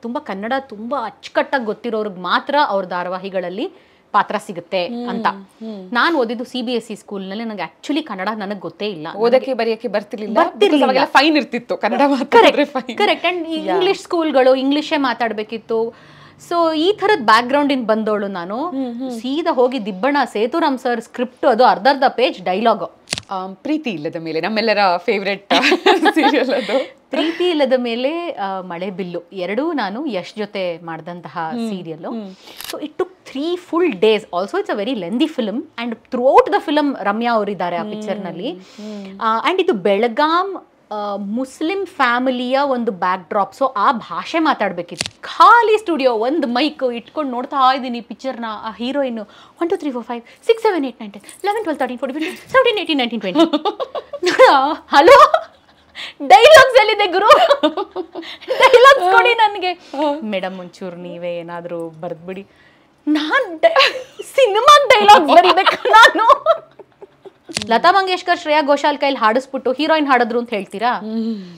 ತುಂಬ ಕನ್ನಡ ತುಂಬ ಅಚ್ಚುಕಟ್ಟಾಗಿ ಗೊತ್ತಿರೋರ್ಗೆ ಮಾತ್ರ ಅವ್ರ ಧಾರಾವಾಹಿಗಳಲ್ಲಿ ಪಾತ್ರ ಸಿಗುತ್ತೆ ಅಂತ. ನಾನು ಓದಿದ್ದು CBSE ಸ್ಕೂಲ್ನಲ್ಲಿ. ನನಗೆ ಆಕ್ಚುಲಿ ಕನ್ನಡ ನನಗೆ ಗೊತ್ತೇ ಇಲ್ಲ, ಓದಕ್ಕೆ ಬರೆಯಕ್ಕೆ ಬರ್ತಿರ್ಲಿಲ್ಲ, ಫೈನ್ ಇರ್ತಿತ್ತು ಕನ್ನಡ ಕರೆಕ್ಟ್. ಅಂಡ್ ಇಂಗ್ಲಿಷ್ ಸ್ಕೂಲ್ಗಳು ಇಂಗ್ಲಿಷೇ ಮಾತಾಡ್ಬೇಕಿತ್ತು. ಸೊ ಈ ಥರದ ಬ್ಯಾಕ್ ಗ್ರೌಂಡಿಂದ ಬಂದವಳು ನಾನು. ಸೀದಾ ಹೋಗಿ ದಿಬ್ಬಣ ಸೇತುರಾಮ್ ಸರ್ ಸ್ಕ್ರಿಪ್ಟ್, ಅದು ಅರ್ಧ ಪೇಜ್ ಡೈಲಾಗ್. ಪ್ರೀತಿ ಇಲ್ಲದ ಮೇಲೆ ನಮ್ಮೆಲ್ಲರ ಫೇವ್ರೆಟ್ ಸೀರಿಯಲ್ ಅದು. ಪ್ರೀತಿ ಇಲ್ಲದ ಮೇಲೆ ಮಳೆ ಬಿಲ್ಲು ಎರಡೂ ನಾನು ಯಶ್ ಜೊತೆ ಮಾಡಿದಂತಹ serial. So it took 3 full days. Also it's a very lengthy film and through out the film Ramya ಅವರಿದ್ದಾರೆ ಆ ಪಿಕ್ಚರ್ನಲ್ಲಿ. ಅಂಡ್ ಇದು ಬೆಳಗಾಂ ಮುಸ್ಲಿಂ ಫ್ಯಾಮಿಲಿಯ ಒಂದು ಬ್ಯಾಕ್ ಡ್ರಾಪ್. ಸೊ ಆ ಭಾಷೆ ಮಾತಾಡ್ಬೇಕಿತ್ತು. ಖಾಲಿ ಸ್ಟುಡಿಯೋ, ಒಂದು ಮೈಕ್ ಇಟ್ಕೊಂಡು ನೋಡ್ತಾ ಇದ್ದೀನಿ ಪಿಕ್ಚರ್ನ. ಆ ಹೀರೋಯಿನ್ 1 2 3 4 5 6 7 8 9 10 11 12 13 14 15 17 18 19 20. ಹಲೋ, ಡೈಲಾಗ್ಸ್ ಎಲ್ಲಿದೆ ಗುರು? ಡೈಲಾಗ್ಸ್ ಕೊಡಿ ನನಗೆ. ಮೇಡಮ್ ಒಂಚೂರು ನೀವೇ ಏನಾದರೂ ಬರೆದ್ಬಿಡಿ. ನಾನು ಸಿನಿಮಾ ಡೈಲಾಗ್ಸ್ ಬರೀಬೇಕು ನಾನು. ಲತಾ ಮಂಗೇಶ್ಕರ್ ಶ್ರೇಯಾ ಘೋಷಾಲ್ ಕೈಲಿ ಹಾಡಿಸ್ಬಿಟ್ಟು ಹೀರೋಯಿನ್ ಹಾಡಿದ್ರು ಅಂತ ಹೇಳ್ತೀರಾ?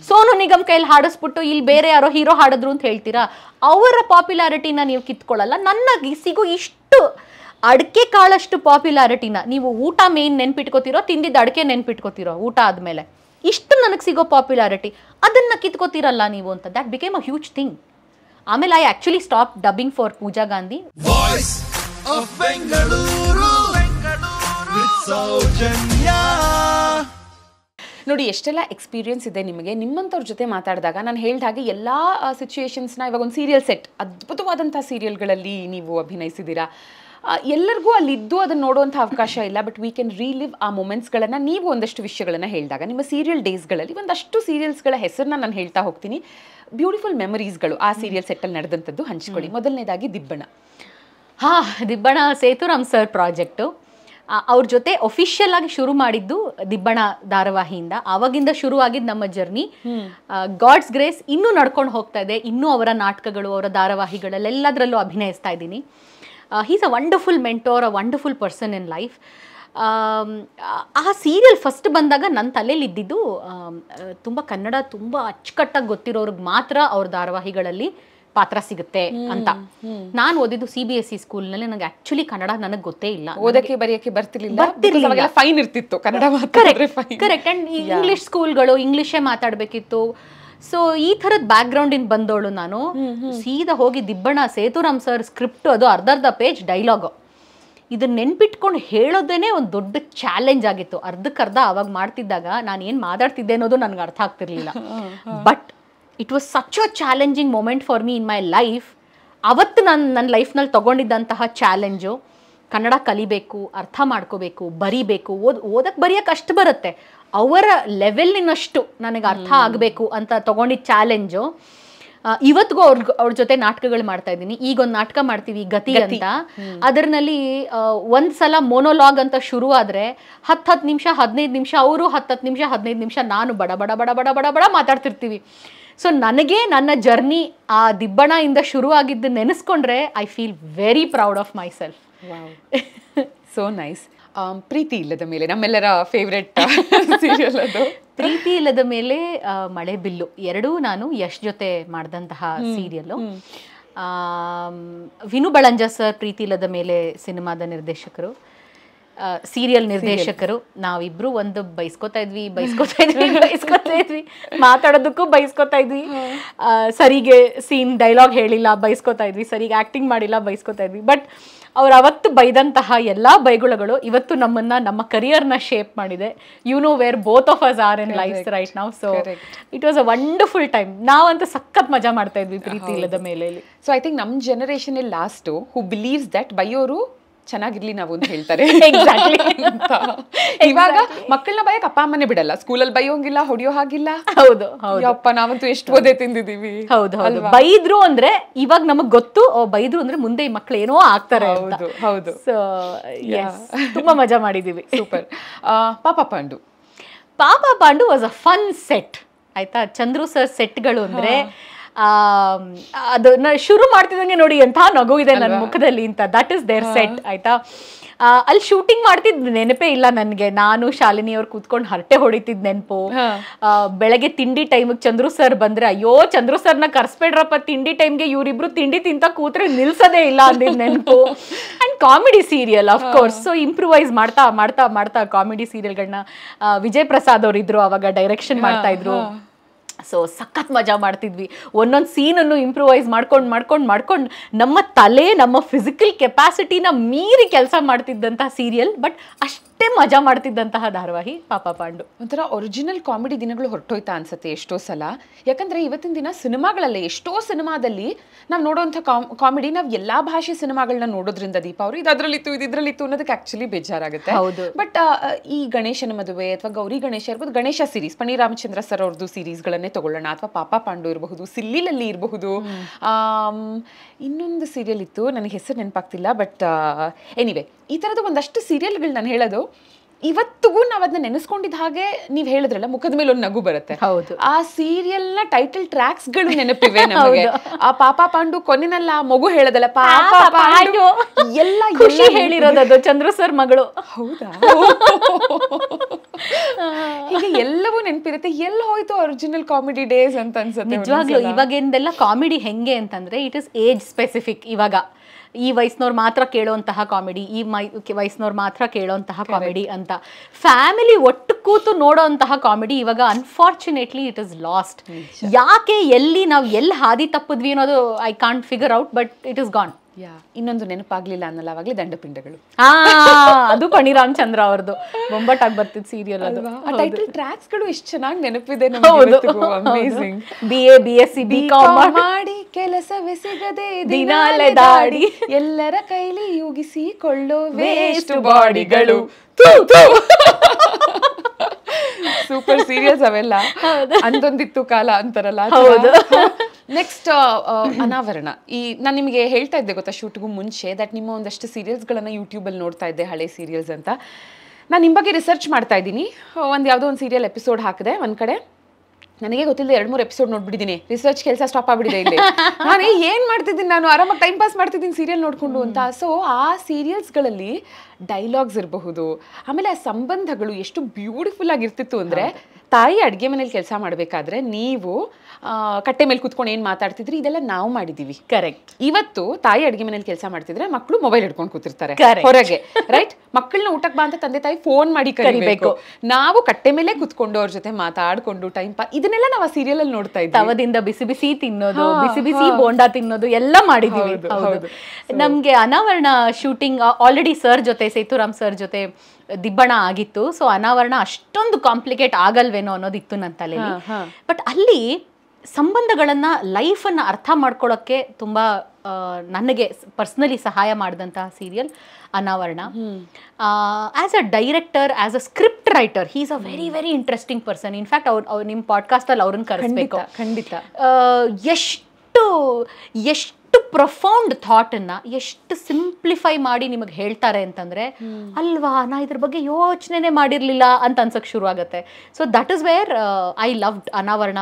ಸೋನು ನಿಗಮ್ ಕೈಲಿ ಹಾಡಿಸ್ಬಿಟ್ಟು ಇಲ್ಲಿ ಬೇರೆ ಯಾರೋ ಹೀರೋ ಹಾಡಿದ್ರು ಅಂತ ಹೇಳ್ತೀರಾ? ಅವರ ಪಾಪ್ಯುಲಾರಿಟಿನ ನೀವು ಕಿತ್ಕೊಳ್ಳಲ್ಲ. ನನಗೆ ಸಿಗೋ ಇಷ್ಟು ಅಡಿಕೆ ಕಾಳಷ್ಟು ಪಾಪ್ಯುಲಾರಿಟಿನ ನೀವು ಊಟ ಮೇನ್ ನೆನ್ಪಿಟ್ಕೋತಿರೋ, ತಿಂದಿದ್ದ ಅಡಿಕೆ ನೆನ್ಪಿಟ್ಕೋತಿರೋ ಊಟ ಆದಮೇಲೆ, ಇಷ್ಟು ನನಗೆ ಸಿಗೋ ಪಾಪ್ಯುಲಾರಿಟಿ ಅದನ್ನು ಕಿತ್ಕೋತಿರಲ್ಲ ನೀವು ಅಂತ. That became a huge thing. ಆಮೇಲೆ I actually stop dubbing for Pooja Gandhi. ನೋಡಿ, ಎಷ್ಟೆಲ್ಲ ಎಕ್ಸ್ಪೀರಿಯನ್ಸ್ ಇದೆ ನಿಮಗೆ. ನಿಮ್ಮಂಥವ್ರ ಜೊತೆ ಮಾತಾಡಿದಾಗ ನಾನು ಹೇಳಿದ ಹಾಗೆ ಎಲ್ಲ ಸಿಚುಯೇಷನ್ಸ್ನ ಇವಾಗ ಒಂದು ಸೀರಿಯಲ್ ಸೆಟ್, ಅದ್ಭುತವಾದಂಥ ಸೀರಿಯಲ್ಗಳಲ್ಲಿ ನೀವು ಅಭಿನಯಿಸಿದ್ದೀರಾ. ಎಲ್ಲರಿಗೂ ಅಲ್ಲಿದ್ದು ಅದನ್ನು ನೋಡುವಂಥ ಅವಕಾಶ ಇಲ್ಲ. ಬಟ್ ವಿ ಕ್ಯಾನ್ ರೀಲಿವ್ ಆ ಮೂಮೆಂಟ್ಸ್ಗಳನ್ನು. ನೀವು ಒಂದಷ್ಟು ವಿಷಯಗಳನ್ನು ಹೇಳಿದಾಗ ನಿಮ್ಮ ಸೀರಿಯಲ್ ಡೇಸ್ಗಳಲ್ಲಿ ಒಂದಷ್ಟು ಸೀರಿಯಲ್ಸ್ಗಳ ಹೆಸರನ್ನ ನಾನು ಹೇಳ್ತಾ ಹೋಗ್ತೀನಿ. ಬ್ಯೂಟಿಫುಲ್ ಮೆಮರೀಸ್ಗಳು ಆ ಸೀರಿಯಲ್ ಸೆಟ್ಟಲ್ಲಿ ನಡೆದಂಥದ್ದು ಹಂಚ್ಕೊಳ್ಳಿ. ಮೊದಲನೇದಾಗಿ ದಿಬ್ಬಣ. ದಿಬ್ಬಣ ಸೇತುರಾಮ್ ಸರ್ ಪ್ರಾಜೆಕ್ಟು. ಅವ್ರ ಜೊತೆ ಒಫಿಷಿಯಲ್ ಆಗಿ ಶುರು ಮಾಡಿದ್ದು ದಿಬ್ಬಣ ಧಾರಾವಾಹಿಯಿಂದ. ಆವಾಗಿಂದ ಶುರುವಾಗಿದ್ದು ನಮ್ಮ ಜರ್ನಿ. ಗಾಡ್ಸ್ ಗ್ರೇಸ್ ಇನ್ನೂ ನಡ್ಕೊಂಡು ಹೋಗ್ತಾ ಇದೆ. ಇನ್ನೂ ಅವರ ನಾಟಕಗಳು, ಅವರ ಧಾರಾವಾಹಿಗಳಲ್ಲೆಲ್ಲದರಲ್ಲೂ ಅಭಿನಯಿಸ್ತಾ ಇದ್ದೀನಿ. He's a wonderful mentor, a wonderful person in life. ಆ ಸೀರಿಯಲ್ ಫಸ್ಟ್ ಬಂದಾಗ ನನ್ನ ತಲೆಯಲ್ಲಿ ಇದ್ದಿದ್ದು ತುಂಬ ಕನ್ನಡ ತುಂಬ ಅಚ್ಚುಕಟ್ಟಾಗಿ ಗೊತ್ತಿರೋರ್ಗೆ ಮಾತ್ರ ಅವ್ರ ಧಾರಾವಾಹಿಗಳಲ್ಲಿ ಪಾತ್ರ ಸಿಗುತ್ತೆ ಅಂತ. ನಾನು ಓದಿದ್ದು CBSE ಸ್ಕೂಲ್ನಲ್ಲಿ. ನನಗೆ ಆಕ್ಚುಲಿ ಕನ್ನಡ ನನಗೆ ಗೊತ್ತೇ ಇಲ್ಲ, ಓದಕ್ಕೆ ಬರೆಯಕ್ಕೆ ಬರ್ತಿರ್ಲಿಲ್ಲ, ಫೈನ್ ಇರ್ತಿತ್ತು ಕನ್ನಡ. ಕರೆಕ್ಟ್. ಅಂಡ್ ಇಂಗ್ಲಿಷ್ ಸ್ಕೂಲ್ಗಳು ಇಂಗ್ಲಿಷೇ ಮಾತಾಡ್ಬೇಕಿತ್ತು. ಸೊ ಈ ಥರದ ಬ್ಯಾಕ್ ಗ್ರೌಂಡಿಂದ ಬಂದವಳು ನಾನು. ಸೀದಾ ಹೋಗಿ ದಿಬ್ಬಣ ಸೇತುರಾಮ್ ಸರ್ ಸ್ಕ್ರಿಪ್ಟ್, ಅದು ಅರ್ಧ ಪೇಜ್ ಡೈಲಾಗ್. ಇದನ್ನ ನೆನ್ಪಿಟ್ಕೊಂಡು ಹೇಳೋದೇನೆ ಒಂದು ದೊಡ್ಡ ಚಾಲೆಂಜ್ ಆಗಿತ್ತು. ಅರ್ಧಕ್ಕರ್ಧ ಅವಾಗ ಮಾಡ್ತಿದ್ದಾಗ ನಾನು ಏನು ಮಾತಾಡ್ತಿದ್ದೆ ಅನ್ನೋದು ನನಗೆ ಅರ್ಥ ಆಗ್ತಿರ್ಲಿಲ್ಲ. But it was such a challenging moment for me in my life. ಅವತ್ತು ನನ್ನ ಲೈಫ್ನಲ್ಲಿ ತೊಗೊಂಡಿದ್ದಂತಹ ಚಾಲೆಂಜು, ಕನ್ನಡ ಕಲಿಬೇಕು, ಅರ್ಥ ಮಾಡ್ಕೋಬೇಕು, ಬರಿಬೇಕು. ಓದಕ್ಕೆ ಬರೆಯೋಕ್ಕೆ ಅಷ್ಟು ಬರುತ್ತೆ, ಅವರ ಲೆವೆಲ್ಲಿನಷ್ಟು ನನಗೆ ಅರ್ಥ ಆಗಬೇಕು ಅಂತ ತೊಗೊಂಡಿದ್ದ ಚಾಲೆಂಜು. ಇವತ್ತಿಗೂ ಅವ್ರ ಜೊತೆ ನಾಟಕಗಳು ಮಾಡ್ತಾ ಇದ್ದೀನಿ. ಈಗ ಒಂದು ನಾಟಕ ಮಾಡ್ತೀವಿ ಗತಿ ಅಂತ. ಅದರಲ್ಲಿ ಒಂದು ಸಲ ಮೊನೋಲಾಗ್ ಅಂತ ಶುರು ಆದರೆ 10 ನಿಮಿಷ 15 ನಿಮಿಷ ಅವರು, 10 ನಿಮಿಷ 15 ನಿಮಿಷ ನಾನು ಬಡ ಬಡ ಬಡ ಬಡ ಬಡ ಬಡ ಮಾತಾಡ್ತಿರ್ತೀವಿ. ಸೊ ನನಗೆ ನನ್ನ ಜರ್ನಿ ಆ ದಿಬ್ಬಣ ಇಂದ ಶುರು ಆಗಿದ್ದು ನೆನೆಸ್ಕೊಂಡ್ರೆ I feel very proud of myself. So nice. ಪ್ರೀತಿ ಇಲ್ಲದ ಮೇಲೆ ನಮ್ಮೆಲ್ಲರ ಫೇವ್ರೆಟ್ ಸೀರಿಯಲ್ ಅದು. ಪ್ರೀತಿ ಇಲ್ಲದ ಮೇಲೆ ಮಳೆ ಬಿಲ್ಲು ಎರಡೂ ನಾನು ಯಶ್ ಜೊತೆ ಮಾಡಿದಂತಹ ಸೀರಿಯಲ್ಲು. ವಿನು ಬಳಂಜ ಸರ್ ಪ್ರೀತಿ ಇಲ್ಲದ ಮೇಲೆ ಸಿನಿಮಾದ ನಿರ್ದೇಶಕರು, ಸೀರಿಯಲ್ ನಿರ್ದೇಶಕರು. ನಾವಿಬ್ರು ಒಂದು ಬೈಸ್ಕೊತಾ ಇದ್ವಿ, ಮಾತಾಡೋದಕ್ಕೂ ಬೈಸ್ಕೊತಾ ಇದ್ವಿ. ಸರಿಗೆ ಸೀನ್ ಡೈಲಾಗ್ ಹೇಳಿಲ್ಲ ಬೈಸ್ಕೊತಾ ಇದ್ವಿ, ಸರಿಗೆ ಆ್ಯಕ್ಟಿಂಗ್ ಮಾಡಿಲ್ಲ ಬೈಸ್ಕೊತಾ ಇದ್ವಿ. ಬಟ್ ಅವ್ರು ಅವತ್ತು ಬೈದಂತಹ ಎಲ್ಲ ಬೈಗುಳಗಳು ಇವತ್ತು ನಮ್ಮ ಕರಿಯರ್ನ ಶೇಪ್ ಮಾಡಿದೆ. You know where both of us are in life right now. So it was a wonderful time. ನಾವಂತೂ ಸಖತ್ ಮಜಾ ಮಾಡ್ತಾ ಇದ್ವಿ ಪ್ರೀತಿ ಇಲ್ಲದ ಮೇಲೆ. ಸೊ ಐ ಥಿಂಕ್ ನಮ್ಮ generation last who believes that ಬೈಯೋರು ಚೆನ್ನಾಗಿರ್ಲಿ ನಾವು ಅಂತ ಹೇಳ್ತಾರೆ. ಇವಾಗ ಮಕ್ಕಳನ್ನ ಬಯಕ್ ಅಪ್ಪ ಅಮ್ಮನೇ ಬಿಡಲ್ಲ, ಸ್ಕೂಲಲ್ಲಿ ಬೈಯೋಂಗಿಲ್ಲ, ಹೊಡಿಯೋ ಹಾಗಿಲ್ಲ. ಹೌದು ಅಪ್ಪ ನಾವಂತೂ ಎಷ್ಟು ಓದೇ ತಿಂದಿದೀವಿ. ಹೌದು, ಬೈದ್ರು ಅಂದ್ರೆ ಇವಾಗ ನಮಗ್ ಗೊತ್ತು, ಬೈದ್ರು ಅಂದ್ರೆ ಮುಂದೆ ಈ ಮಕ್ಳು ಏನೋ ಆಗ್ತಾರೆ. ಹೌದು. ಸೊ ತುಂಬಾ ಮಜಾ ಮಾಡಿದೀವಿ. ಸೂಪರ್. ಪಾಪ Pandu was a fun set. ಆಯ್ತಾ, ಚಂದ್ರು ಸರ್ ಸೆಟ್ಗಳು ಅಂದ್ರೆ ಅದನ್ನ ಶುರು ಮಾಡ್ತಿದ್ದಂಗೆ ನೋಡಿ ಎಂಥ ನಗು ಇದೆ ನನ್ನ ಮುಖದಲ್ಲಿ ಅಂತ. That is there set. ಆಯ್ತಾ, ಅಲ್ಲಿ ಶೂಟಿಂಗ್ ಮಾಡ್ತಿದ್ ನೆನಪೇ ಇಲ್ಲ ನನಗೆ. ನಾನು ಶಾಲಿನಿ ಅವ್ರು ಕೂತ್ಕೊಂಡು ಹರಟೆ ಹೊಡಿತಿದ್ ನೆನಪು. ಬೆಳಗ್ಗೆ ತಿಂಡಿ ಟೈಮಿಗೆ ಚಂದ್ರು ಸರ್ ಬಂದ್ರೆ, ಅಯ್ಯೋ ಚಂದ್ರು ಸರ್ನ ಕರ್ಸ್ಬೇಡ್ರಪ್ಪ ತಿಂಡಿ ಟೈಮ್ಗೆ, ಇವರಿಬ್ರು ತಿಂಡಿ ತಿಂತ ಕೂತ್ರೆ ನಿಲ್ಸೋದೇ ಇಲ್ಲ ಅಂದಿದ್ ನೆನಪು. And comedy serial of course. So improvise ಮಾಡ್ತಾ ಮಾಡ್ತಾ ಮಾಡ್ತಾ ಕಾಮಿಡಿ ಸೀರಿಯಲ್ಗಳನ್ನ ವಿಜಯ್ ಪ್ರಸಾದ್ ಅವ್ರು ಇದ್ರು, ಅವಾಗ ಡೈರೆಕ್ಷನ್ ಮಾಡ್ತಾ ಇದ್ರು. ಸೊ ಸಖತ್ ಮಜಾ ಮಾಡ್ತಿದ್ವಿ. ಒಂದೊಂದು ಸೀನನ್ನು ಇಂಪ್ರೂವೈಸ್ ಮಾಡ್ಕೊಂಡು ನಮ್ಮ ತಲೆ, ನಮ್ಮ ಫಿಸಿಕಲ್ ಕೆಪಾಸಿಟಿನ ಮೀರಿ ಕೆಲಸ ಮಾಡ್ತಿದ್ದಂತಹ ಸೀರಿಯಲ್, ಬಟ್ ಅಷ್ಟೇ ಮಜಾ ಮಾಡ್ತಿದ್ದಂತಹ ಧಾರಾವಾಹಿ ಪಾಪ ಪಾಂಡು. ಒಂಥರ ಒರಿಜಿನಲ್ ಕಾಮಿಡಿ ದಿನಗಳು ಹೊರಟೋಯ್ತಾ ಅನ್ಸುತ್ತೆ ಎಷ್ಟೋ ಸಲ. ಯಾಕಂದ್ರೆ ಇವತ್ತಿನ ದಿನ ಸಿನಿಮಾಗಳಲ್ಲೇ ಎಷ್ಟೋ ಸಿನಿಮಾದಲ್ಲಿ ನಾವು ನೋಡೋವಂಥ ಕಾಮಿಡಿ ನಾವು ಎಲ್ಲಾ ಭಾಷೆ ಸಿನಿಮಾಗಳನ್ನ ನೋಡೋದ್ರಿಂದ ದೀಪ ಅವರು ಇದ್ರಲ್ಲಿತ್ತು ಇದ್ರಲ್ಲಿತ್ತು ಅನ್ನೋದಕ್ಕೆ ಆಕ್ಚುಲಿ ಬೇಜಾರಾಗುತ್ತೆ. ಬಟ್ ಈ ಗಣೇಶನ ಮದುವೆ ಅಥವಾ ಗೌರಿ ಗಣೇಶ ಇರ್ಬೋದು, ಗಣೇಶ ಸೀರೀಸ್ ಪಣಿ ರಾಮಚಂದ್ರ ಸರ್ ಅವ್ರದ್ದು ಸೀರೀಸ್ಗಳನ್ನೇ ತಗೊಳ್ಳೋಣ, ಅಥವಾ ಪಾಪ ಪಾಂಡು ಇರಬಹುದು, ಸಿಲ್ಲಿಲಲ್ಲಿ ಇರಬಹುದು, ಇನ್ನೊಂದು ಸೀರಿಯಲ್ ಇತ್ತು ನನಗೆ ಹೆಸರು ನೆನಪಾಗ್ತಿಲ್ಲ. ಬಟ್ ಎನಿವೆ ಈ ಥರದ ಒಂದಷ್ಟು ಸೀರಿಯಲ್ಗಳು ನಾನು ಹೇಳೋದು ಇವತ್ತಿಗೂ ನಾವು ಅದನ್ನ ನೆನೆಸ್ಕೊಂಡಿದ್ದ ಹಾಗೆ ನೀವು ಹೇಳಿದ್ರಲ್ಲ, ಮುಖದ ಮೇಲೆ ಒಂದು ನಗು ಬರುತ್ತೆ. ಆ ಸೀರಿಯಲ್ ನ ಟೈಟಲ್ ಟ್ರ್ಯಾಕ್ಸ್ ಗಳು ನೆನಪಿವೆ ನಮಗೆ. ಆ ಪಾಪ ಪಾಂಡು ಕೊನೆನಲ್ಲ ಮಗು ಹೇಳದಲ್ಲ ಪಾಪ ಪಾಂಡು, ಎಲ್ಲ ಖುಷಿ ಹೇಳಿರೋದು ಚಂದ್ರು ಸರ್ ಮಗಳು. ಹೌದಾ? ಹೀಗೆ ಎಲ್ಲವೂ ನೆನಪಿರುತ್ತೆ. ಎಲ್ಲ ಹೋಯ್ತು ಒರಿಜಿನಲ್ ಕಾಮಿಡಿ ಡೇಸ್ ಅಂತ ಅನ್ಸುತ್ತೆ. ನಿಜವಾಗ್ಲೂ ಇವಾಗೇನೆಲ್ಲ ಕಾಮಿಡಿ ಹೆಂಗೆ ಅಂತಂದ್ರೆ ಇಟ್ ಇಸ್ ಏಜ್ ಸ್ಪೆಸಿಫಿಕ್. ಇವಾಗ ಈ ವಯಸ್ಸಿನವ್ರು ಮಾತ್ರ ಕೇಳೋಂತಹ ಕಾಮಿಡಿ, ಈ ವಯಸ್ಸಿನವ್ರು ಮಾತ್ರ ಕೇಳೋಂತಹ ಕಾಮಿಡಿ ಅಂತ ಫ್ಯಾಮಿಲಿ ಒಟ್ಟು ಕೂತು ನೋಡೋಂತಹ ಕಾಮಿಡಿ ಇವಾಗ ಅನ್ಫಾರ್ಚುನೇಟ್ಲಿ ಇಟ್ ಇಸ್ ಲಾಸ್ಟ್. ಯಾಕೆ, ಎಲ್ಲಿ ನಾವು ಎಲ್ಲಿ ಹಾದಿ ತಪ್ಪಿದ್ವಿ ಅನ್ನೋದು I can't figure out, but it is gone. ಇನ್ನೊಂದು ನೆನಪಾಗ್ಲಿಲ್ಲ ಅನ್ನಲ್ಲ ಅವಾಗ್ಲೇ ದಂಡಪಿಂಡಗಳು. ಅದು ಪಣಿ ರಾಮಚಂದ್ರ ಅವ್ರದ್ದು ಬೊಂಬಾಟಾಗಿ ಬರ್ತಿದ್ ಸೀರಿಯಲ್. ಅದು ಟೈಟಲ್ ಟ್ರ್ಯಾಕ್ಸ್ ಗಳು ಎಷ್ಟು ಚೆನ್ನಾಗಿ ನೆನಪಿದೆ. ಅಮೇಜಿಂಗ್. BSc BCom ಮಾಡಿ ಕೆಲಸವೇ ಸಿಗದೆ ದಿನಾಲೆ ದಾಡಿ, ಎಲ್ಲರ ಕೈಲಿ ಯೂಗಿಸಿಕೊಳ್ಳೋ ವೇಸ್ಟ್ ಬಾಡಿಗಳು. ಸೂಪರ್ ಸೀರಿಯಲ್ಸ್ ಅವೆಲ್ಲ. ಅಂದೊಂದಿತ್ತು ಕಾಲ ಅಂತಾರಲ್ಲ. ನೆಕ್ಸ್ಟ್ ಅನಾವರಣ. ನಾನು ನಿಮಗೆ ಹೇಳ್ತಾ ಇದ್ದೆ ಗೊತ್ತಾ ಶೂಟ್ಗೂ ಮುಂಚೆ, ದಟ್ ನಿಮ್ಮ ಒಂದಷ್ಟು ಸೀರಿಯಲ್ಸ್ಗಳನ್ನ ಯೂಟ್ಯೂಬಲ್ಲಿ ನೋಡ್ತಾ ಇದ್ದೆ, ಹಳೆ ಸೀರಿಯಲ್ಸ್ ಅಂತ. ನಾನು ನಿಮ್ಮ ಬಗ್ಗೆ ರಿಸರ್ಚ್ ಮಾಡ್ತಾ ಇದ್ದೀನಿ. ಯಾವುದೋ ಒಂದು ಸೀರಿಯಲ್ ಎಪಿಸೋಡ್ ಹಾಕಿದೆ ಒಂದು ಕಡೆ, ನನಗೆ ಗೊತ್ತಿಲ್ಲ 2-3 ಎಪಿಸೋಡ್ ನೋಡ್ಬಿಟ್ಟಿದ್ದೀನಿ. ರಿಸರ್ಚ್ ಕೆಲಸ ಸ್ಟಾಪ್ ಆಗ್ಬಿಟ್ಟಿದೆ ಇಲ್ಲಿ. ನಾನು ಏನ್ ಮಾಡ್ತಿದ್ದೀನಿ, ನಾನು ಆರಾಮಾಗಿ ಟೈಮ್ ಪಾಸ್ ಮಾಡ್ತಿದ್ದೀನಿ ಸೀರಿಯಲ್ ನೋಡ್ಕೊಂಡು ಅಂತ. ಸೊ ಆ ಸೀರಿಯಲ್ಸ್ಗಳಲ್ಲಿ ಡೈಲಾಗ್ಸ್ ಇರಬಹುದು, ಆಮೇಲೆ ಆ ಸಂಬಂಧಗಳು ಎಷ್ಟು ಬ್ಯೂಟಿಫುಲ್ ಆಗಿರ್ತಿತ್ತು ಅಂದ್ರೆ, ತಾಯಿ ಅಡುಗೆ ಮನೇಲಿ ಕೆಲಸ ಮಾಡಬೇಕಾದ್ರೆ ನೀವು ಕಟ್ಟೆ ಮೇಲೆ ಕುತ್ಕೊಂಡು ಏನು ಮಾತಾಡ್ತಿದ್ರಿ, ಇದೆಲ್ಲ ನಾವು ಮಾಡಿದೀವಿ. ಕರೆಕ್ಟ್. ಇವತ್ತು ತಾಯಿ ಅಡುಗೆ ಮನೇಲಿ ಕೆಲಸ ಮಾಡ್ತಿದ್ರೆ ಮಕ್ಕಳು ಮೊಬೈಲ್ ಹಿಡ್ಕೊಂಡು ಕೂತಿರ್ತಾರೆ ಹೊರಗೆ, ರೈಟ್? ಮಕ್ಕಳನ್ನ ಊಟಕ್ಕೆ ಬಾ ಅಂತ ತಂದೆ ತಾಯಿ ಫೋನ್ ಮಾಡಿ ಕರಿಬೇಕು. ನಾವು ಕಟ್ಟೆ ಮೇಲೆ ಕುತ್ಕೊಂಡು ಅವ್ರ ಜೊತೆ ಮಾತಾಡ್ಕೊಂಡು ಟೈಮ್ ಇದನ್ನೆಲ್ಲ ನಾವು ಆ ಸೀರಿಯಲ್ ಅಲ್ಲಿ ನೋಡ್ತಾ ಇದ್ದೀವಿ. ತವದಿಂದ ಬಿಸಿ ಬಿಸಿ ತಿನ್ನೋದು, ಬಿಸಿ ಬಿಸಿ ಬೋಂಡಾ ತಿನ್ನೋದು ಎಲ್ಲ ಮಾಡಿದೀವಿ. ನಮ್ಗೆ ಅನಾವರಣ ಶೂಟಿಂಗ್ ಆಲ್ರೆಡಿ ಸರ್ ಜೊತೆ, ಸೇತುರಾಮ್ ಸರ್ ಜೊತೆ ದಿಬ್ಬಣ ಆಗಿತ್ತು. ಸೊ ಅನಾವರಣ ಅಷ್ಟೊಂದು ಕಾಂಪ್ಲಿಕೇಟ್ ಆಗಲ್ವೇನೋ ಅನ್ನೋದಿತ್ತು ನನ್ನ ತಲೆಯಲ್ಲಿ. ಬಟ್ ಅಲ್ಲಿ ಸಂಬಂಧಗಳನ್ನ, ಲೈಫನ್ನು ಅರ್ಥ ಮಾಡ್ಕೊಳ್ಳೋಕ್ಕೆ ತುಂಬ ನನಗೆ ಪರ್ಸ್ನಲಿ ಸಹಾಯ ಮಾಡಿದಂತಹ ಸೀರಿಯಲ್ ಅನಾವರಣ. As a director, as a script writer, he is a very very interesting person. In fact ಅವ್ರು ನಿಮ್ಮ ಪಾಡ್ಕಾಸ್ಟಲ್ಲಿ ಅವ್ರನ್ನ ಕರೆಸ್ಬೇಕು. ಖಂಡಿತ. ಎಷ್ಟು ಪ್ರೊಫೌಂಡ್ ಥಾಟನ್ನು ಎಷ್ಟು ಸಿಂಪ್ಲಿಫೈ ಮಾಡಿ ನಿಮಗೆ ಹೇಳ್ತಾರೆ ಅಂತಂದರೆ, ಅಲ್ವಾ ನಾ ಇದ್ರ ಬಗ್ಗೆ ಯೋಚನೆ ಮಾಡಿರಲಿಲ್ಲ ಅಂತ ಅನ್ಸೋಕ್ಕೆ ಶುರು ಆಗುತ್ತೆ. So that is where I loved Anavarana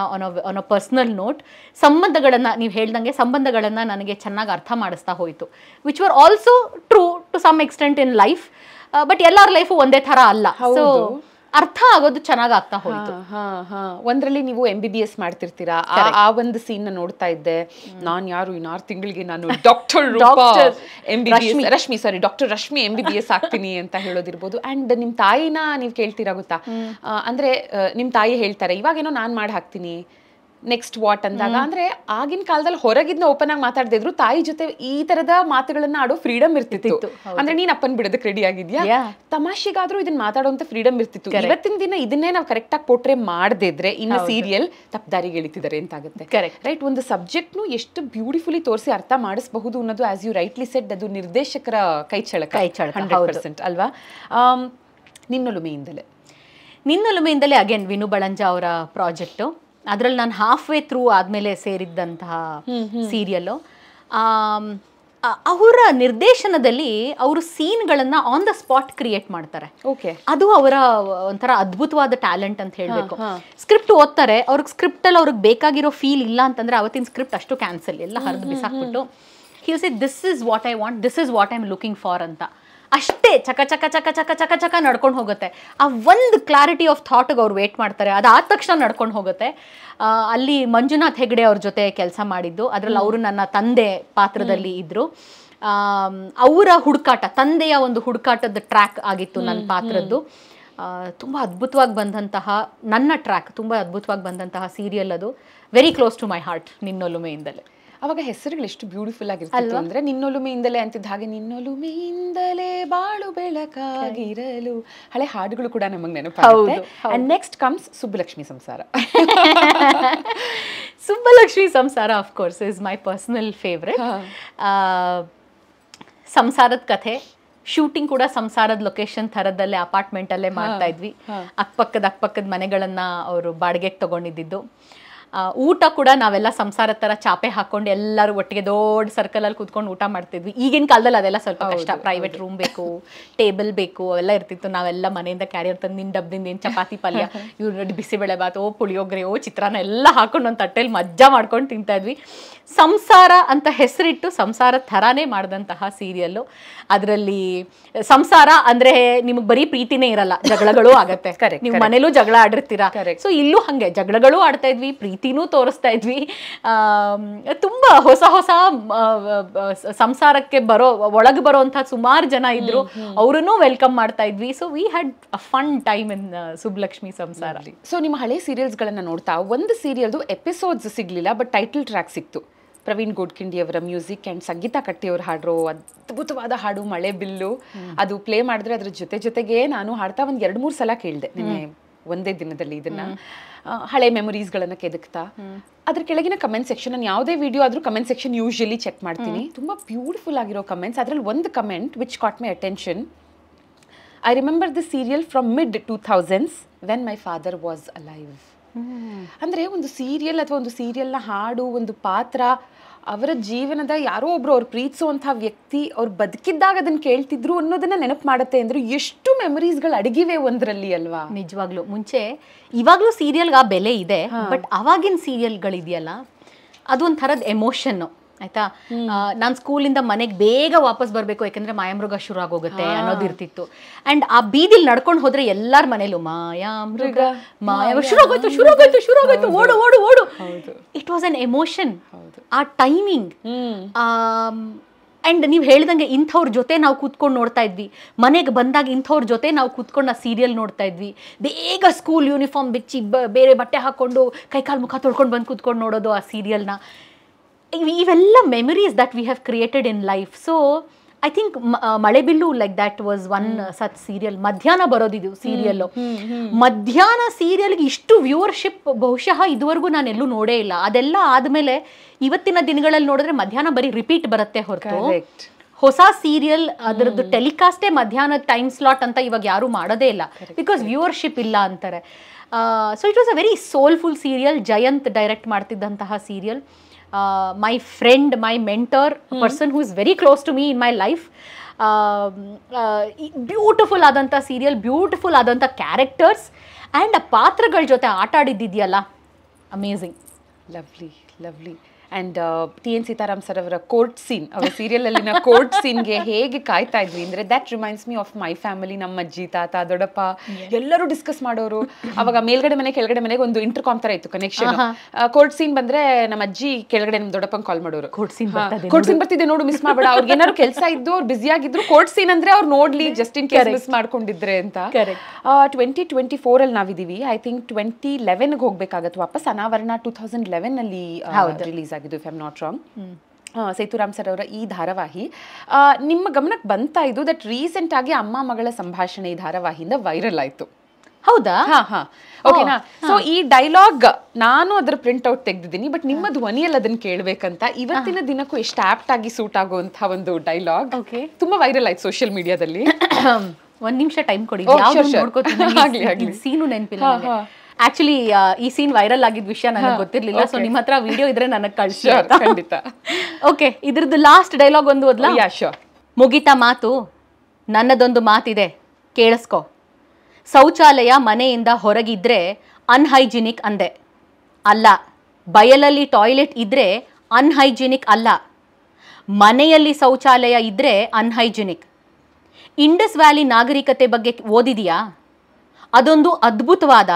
on a personal note. ಸಂಬಂಧಗಳನ್ನು, ನೀವು ಹೇಳ್ದಂಗೆ ಸಂಬಂಧಗಳನ್ನು ನನಗೆ ಚೆನ್ನಾಗಿ ಅರ್ಥ ಮಾಡಿಸ್ತಾ ಹೋಯಿತು, which were also true to some extent in life. But ಎಲ್ಲರ ಲೈಫು ಒಂದೇ ಥರ ಅಲ್ಲ. ಸೊ ಅರ್ಥ ಆಗೋದು ಚೆನ್ನಾಗಿ ಆಗ್ತಾ ಹೋಯ್ತು. ಒಂದ್ರಲ್ಲಿ ನೀವು MBBS ಮಾಡ್ತಿರ್ತೀರಾ, ಆ ಒಂದು ಸೀನ್ ನೋಡ್ತಾ ಇದ್ದೆ ನಾನು. ಯಾರು ಇನ್ನು 6 ತಿಂಗಳಿಗೆ ನಾನು ಡಾಕ್ಟರ್ ರಶ್ಮಿ MBBS ಆಗ್ತೀನಿ ಅಂತ ಹೇಳೋದಿರ್ಬೋದು. ಅಂಡ್ ನಿಮ್ ತಾಯಿನ ನೀವು ಕೇಳ್ತೀರಾ ಗೊತ್ತಾ, ಅಂದ್ರೆ ನಿಮ್ ತಾಯಿ ಹೇಳ್ತಾರೆ ಇವಾಗೇನೋ ನಾನ್ ಮಾಡಿ ಹಾಕ್ತೀನಿ, ನೆಕ್ಸ್ಟ್ ವಾಟ್ ಅಂದಾಗ. ಅಂದ್ರೆ ಆಗಿನ ಕಾಲದಲ್ಲಿ ಹೊರಗಿದ್ನ ಓಪನ್ ಆಗಿ ಮಾತಾಡ್ದಿದ್ರು ತಾಯಿ ಜೊತೆ ಈ ತರದ ಮಾತುಗಳನ್ನ ಆಡೋ ಫ್ರೀಡಮ್ ಇರ್ತಿತ್ತು. ಅಂದ್ರೆ ನೀನ್ ಅಪ್ಪನ್ ಬಿಡೋದಕ್ಕೆ ರೆಡಿ ಆಗಿದ್ಯಾ, ತಮಾಷೆಗಾದ್ರೂ ಇದನ್ನ ಮಾತಾಡುವಂತ ಫ್ರೀಡಮ್ ಇರ್ತಿತ್ತು. ಇವತ್ತಿನ ದಿನ ಇದನ್ನೇ ನಾವು ಕರೆಕ್ಟ್ ಆಗಿ ಪೋಟ್ರೆ ಮಾಡದಿದ್ರೆ ಇನ್ನು ಸೀರಿಯಲ್ ತಪ್ಪದಾರಿಗೆ ಎಳಿತಿದ್ದಾರೆ ಅಂತಾಗುತ್ತೆ. ರೈಟ್? ಒಂದು ಸಬ್ಜೆಕ್ಟ್ ನು ಎಷ್ಟು ಬ್ಯೂಟಿಫುಲಿ ತೋರಿಸಿ ಅರ್ಥ ಮಾಡಿಸಬಹುದು ಅನ್ನೋದು, ಆಸ್ ಯು ರೈಟ್ಲಿ ಸೆಡ್, ಅದು ನಿರ್ದೇಶಕರ ಕೈ ಚಳಕ 100% ಅಲ್ವಾ? ನಿನ್ನೊಲುಮೆಯಿಂದಲೇ ಅಗೇನ್ ವಿನು ಬಳಂಜ ಅವರ ಪ್ರಾಜೆಕ್ಟು. ಅದರಲ್ಲಿ ನಾನು ಹಾಫ್ ವೇ ಥ್ರೂ ಆದಮೇಲೆ ಸೇರಿದ್ದಂತಹ ಸೀರಿಯಲ್ಲು. ಅವರ ನಿರ್ದೇಶನದಲ್ಲಿ ಅವರು ಸೀನ್ಗಳನ್ನು ಆನ್ ದ ಸ್ಪಾಟ್ ಕ್ರಿಯೇಟ್ ಮಾಡ್ತಾರೆ. ಅದು ಅವರ ಒಂಥರ ಅದ್ಭುತವಾದ ಟ್ಯಾಲೆಂಟ್ ಅಂತ ಹೇಳಬೇಕು. ಸ್ಕ್ರಿಪ್ಟ್ ಓದ್ತಾರೆ, ಅವ್ರಿಗೆ ಸ್ಕ್ರಿಪ್ಟಲ್ಲಿ ಅವ್ರಿಗೆ ಬೇಕಾಗಿರೋ ಫೀಲ್ ಇಲ್ಲ ಅಂತಂದರೆ ಅವತ್ತಿನ ಸ್ಕ್ರಿಪ್ಟ್ ಅಷ್ಟು ಕ್ಯಾನ್ಸಲ್, ಎಲ್ಲ ಹರಿದು ಬಿಸಾಕ್ಬಿಟ್ಟು ಹಿ ಸೆ this is what I want, this is what I am looking for ಅಂತ. ಅಷ್ಟೇ ಚಕ ಚಕ ಚಕ ಚಕ ಚಕ ಚಕ ನಡ್ಕೊಂಡು ಹೋಗುತ್ತೆ. ಆ ಒಂದು ಕ್ಲಾರಿಟಿ ಆಫ್ ಥಾಟ್ಗೆ ಅವ್ರು ವೇಟ್ ಮಾಡ್ತಾರೆ, ಅದಾದ ತಕ್ಷಣ ನಡ್ಕೊಂಡು ಹೋಗುತ್ತೆ. ಅಲ್ಲಿ ಮಂಜುನಾಥ್ ಹೆಗ್ಡೆ ಅವ್ರ ಜೊತೆ ಕೆಲಸ ಮಾಡಿದ್ದು, ಅದರಲ್ಲಿ ಅವರು ನನ್ನ ತಂದೆ ಪಾತ್ರದಲ್ಲಿ ಇದ್ರು. ಅವರ ಹುಡುಕಾಟ, ತಂದೆಯ ಒಂದು ಹುಡುಕಾಟದ ಟ್ರ್ಯಾಕ್ ಆಗಿತ್ತು ನನ್ನ ಪಾತ್ರದ್ದು. ತುಂಬ ಅದ್ಭುತವಾಗಿ ಬಂದಂತಹ ನನ್ನ ಟ್ರ್ಯಾಕ್, ತುಂಬ ಅದ್ಭುತವಾಗಿ ಬಂದಂತಹ ಸೀರಿಯಲ್ ಅದು. Very close to my heart, ನಿನ್ನೊಲುಮೆಯಿಂದಲೇ. ಅವಾಗ ಹೆಸರುಗಳು ಎಷ್ಟು ಬ್ಯೂಟಿಫುಲ್ ಆಗಿರ್ತಿತ್ತು ಅಂದ್ರೆ, ನಿನ್ನೊಲುಮೆಯಿಂದಲೇ ಅಂತಿದ್ದ ಹಾಗೆ ನಿನ್ನೊಲುಮೆಯಿಂದಲೇ ಬಾಳು ಬೆಳಕಾಗಿರಲು, ಹಳೆ ಹಾಡುಗಳು ಕೂಡ ನಮಗೆ ನೆನಪಾಗುತ್ತೆ. ಅಂಡ್ ನೆಕ್ಸ್ಟ್ ಕಮ್ಸ್ ಸುಬ್ಬಲಕ್ಷ್ಮಿ ಸಂಸಾರ. ಸುಬ್ಬಲಕ್ಷ್ಮಿ ಸಂಸಾರ of course is my personal favourite. ಸಂಸಾರದ ಕಥೆ, ಶೂಟಿಂಗ್ ಕೂಡ ಸಂಸಾರದ ಲೊಕೇಶನ್ ಥರದಲ್ಲೇ ಅಪಾರ್ಟ್ಮೆಂಟಲ್ಲೇ ಮಾಡ್ತಾ ಇದ್ವಿ. ಅಕ್ಕಪಕ್ಕದ ಮನೆಗಳನ್ನ ಅವರು ಬಾಡಿಗೆಗೆ ತಗೊಂಡಿದ್ದು. ಊಟ ಕೂಡ ನಾವೆಲ್ಲ ಸಂಸಾರದ ಥರ ಚಾಪೆ ಹಾಕೊಂಡು ಎಲ್ಲರೂ ಒಟ್ಟಿಗೆ ದೊಡ್ಡ ಸರ್ಕಲಲ್ಲಿ ಕೂತ್ಕೊಂಡು ಊಟ ಮಾಡ್ತಿದ್ವಿ. ಈಗಿನ ಕಾಲದಲ್ಲಿ ಅದೆಲ್ಲ ಸ್ವಲ್ಪ ಕಷ್ಟ, ಪ್ರೈವೇಟ್ ರೂಮ್ ಬೇಕು, ಟೇಬಲ್ ಬೇಕು, ಅವೆಲ್ಲ ಇರ್ತಿತ್ತು. ನಾವೆಲ್ಲ ಮನೆಯಿಂದ ಕ್ಯಾರಿಯರ್ ತಂದು ನಿನ್ನ ಡಬ್ಬದಿಂದ ಏನು ಚಪಾತಿ ಪಲ್ಯ, ಇವ್ರು ಬಿಸಿಬೇಳೆ ಬಾತ್, ಪುಳಿಯೋಗರೆ, ಚಿತ್ರಾನ್ನ ಎಲ್ಲ ಹಾಕೊಂಡು ಒಂದು ತಟ್ಟೆಯಲ್ಲಿ ಮಜ್ಜಾ ಮಾಡ್ಕೊಂಡು ತಿಂತಾ ಇದ್ವಿ. ಸಂಸಾರ ಅಂತ ಹೆಸರಿಟ್ಟು ಸಂಸಾರ ಥರಾನೇ ಮಾಡಿದಂತಹ ಸೀರಿಯಲ್ಲು. ಅದರಲ್ಲಿ ಸಂಸಾರ ಅಂದರೆ ನಿಮಗೆ ಬರೀ ಪ್ರೀತಿನೇ ಇರಲ್ಲ, ಜಗಳಗಳು ಆಗತ್ತೆ. ನೀವು ಮನೇಲೂ ಜಗಳ ಆಡಿರ್ತೀರಾ. ಸೊ ಇಲ್ಲೂ ಹಾಗೆ ಜಗಳಗಳು ಆಡ್ತಾ ಇದ್ವಿ, ಪ್ರೀತಿನೂ ತೋರಿಸ್ತಾ ಇದ್ವಿ. ತುಂಬ ಹೊಸ ಹೊಸ ಸಂಸಾರಕ್ಕೆ ಒಳಗೆ ಬರೋಂಥ ಸುಮಾರು ಜನ ಇದ್ರು, ಅವ್ರನ್ನೂ ವೆಲ್ಕಮ್ ಮಾಡ್ತಾ ಇದ್ವಿ. So we had a fun time in Subbulakshmi ಸಂಸಾರ. ಸೊ ನಿಮ್ಮ ಹಳೆ ಸೀರಿಯಲ್ಸ್ಗಳನ್ನು ನೋಡ್ತಾ ಒಂದು ಸೀರಿಯಲ್ದು ಎಪಿಸೋಡ್ಸ್ ಸಿಗಲಿಲ್ಲ, ಬಟ್ ಟೈಟಲ್ ಟ್ರ್ಯಾಕ್ ಸಿಕ್ತು. ಪ್ರವೀಣ್ ಗೋಡ್ಖಿಂಡಿ ಅವರ ಮ್ಯೂಸಿಕ್ ಆ್ಯಂಡ್ ಸಂಗೀತ ಕಟ್ಟಿಯವರು ಹಾಡಿರೋ ಅದ್ಭುತವಾದ ಹಾಡು ಮಳೆ ಬಿಲ್ಲು. ಅದು ಪ್ಲೇ ಮಾಡಿದ್ರೆ ಅದ್ರ ಜೊತೆಗೆ ನಾನು ಹಾಡ್ತಾ ಒಂದು 2-3 ಸಲ ಕೇಳಿದೆ ನಿನ್ನೆ ಒಂದೇ ದಿನದಲ್ಲಿ. ಇದನ್ನ ಹಳೆ ಮೆಮೊರೀಸ್ಗಳನ್ನು ಕೆದಕ್ತಾ ಅದ್ರ ಕೆಳಗಿನ ಕಮೆಂಟ್ ಸೆಕ್ಷನ್, ನಾನು ಯಾವುದೇ ವಿಡಿಯೋ ಆದರೂ ಕಮೆಂಟ್ ಸೆಕ್ಷನ್ ಯೂಶಲಿ ಚೆಕ್ ಮಾಡ್ತೀನಿ. ತುಂಬ ಬ್ಯೂಟಿಫುಲ್ ಆಗಿರೋ ಕಮೆಂಟ್ಸ್. ಅದರಲ್ಲಿ ಒಂದು comment which caught my attention. I remember the serial from mid-2000s when my father was alive. ಅಂದರೆ ಒಂದು ಸೀರಿಯಲ್ ಅಥವಾ ಒಂದು ಸೀರಿಯಲ್ನ ಹಾಡು, ಒಂದು ಪಾತ್ರ, ಅವರ ಜೀವನದ ಯಾರೋ ಒಬ್ರು ಅವ್ರು ಪ್ರೀತಿಸುವಂಥ ವ್ಯಕ್ತಿ ಅವ್ರು ಬದುಕಿದ್ದಾಗ ಅದನ್ನು ಕೇಳ್ತಿದ್ರು ಅನ್ನೋದನ್ನ ನೆನಪು ಮಾಡುತ್ತೆ ಅಂದ್ರೆ ಎಷ್ಟು ಮೆಮೊರೀಸ್ಗಳು ಅಡಗಿವೆ ಒಂದರಲ್ಲಿ ಅಲ್ವಾ. ನಿಜವಾಗ್ಲೂ ಮುಂಚೆ, ಇವಾಗಲೂ ಸೀರಿಯಲ್ಗೆ ಆ ಬೆಲೆ ಇದೆ, ಬಟ್ ಅವಾಗಿನ ಸೀರಿಯಲ್ಗಳಿದೆಯಲ್ಲ ಅದೊಂಥರದ ಎಮೋಷನ್ನು. ಆಯ್ತಾ, ನಾನು ಸ್ಕೂಲಿಂದ ಮನೆಗೆ ಬೇಗ ವಾಪಸ್ ಬರಬೇಕು, ಯಾಕಂದ್ರೆ ಮಾಯಾಮೃಗ ಶುರು ಆಗೋಗುತ್ತೆ ಅನ್ನೋದಿರ್ತಿತ್ತು. ಅಂಡ್ ಆ ಬೀದಿಲ್ ನಡ್ಕೊಂಡು ಹೋದ್ರೆ ಎಲ್ಲಾರ ಮನೇಲೂ ಮಾಯಾಮೃಗ ಶುರು ಓಡು ಓಡು ಓಡು. ಇಟ್ ವಾಸ್ ಅನ್ ಎಮೋಷನ್, ಆ ಟೈಮಿಂಗ್. ಅಂಡ್ ನೀವು ಹೇಳ್ದಂಗೆ ಇಂಥವ್ರ ಜೊತೆ ನಾವು ಕೂತ್ಕೊಂಡು ನೋಡ್ತಾ ಇದ್ವಿ. ಮನೆಗೆ ಬಂದಾಗ ಇಂಥವ್ರ ಜೊತೆ ನಾವು ಕೂತ್ಕೊಂಡು ಆ ಸೀರಿಯಲ್ ನೋಡ್ತಾ ಇದ್ವಿ. ಬೇಗ ಸ್ಕೂಲ್ ಯೂನಿಫಾರ್ಮ್ ಬಿಚ್ಚಿ ಬೇರೆ ಬಟ್ಟೆ ಹಾಕೊಂಡು ಕೈಕಾಲು ಮುಖ ತೊಳ್ಕೊಂಡು ಬಂದು ಕೂತ್ಕೊಂಡು ನೋಡೋದು ಆ ಸೀರಿಯಲ್ನ. ಇವೆಲ್ಲ memories that we have created in life. So I think Malebillu like that was one such serial. ಮಧ್ಯಾಹ್ನ ಬರೋದಿದ್ದು ಸೀರಿಯಲ್ಲು. ಮಧ್ಯಾಹ್ನ ಸೀರಿಯಲ್ಗೆ ಇಷ್ಟು ವ್ಯೂವರ್ಶಿಪ್ ಬಹುಶಃ ಇದುವರೆಗೂ ನಾನು ಎಲ್ಲೂ ನೋಡೇ ಇಲ್ಲ. ಅದೆಲ್ಲ ಆದಮೇಲೆ ಇವತ್ತಿನ ದಿನಗಳಲ್ಲಿ ನೋಡಿದ್ರೆ ಮಧ್ಯಾಹ್ನ ಬರೀ ರಿಪೀಟ್ ಬರುತ್ತೆ ಹೊರತು ಹೊಸ ಸೀರಿಯಲ್ ಅದರದ್ದು ಟೆಲಿಕಾಸ್ಟೇ ಮಧ್ಯಾಹ್ನ ಟೈಮ್ ಸ್ಲಾಟ್ ಅಂತ ಇವಾಗ ಯಾರೂ ಮಾಡೋದೇ ಇಲ್ಲ, ಬಿಕಾಸ್ ವ್ಯೂವರ್ಶಿಪ್ ಇಲ್ಲ ಅಂತಾರೆ. So it was a very soulful serial. Jayanth direct ಮಾಡ್ತಿದ್ದಂತಹ serial. My friend, my mentor, person who is very close to me in my life. Beautiful ಆದಂಥ ಸೀರಿಯಲ್, ಬ್ಯೂಟಿಫುಲ್ ಆದಂಥ ಕ್ಯಾರೆಕ್ಟರ್ಸ್ ಆ್ಯಂಡ್ ಆ ಪಾತ್ರಗಳ ಜೊತೆ ಆಟ ಆಡಿದ್ದಿದೆಯಲ್ಲ, amazing. Lovely lovely. And T N. Seetharam sir ಅವರ court scene, ಅವರ ಸೀರಿಯಲಲ್ಲಿನ ಕೋರ್ಟ್ ಸೀನ್ಗೆ ಹೇಗೆ ಕಾಯ್ತಾ ಇದ್ವಿ ಅಂದರೆ, that reminds me of my family. ನಮ್ಮ ಅಜ್ಜಿ, ತಾತ, ದೊಡ್ಡಪ್ಪ ಎಲ್ಲರೂ ಡಿಸ್ಕಸ್ ಮಾಡೋರು. ಅವಾಗ ಮೇಲ್ಗಡೆ ಮನೆ ಕೆಳಗಡೆ ಮನೆಗೆ ಒಂದು ಇಂಟರ್ಕಾಮ್ ಥರ ಇತ್ತು ಕನೆಕ್ಷನ್. ಕೋರ್ಟ್ ಸೀನ್ ಬಂದರೆ ನಮ್ಮ ಅಜ್ಜಿ ಕೆಳಗಡೆ ನಮ್ಮ ದೊಡ್ಡಪ್ಪಂಗೆ ಕಾಲ್ ಮಾಡೋರು, ಕೋರ್ಟ್ ಸೀನ್ ಬರ್ತಿದೆ ನೋಡು, ಮಿಸ್ ಮಾಡಬೇಡ. ಅವ್ರಿಗೆ ಏನಾದ್ರು ಕೆಲಸ ಇದ್ದು ಅವ್ರು ಬ್ಯುಸಿ ಆಗಿದ್ರು, ಕೋರ್ಟ್ ಸೀನ್ ಅಂದರೆ ಅವ್ರು ನೋಡ್ಲಿ, ಜಸ್ಟ್ ಇನ್ ಕೇಸ್ ಮಿಸ್ ಮಾಡ್ಕೊಂಡಿದ್ರೆ ಅಂತ. 2024 ನಾವಿದ್ದೀವಿ. ಐ ಥಿಂಕ್ 2011ಗೆ ಹೋಗ್ಬೇಕಾಗತ್ತೆ ವಾಪಸ್. ಅನಾವರಣ 2011 ರಿಲೀಸ್ ಆಗಿದೆ, if I am not wrong. Sethuram sir ಅವರ ಈ ಧಾರಾವಾಹಿ ನಿಮ್ಮ ಗಮನಕ್ಕೆ ಬಂತಾ ಇದು ದಟ್ ರೀಸೆಂಟ್ ಆಗಿ ಅಮ್ಮ ಮಗಳ ಸಂಭಾಷಣೆ ಈ ಧಾರಾವಾಹಿಯಿಂದ ವೈರಲ್ ಆಯ್ತು, ಹೌದಾ? ಓಕೆನಾ. ಸೊ ಈ ಡೈಲಾಗ್ ನಾನು ಅದರ ಪ್ರಿಂಟ್ ಔಟ್ ತೆಗೆದಿದ್ದೀನಿ, ಬಟ್ ನಿಮ್ಮ ಧ್ವನಿಯಲ್ಲಿ ಅದನ್ನ ಕೇಳಬೇಕಂತ. ಇವತ್ತಿನ ದಿನಕ್ಕೂ ಎಷ್ಟು ಆಪ್ಟ್ ಆಗಿ ಸೂಟ್ ಆಗುವಂತ ಒಂದು ಡೈಲಾಗ್ ತುಂಬಾ ವೈರಲ್ ಆಯ್ತು ಸೋಷಿಯಲ್ ಮೀಡಿಯಾದಲ್ಲಿ. ಒಂದ್ ನಿಮಿಷ ಟೈಮ್ ಕೊಡಿ, ಸೀನು ನೆನಪಿಲ್ಲ. ಆಕ್ಚುಲಿ ಈ ಸೀನ್ ವೈರಲ್ ಆಗಿದ್ದ ವಿಷಯ ನನಗೆ ಗೊತ್ತಿರ್ಲಿಲ್ಲ, ಸೊ ನಿಮ್ಮ ಹತ್ರ ವಿಡಿಯೋ ಇದ್ರೆ ನನಗೆ ಕಳಿಸಿ. ಖಂಡಿತ. ಓಕೆ, ಇದ್ರದ್ದು ಲಾಸ್ಟ್ ಡೈಲಾಗ್ ಒಂದು ಓದ್ಲಾ? ಮುಗಿತಾ ಮಾತು, ನನ್ನದೊಂದು ಮಾತಿದೆ ಕೇಳಿಸ್ಕೊ. ಶೌಚಾಲಯ ಮನೆಯಿಂದ ಹೊರಗಿದ್ರೆ ಅನ್ಹೈಜಿನಿಕ್ ಅಂದೆ. ಅಲ್ಲ, ಬಯಲಲ್ಲಿ ಟಾಯ್ಲೆಟ್ ಇದ್ರೆ ಅನ್ಹೈಜಿನಿಕ್ ಅಲ್ಲ, ಮನೆಯಲ್ಲಿ ಶೌಚಾಲಯ ಇದ್ರೆ ಅನ್ಹೈಜಿನಿಕ್. ಇಂಡಸ್ ವ್ಯಾಲಿ ನಾಗರಿಕತೆ ಬಗ್ಗೆ ಓದಿದೆಯಾ? ಅದೊಂದು ಅದ್ಭುತವಾದ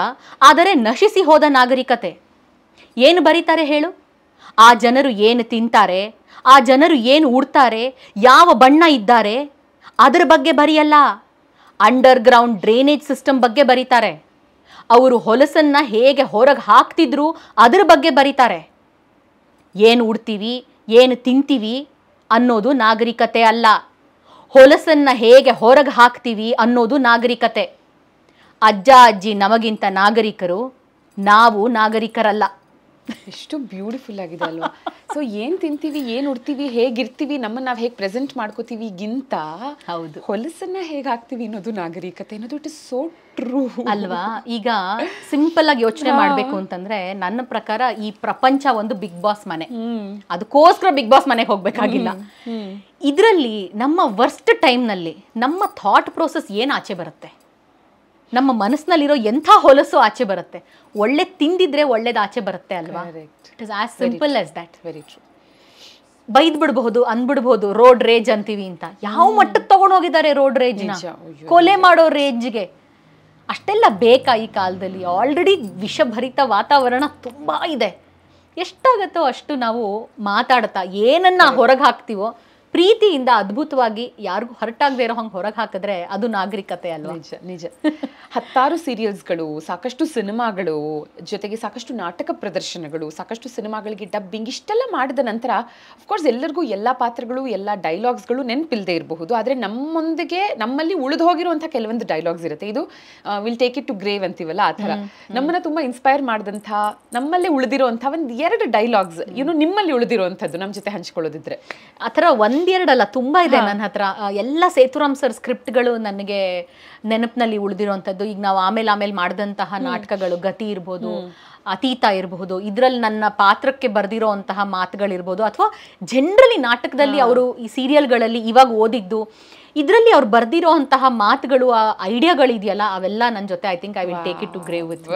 ಆದರೆ ನಶಿಸಿ ಹೋದ ನಾಗರಿಕತೆ. ಏನು ಬರೀತಾರೆ ಹೇಳು? ಆ ಜನರು ಏನು ತಿಂತಾರೆ, ಆ ಜನರು ಏನು ಉಡ್ತಾರೆ, ಯಾವ ಬಣ್ಣ ಇದ್ದಾರೆ, ಅದರ ಬಗ್ಗೆ ಬರೆಯಲ್ಲ. ಅಂಡರ್ಗ್ರೌಂಡ್ ಡ್ರೈನೇಜ್ ಸಿಸ್ಟಮ್ ಬಗ್ಗೆ ಬರೀತಾರೆ. ಅವರು ಹೊಲಸನ್ನು ಹೇಗೆ ಹೊರಗೆ ಹಾಕ್ತಿದ್ರು ಅದರ ಬಗ್ಗೆ ಬರೀತಾರೆ. ಏನು ಉಡ್ತೀವಿ, ಏನು ತಿಂತೀವಿ ಅನ್ನೋದು ನಾಗರಿಕತೆ ಅಲ್ಲ. ಹೊಲಸನ್ನು ಹೇಗೆ ಹೊರಗೆ ಹಾಕ್ತೀವಿ ಅನ್ನೋದು ನಾಗರಿಕತೆ. ಅಜ್ಜ ಅಜ್ಜಿ ನಮಗಿಂತ ನಾಗರಿಕರು, ನಾವು ನಾಗರಿಕರಲ್ಲ. ಎಷ್ಟು ಬ್ಯೂಟಿಫುಲ್ ಆಗಿದೆ ಅಲ್ವಾ? ಸೊ ಏನ್ ತಿಂತೀವಿ, ಏನ್ ಉಡ್ತೀವಿ, ಹೇಗಿರ್ತೀವಿ, ನಮ್ಮನ್ನ ನಾವು ಹೇಗೆ ಪ್ರೆಸೆಂಟ್ ಮಾಡ್ಕೋತೀವಿ ಗಿಂತ ಹೌದು, ಹೊಲಸನ್ನ ಹೇಗೆ ಹಾಕ್ತೀವಿ ಅನ್ನೋದು ನಾಗರಿಕತೆ ಅನ್ನೋದು ಇಟ್ ಇಸ್ ಸೋ ಟ್ರೂ ಅಲ್ವಾ? ಈಗ ಸಿಂಪಲ್ ಆಗಿ ಯೋಚನೆ ಮಾಡ್ಬೇಕು ಅಂತಂದ್ರೆ ನನ್ನ ಪ್ರಕಾರ ಈ ಪ್ರಪಂಚ ಒಂದು ಬಿಗ್ ಬಾಸ್ ಮನೆ. ಅದಕ್ಕೋಸ್ಕರ ಬಿಗ್ ಬಾಸ್ ಮನೆಗೆ ಹೋಗ್ಬೇಕಾಗಿಲ್ಲ. ಇದರಲ್ಲಿ ನಮ್ಮ ವರ್ಸ್ಟ್ ಟೈಮ್ನಲ್ಲಿ ನಮ್ಮ ಥಾಟ್ ಪ್ರೋಸೆಸ್ ಏನು ಆಚೆ ಬರುತ್ತೆ, ನಮ್ಮ ಮನಸ್ಸಿನಲ್ಲಿರೋ ಎಂಥ ಹೊಲಸು ಆಚೆ ಬರುತ್ತೆ. ಒಳ್ಳೆ ತಿಂದಿದ್ರೆ ಒಳ್ಳೇದು ಆಚೆ ಬರುತ್ತೆ ಅಲ್ವಾ? It is as simple as that. Very true. ಬೈದ್ ಬಿಡಬಹುದು, ಅಂದ್ಬಿಡ್ಬಹುದು ರೋಡ್ ರೇಜ್ ಅಂತೀವಿ ಅಂತ. ಯಾವ ಮಟ್ಟಕ್ಕೆ ತಗೊಂಡು ಹೋಗಿದ್ದಾರೆ ರೋಡ್ ರೇಜ್ನ, ಕೊಲೆ ಮಾಡೋ ರೇಜ್ಗೆ. ಅಷ್ಟೆಲ್ಲ ಬೇಕಾ ಈ ಕಾಲದಲ್ಲಿ? ಆಲ್ರೆಡಿ ವಿಷಭರಿತ ವಾತಾವರಣ ತುಂಬಾ ಇದೆ. ಎಷ್ಟಾಗತ್ತೋ ಅಷ್ಟು ನಾವು ಮಾತಾಡ್ತಾ ಏನನ್ನ ಹೊರಗೆ ಹಾಕ್ತೀವೋ ಪ್ರೀತಿಯಿಂದ ಅದ್ಭುತವಾಗಿ ಯಾರಿಗೂ ಹೊರಟಾಗದೇ ಇರೋ ಹಂಗೆ ಹೊರಗೆ ಹಾಕಿದ್ರೆ ಅದು ನಾಗರಿಕತೆ ಅಲ್ವಾ? ನಿಜ ನಿಜ. ಹತ್ತಾರು ಸೀರಿಯಲ್ಸ್ಗಳು, ಸಾಕಷ್ಟು ಸಿನಿಮಾಗಳು, ಜೊತೆಗೆ ಸಾಕಷ್ಟು ನಾಟಕ ಪ್ರದರ್ಶನಗಳು, ಸಾಕಷ್ಟು ಸಿನಿಮಾಗಳಿಗೆ ಡಬ್ಬಿಂಗ್, ಇಷ್ಟೆಲ್ಲ ಮಾಡಿದ ನಂತರ ಅಫ್ಕೋರ್ಸ್ ಎಲ್ಲರಿಗೂ ಎಲ್ಲ ಪಾತ್ರಗಳು, ಎಲ್ಲ ಡೈಲಾಗ್ಸ್ಗಳು ನೆನಪಿಲ್ಲದೆ ಇರಬಹುದು. ಆದರೆ ನಮ್ಮೊಂದಿಗೆ ನಮ್ಮಲ್ಲಿ ಉಳಿದು ಹೋಗಿರುವಂಥ ಕೆಲವೊಂದು ಡೈಲಾಗ್ಸ್ ಇರುತ್ತೆ. ಇದು will take it to grave ಅಂತೀವಲ್ಲ, ಆ ಥರ ನಮ್ಮನ್ನ ತುಂಬ ಇನ್ಸ್ಪೈರ್ ಮಾಡಿದಂಥ, ನಮ್ಮಲ್ಲೇ ಉಳಿದಿರುವಂಥ ಒಂದು 2 ಡೈಲಾಗ್ಸ್ ನಿಮ್ಮಲ್ಲಿ ಉಳಿದಿರುವಂಥದ್ದು ನಮ್ಮ ಜೊತೆ ಹಂಚ್ಕೊಳ್ಳೋದಿದ್ರೆ. ಆ ಥರ ಒಂದೆರಡಲ್ಲ, ತುಂಬಾ ಇದೆ ನನ್ನ ಹತ್ರ. ಎಲ್ಲ ಸೇತುರಾಮ್ ಸರ್ ಸ್ಕ್ರಿಪ್ಟ್ಗಳು ನನಗೆ ನೆನಪಿನಲ್ಲಿ ಉಳಿದಿರುವಂಥದ್ದು. ಈಗ ನಾವು ಆಮೇಲೆ ಮಾಡಿದಂತಹ ನಾಟಕಗಳು, ಗತಿ ಇರ್ಬೋದು, ಅತೀತ ಇರಬಹುದು, ಇದರಲ್ಲಿ ನನ್ನ ಪಾತ್ರಕ್ಕೆ ಬರೆದಿರೋ ಅಂತಹ ಮಾತುಗಳಿರ್ಬೋದು, ಅಥವಾ ಜನರಲಿ ನಾಟಕದಲ್ಲಿ ಅವರು ಈ ಸೀರಿಯಲ್ಗಳಲ್ಲಿ ಇವಾಗ ಓದಿದ್ದು, ಇದರಲ್ಲಿ ಅವ್ರು ಬರ್ದಿರೋ ಅಂತಹ ಮಾತುಗಳು, ಆ ಐಡಿಯಾಗಳಿದೆಯಲ್ಲ, ಅವೆಲ್ಲ ನನ್ನ ಜೊತೆ I think I will take it to grave with.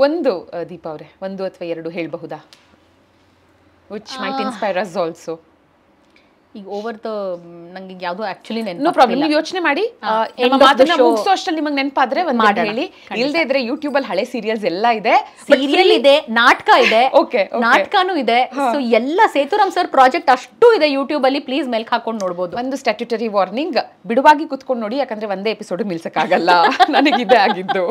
ಒಂದು ದೀಪಾ ಅವರೇ, 1 ಅಥವಾ 2 ಹೇಳಬಹುದಾ? Which might inspire us also. ಈಗ ಓವರ್ ದ ನಂಗೆ ಯಾವುದು ಆಕ್ಚುಲಿ ನೋ ಪ್ರಾಬ್ಲಮ್, ನೀವು ಯೋಚನೆ ಮಾಡಿ. ಮುಗಿಸೋ ಅಷ್ಟಲ್ಲಿ ನಿಮಗೆ ನೆನಪಾದ್ರೆ ಒಂದು ಹೇಳಿ. ಇಲ್ಲದೆ ಇದ್ರೆ ಯೂಟ್ಯೂಬ್ ಅಲ್ಲಿ ಹಳೆ ಸೀರಿಯಲ್ಸ್ ಎಲ್ಲ ಇದೆ, ಸೀರಿಯಲ್ ಇದೆ, ನಾಟಕ ಇದೆ, ನಾಟಕನೂ ಇದೆ. ಸೊ ಎಲ್ಲ ಸೇತುರಾಮ್ ಸರ್ ಪ್ರಾಜೆಕ್ಟ್ ಅಷ್ಟು ಇದೆ ಯೂಟ್ಯೂಬ್ ಅಲ್ಲಿ, ಪ್ಲೀಸ್ ಮೇಲ್ಕ್ ಹಾಕೊಂಡು ನೋಡ್ಬೋದು. ಒಂದು ಸ್ಟ್ಯಾಟ್ಯೂಟರಿ ವಾರ್ನಿಂಗ್, ಬಿಡುವಾಗಿ ಕುತ್ಕೊಂಡು ನೋಡಿ, ಯಾಕಂದ್ರೆ ಒಂದೇ ಎಪಿಸೋಡ್ ನಿಲ್ಸಕ್ಕಾಗಲ್ಲ. ನನಗಿದೆ ಆಗಿದ್ದು.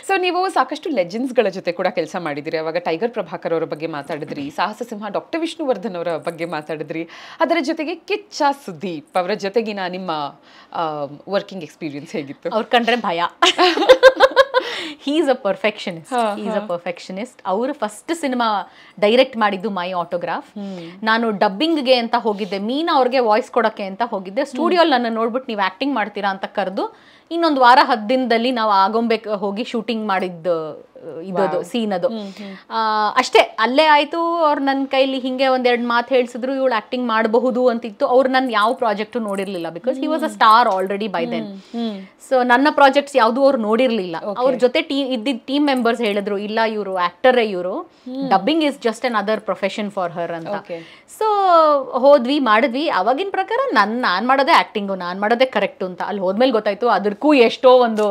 ಸೊ ನೀವು ಸಾಕಷ್ಟು ಲೆಜೆಂಡ್ಸ್ ಗಳ ಜೊತೆ ಕೂಡ ಕೆಲಸ ಮಾಡಿದಿರಿ. ಅವಾಗ ಟೈಗರ್ ಪ್ರಭಾಕರ್ ಅವರ ಬಗ್ಗೆ ಮಾತಾಡಿದ್ರಿ, ಸಾಹಸ ಸಿಂಹ ಡಾಕ್ಟರ್ ವಿಷ್ಣುವರ್ಧನ್ ಅವರ ಬಗ್ಗೆ ಮಾತಾಡಿದ್ರಿ, ಅದರ ಜೊತೆಗೆ ಕಿಚ್ಚ ಸುದೀಪ್ ಅವರ ಜೊತೆಗಿನ ನಿಮ್ಮ ವರ್ಕಿಂಗ್ ಎಕ್ಸ್ಪೀರಿಯನ್ಸ್ ಹೇಗಿತ್ತು? ಅವ್ರ ಕಂಡ್ರೆ ಭಯ. ಹಿ ಈಸ್ ಅ ಪರ್ಫೆಕ್ಷನಿಸ್ಟ್. ಅವರು ಫಸ್ಟ್ ಸಿನಿಮಾ ಡೈರೆಕ್ಟ್ ಮಾಡಿದ್ದು ಮೈ ಆಟೋಗ್ರಾಫ್. ನಾನು ಡಬ್ಬಿಂಗ್ಗೆ ಅಂತ ಹೋಗಿದ್ದೆ, ಮೀನಾ ಅವ್ರಿಗೆ ವಾಯ್ಸ್ ಕೊಡೋಕ್ಕೆ ಅಂತ ಹೋಗಿದ್ದೆ. ಸ್ಟುಡಿಯೋಲ್ಲಿ ನನ್ನ ನೋಡ್ಬಿಟ್ಟು ನೀವು ಆ್ಯಕ್ಟಿಂಗ್ ಮಾಡ್ತೀರಾ ಅಂತ ಕರೆದು ಇನ್ನೊಂದು ವಾರ 10 ದಿನದಲ್ಲಿ ನಾವು ಆಗೊಂಬೆ ಹೋಗಿ ಶೂಟಿಂಗ್ ಮಾಡಿದ್ದು ಇದದು ಸೀನ್ ಅದು. ಅಷ್ಟೇ, ಅಲ್ಲೇ ಆಯ್ತು. ಅವ್ರು ನನ್ನ ಕೈಲಿ ಹಿಂಗೆ 1-2 ಮಾತು ಹೇಳ್ಸಿದ್ರು, ಇವಳು ಆಕ್ಟಿಂಗ್ ಮಾಡಬಹುದು ಅಂತಿತ್ತು. ಅವ್ರು ನನ್ನ ಯಾವ ಪ್ರಾಜೆಕ್ಟು ನೋಡಿರ್ಲಿಲ್ಲ, because he was a star already by then. So ನನ್ನ ಪ್ರಾಜೆಕ್ಟ್ಸ್ ಯಾವುದು ಅವ್ರು ನೋಡಿರ್ಲಿಲ್ಲ. ಅವ್ರ ಜೊತೆ ಇದ್ದಿದ್ದ ಟೀಮ್ ಮೆಂಬರ್ಸ್ ಹೇಳಿದ್ರು, ಇಲ್ಲ ಇವರು ಆಕ್ಟರೇ, ಇವರು dubbing is just an other profession for her ಅಂತ. ಸೊ ಹೋದ್ವಿ, ಮಾಡಿದ್ವಿ. ಅವಾಗಿನ ಪ್ರಕಾರ ನಾನ್ ಮಾಡೋದೇ ಆಕ್ಟಿಂಗು, ನಾನ್ ಮಾಡೋದೇ ಕರೆಕ್ಟು ಅಂತ. ಅಲ್ಲಿ ಹೋದ್ಮೇಲೆ ಗೊತ್ತಾಯ್ತು ಅದಕ್ಕೂ ಎಷ್ಟೋ ಒಂದು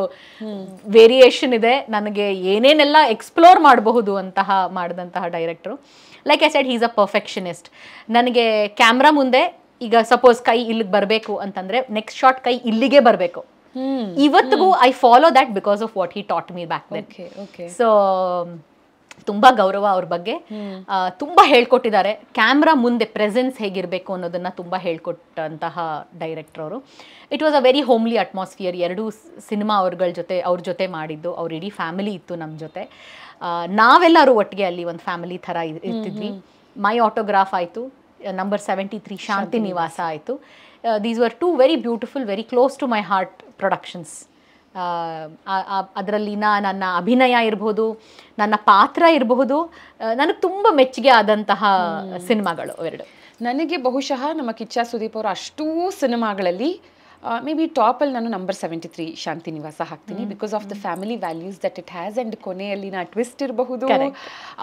ವೇರಿಯೇಷನ್ ಇದೆ, ನನಗೆ ಏನೇನೆಲ್ಲ ಎಕ್ಸ್ಪ್ಲೋರ್ ಮಾಡಬಹುದು ಅಂತಹ ಮಾಡಿದಂತಹ director. Like I said, he is a perfectionist. ನನಗೆ ಕ್ಯಾಮ್ರಾ ಮುಂದೆ ಈಗ ಸಪೋಸ್ ಕೈ ಇಲ್ಲಿಗೆ ಬರಬೇಕು ಅಂತಂದ್ರೆ ನೆಕ್ಸ್ಟ್ ಶಾಟ್ ಕೈ ಇಲ್ಲಿಗೆ ಬರಬೇಕು. ಇವತ್ತಿಗೂ I follow that because of what he taught me back then. So ತುಂಬಾ ಗೌರವ ಅವ್ರ ಬಗ್ಗೆ. ತುಂಬಾ ಹೇಳ್ಕೊಟ್ಟಿದ್ದಾರೆ. ಕ್ಯಾಮ್ರಾ ಮುಂದೆ ಪ್ರೆಸೆನ್ಸ್ ಹೇಗಿರಬೇಕು ಅನ್ನೋದನ್ನ ತುಂಬಾ ಹೇಳ್ಕೊಟ್ಟಂತಹ ಡೈರೆಕ್ಟರ್ ಅವರು. It was a very homely atmosphere. 2 cinema ಅವ್ರ ಜೊತೆ ಮಾಡಿದ್ದು. ಅವ್ರ ಇಡೀ ಫ್ಯಾಮಿಲಿ ಇತ್ತು ನಮ್ಮ ಜೊತೆ. ನಾವೆಲ್ಲರೂ ಒಟ್ಟಿಗೆ ಅಲ್ಲಿ ಒಂದು ಫ್ಯಾಮಿಲಿ ಥರ ಇರ್ತಿದ್ವಿ. ಮೈ ಆಟೋಗ್ರಾಫ್ ಆಯಿತು, ನಂಬರ್ 73 ಶಾಂತಿ ನಿವಾಸ ಆಯಿತು. These were 2 very beautiful, very close to my heart productions. ಅದರಲ್ಲಿನ ನನ್ನ ಅಭಿನಯ ಇರಬಹುದು, ನನ್ನ ಪಾತ್ರ ಇರಬಹುದು, ನನಗೆ ತುಂಬ ಮೆಚ್ಚುಗೆ ಆದಂತಹ ಸಿನಿಮಾಗಳು ಅವೆರಡು. ನನಗೆ ಬಹುಶಃ ನಮ್ಮ ಕಿಚ್ಚ ಸುದೀಪ್ ಅವರ ಅಷ್ಟೂ ಸಿನಿಮಾಗಳಲ್ಲಿ ಮೇ ಬಿ ಟಾಪಲ್ಲಿ ನಾನು ನಂಬರ್ 73 ಶಾಂತಿ ನಿವಾಸ ಹಾಕ್ತೀನಿ, because of the family values that it has. And ಕೊನೆಯಲ್ಲಿನ ಟ್ವಿಸ್ಟ್ ಇರಬಹುದು,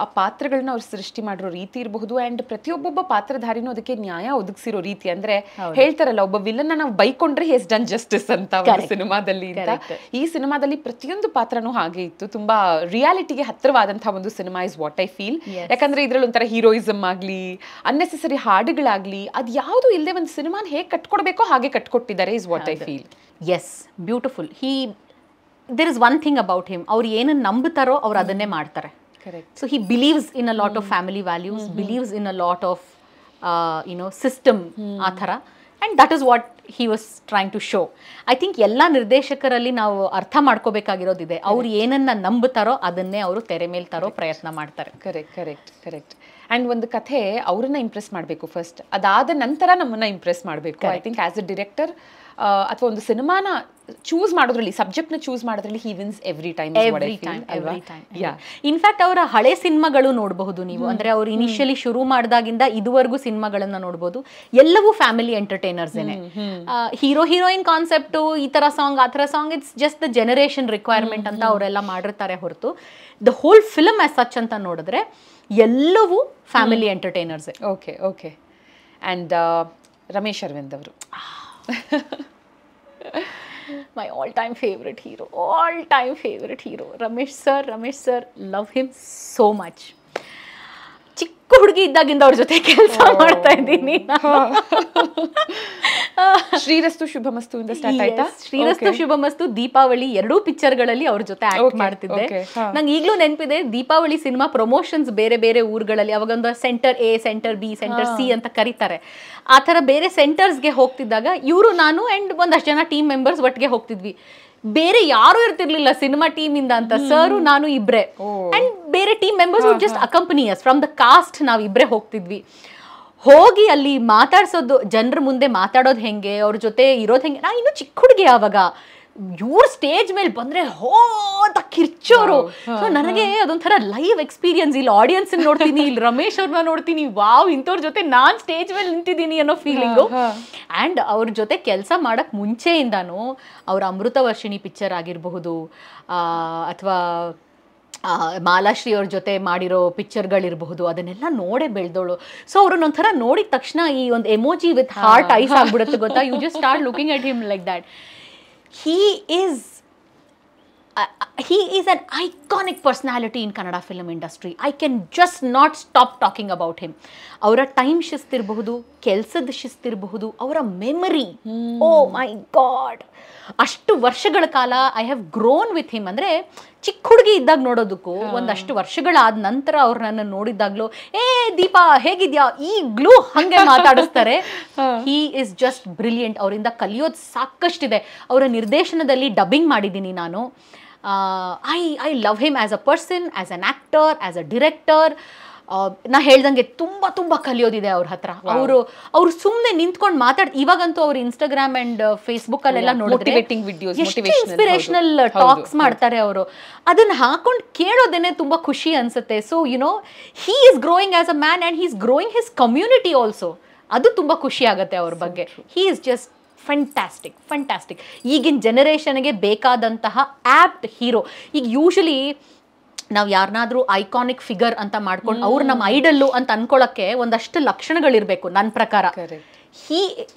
ಆ ಪಾತ್ರಗಳನ್ನ ಅವ್ರು ಸೃಷ್ಟಿ ಮಾಡಿರೋ ರೀತಿ ಇರಬಹುದು, ಆ್ಯಂಡ್ ಪ್ರತಿಯೊಬ್ಬೊಬ್ಬ ಪಾತ್ರಧಾರಿನೂ ಅದಕ್ಕೆ ನ್ಯಾಯ ಒದಗಿಸಿರೋ ರೀತಿ. ಅಂದ್ರೆ ಹೇಳ್ತಾರಲ್ಲ, ಒಬ್ಬ ವಿಲನ್ ನಾವು ಬೈಕೊಂಡ್ರೆ ಹೆಸ್ ಡನ್ ಜಸ್ಟಿಸ್ ಅಂತ ಒಂದು ಸಿನಿಮಾದಲ್ಲಿ ಅಂತ. ಈ ಸಿನಿಮಾದಲ್ಲಿ ಪ್ರತಿಯೊಂದು ಪಾತ್ರನೂ ಹಾಗೆ ಇತ್ತು. ತುಂಬಾ ರಿಯಾಲಿಟಿಗೆ ಹತ್ತಿರವಾದಂತಹ ಒಂದು cinema is what I feel. ಯಾಕಂದ್ರೆ ಇದ್ರಲ್ಲಿ ಒಂಥರ ಹೀರೋಯಿಸಮ್ ಆಗ್ಲಿ, ಅನ್ನೆಸೆಸರಿ ಹಾಡುಗಳಾಗ್ಲಿ, ಅದು ಯಾವುದು ಇಲ್ಲದೆ ಒಂದು ಸಿನಿಮಾನ ಹೇಗೆ ಕಟ್ಕೊಡ್ಬೇಕೋ ಹಾಗೆ ಕಟ್ಕೊಟ್ಟಿದ್ದಾರೆ is what I feel. Yes, beautiful. There is one thing about him, ಅವ್ರು ಏನನ್ನು ನಂಬುತ್ತಾರೋ ಅವ್ರು ಅದನ್ನೇ ಮಾಡ್ತಾರೆ. So he believes in a lot of family values, believes in a lot of system, ಆ ಥರ. And that is what he was trying to show. I think ಎಲ್ಲ ನಿರ್ದೇಶಕರಲ್ಲಿ ನಾವು ಅರ್ಥ ಮಾಡ್ಕೋಬೇಕಾಗಿರೋದಿದೆ, ಅವ್ರು ಏನನ್ನ ನಂಬುತ್ತಾರೋ ಅದನ್ನೇ ಅವರು ತೆರೆ ಮೇಲೆ ತರೋ ಪ್ರಯತ್ನ ಮಾಡ್ತಾರೆ. ಕರೆಕ್ಟ್. ಆ್ಯಂಡ್ ಒಂದು ಕಥೆ ಅವ್ರನ್ನ ಇಂಪ್ರೆಸ್ ಮಾಡಬೇಕು ಫಸ್ಟ್, ಅದಾದ ನಂತರ ನಮ್ಮನ್ನ ಇಂಪ್ರೆಸ್ ಮಾಡಬೇಕು. I think as a director ಅಥವಾ ಒಂದು ಸಿನಿಮಾನ ಚೂಸ್ ಮಾಡೋದ್ರಲ್ಲಿ, ಸಬ್ಜೆಕ್ಟ್ನ ಚೂಸ್ ಮಾಡೋದ್ರಲ್ಲಿ ಹಿ ವಿನ್ಸ್ ಎವ್ರಿ ಟೈಮ್. ಇನ್ಫ್ಯಾಕ್ಟ್ ಅವರ ಹಳೆ ಸಿನಿಮಾಗಳು ನೋಡಬಹುದು ನೀವು. ಅಂದ್ರೆ ಅವ್ರು ಇನಿಷಿಯಲಿ ಶುರು ಮಾಡಿದಾಗಿಂದ ಇದುವರೆಗೂ ಸಿನಿಮಾಗಳನ್ನ ನೋಡಬಹುದು, ಎಲ್ಲವೂ ಫ್ಯಾಮಿಲಿ ಎಂಟರ್ಟೈನರ್ಸ್ ಏನೆ. ಹೀರೋ ಹೀರೋಯಿನ್ ಕಾನ್ಸೆಪ್ಟು, ಈ ತರ ಸಾಂಗ್ ಆ ಥರ song, it's just the generation requirement ಅಂತ ಅವರೆಲ್ಲ ಮಾಡಿರ್ತಾರೆ ಹೊರತು the whole film as such ಅಂತ ನೋಡಿದ್ರೆ ಎಲ್ಲವೂ family entertainers. Okay. And Ramesh Aravind ಅವರು my all-time favorite hero, Ramesh sir, love him so much. ಚಿಕ್ಕ ಹುಡುಗಿ ಇದ್ದಾಗಿಂದ ಅವ್ರ ಜೊತೆ ಕೆಲಸ ಮಾಡ್ತಾ ಇದ್ದೀನಿ. ಶ್ರೀರಸ್ತು ಶುಭಮಸ್ತು ಇಂದ ಸ್ಟಾರ್ಟ್ ಆಯ್ತಾ? ಶ್ರೀರಸ್ತು ಶುಭಮಸ್ತು, ದೀಪಾವಳಿ ಎರಡೂ ಪಿಕ್ಚರ್ಗಳಲ್ಲಿ ಅವ್ರ ಜೊತೆ ಆಕ್ಟ್ ಮಾಡ್ತಿದ್ದೆ. ನಂಗೆ ಈಗಲೂ ನೆನಪಿದೆ, ದೀಪಾವಳಿ ಸಿನಿಮಾ ಪ್ರಮೋಷನ್ಸ್ ಬೇರೆ ಬೇರೆ ಊರುಗಳಲ್ಲಿ, ಅವಾಗೊಂದು centre A, centre B, centre C ಅಂತ ಕರೀತಾರೆ. ಆ ಥರ ಬೇರೆ ಸೆಂಟರ್ಸ್ಗೆ ಹೋಗ್ತಿದ್ದಾಗ ಇವರು, ನಾನು ಆ್ಯಂಡ್ ಒಂದಷ್ಟು ಜನ ಟೀಮ್ ಮೆಂಬರ್ಸ್ ಒಟ್ಟಿಗೆ ಹೋಗ್ತಿದ್ವಿ. ಬೇರೆ ಯಾರು ಇರ್ತಿರ್ಲಿಲ್ಲ ಸಿನಿಮಾ ಟೀಮ್ ಇಂದ ಅಂತ, ಸರ್ ನಾನು ಇಬ್ರೆ, ಅಂಡ್ ಬೇರೆ team members would just accompany us from the cost. ನಾವು ಇಬ್ರೆ ಹೋಗ್ತಿದ್ವಿ. ಹೋಗಿ ಅಲ್ಲಿ ಮಾತಾಡ್ಸೋದು, ಜನರ ಮುಂದೆ ಮಾತಾಡೋದು ಹೆಂಗೆ, ಅವ್ರ ಜೊತೆ ಇರೋದು ಹೆಂಗೆ. ನಾ ಇನ್ನೂ ಚಿಕ್ಕ ಹುಡುಗಿ ಆವಾಗ, ಇವ್ರ ಸ್ಟೇಜ್ ಮೇಲೆ ಬಂದ್ರೆ ಹೋ ಅಂತ ಕಿರ್ಚೋರು. ಸೊ ನನಗೆ ಅದೊಂಥರ ಲೈವ್ ಎಕ್ಸ್ಪೀರಿಯನ್ಸ್. ಇಲ್ಲಿ ಆಡಿಯನ್ಸ್ ನೋಡ್ತೀನಿ, ಇಲ್ಲಿ ರಮೇಶ್ ಅವ್ರನ್ನ ನೋಡ್ತೀನಿ, ವಾವ್ ಇಂಥವ್ರ ಜೊತೆ ನಾನ್ ಸ್ಟೇಜ್ ಮೇಲೆ ನಿಂತಿದ್ದೀನಿ ಅನ್ನೋ ಫೀಲಿಂಗು. ಆ್ಯಂಡ್ ಅವ್ರ ಜೊತೆ ಕೆಲಸ ಮಾಡಕ್ ಮುಂಚೆಯಿಂದಾನು ಅವ್ರ ಅಮೃತ ವರ್ಷಿಣಿ ಪಿಕ್ಚರ್ ಆಗಿರಬಹುದು, ಅಥವಾ ಮಾಲಾಶ್ರೀ ಅವ್ರ ಜೊತೆ ಮಾಡಿರೋ ಪಿಕ್ಚರ್ಗಳಿರಬಹುದು, ಅದನ್ನೆಲ್ಲ ನೋಡೇ ಬೆಳೆದೋಳು. ಸೊ ಅವ್ರನ್ನೊಂಥರ ನೋಡಿದ ತಕ್ಷಣ ಈ ಒಂದು ಎಮೋಜಿ ವಿತ್ ಹಾರ್ಟ್ ಐಸ್ ಆಗ್ಬಿಡುತ್ತೆ ಗೊತ್ತಾ. You just start looking at him like that. He is an iconic personality in Kannada film industry. I can just not stop talking about him. ಅವರ ಟೈಮ್ ಶಿಸ್ತಿರಬಹುದು, ಕೆಲಸದ ಶಿಸ್ತಿರಬಹುದು, ಅವರ memory, O my god, ಅಷ್ಟು ವರ್ಷಗಳ ಕಾಲ I have grown with him. ಅಂದರೆ ಚಿಕ್ಕ ಹುಡುಗಿ ಇದ್ದಾಗ ನೋಡೋದಕ್ಕೂ ಒಂದಷ್ಟು ವರ್ಷಗಳಾದ ನಂತರ ಅವ್ರು ನನ್ನ ನೋಡಿದಾಗ್ಲೂ, ಏ ದೀಪಾ ಹೇಗಿದ್ಯಾ, ಈಗ್ಲೂ ಹಂಗೆ ಮಾತಾಡಿಸ್ತಾರೆ. He is just brilliant. ಅವರಿಂದ ಕಲಿಯೋದು ಸಾಕಷ್ಟಿದೆ. ಅವರ ನಿರ್ದೇಶನದಲ್ಲಿ ಡಬ್ಬಿಂಗ್ ಮಾಡಿದ್ದೀನಿ ನಾನು. I love him as a person, as an actor, as a director. ನಾ ಹೇಳ್ದಂಗೆ ತುಂಬ ಕಲಿಯೋದಿದೆ ಅವ್ರ ಹತ್ರ. ಅವರು ಸುಮ್ಮನೆ ನಿಂತ್ಕೊಂಡು ಇವಾಗಂತೂ ಅವ್ರು ಇನ್ಸ್ಟಾಗ್ರಾಮ್ ಅಂಡ್ ಫೇಸ್ಬುಕ್ ಅಲ್ಲೆಲ್ಲ ನೋಡಿದ್ರೆ ಇನ್ಸ್ಪಿರೇಷನಲ್ ಟಾಕ್ಸ್ ಮಾಡ್ತಾರೆ ಅವರು. ಅದನ್ನ ಹಾಕೊಂಡು ಕೇಳೋದೇನೆ ತುಂಬಾ ಖುಷಿ ಅನ್ಸುತ್ತೆ. So he is growing as a man and he is growing his community also. ಅದು ತುಂಬಾ ಖುಷಿ ಆಗುತ್ತೆ ಅವ್ರ ಬಗ್ಗೆ. He is just fantastic. ಈಗಿನ ಜನರೇಷನ್ಗೆ ಬೇಕಾದಂತಹ ಆ್ಯಪ್ಟ್ ಹೀರೋ. ಈಗ ಯೂಶಲಿ ನಾವು ಯಾರನ್ನಾದ್ರೂ ಐಕಾನಿಕ್ ಫಿಗರ್ ಅಂತ ಮಾಡ್ಕೊಂಡು ಅವ್ರು ನಮ್ಮ ಐಡಲ್ಲು ಅಂತ ಅನ್ಕೊಳ್ಳೋಕ್ಕೆ ಒಂದಷ್ಟು ಲಕ್ಷಣಗಳಿರಬೇಕು ನನ್ನ ಪ್ರಕಾರ.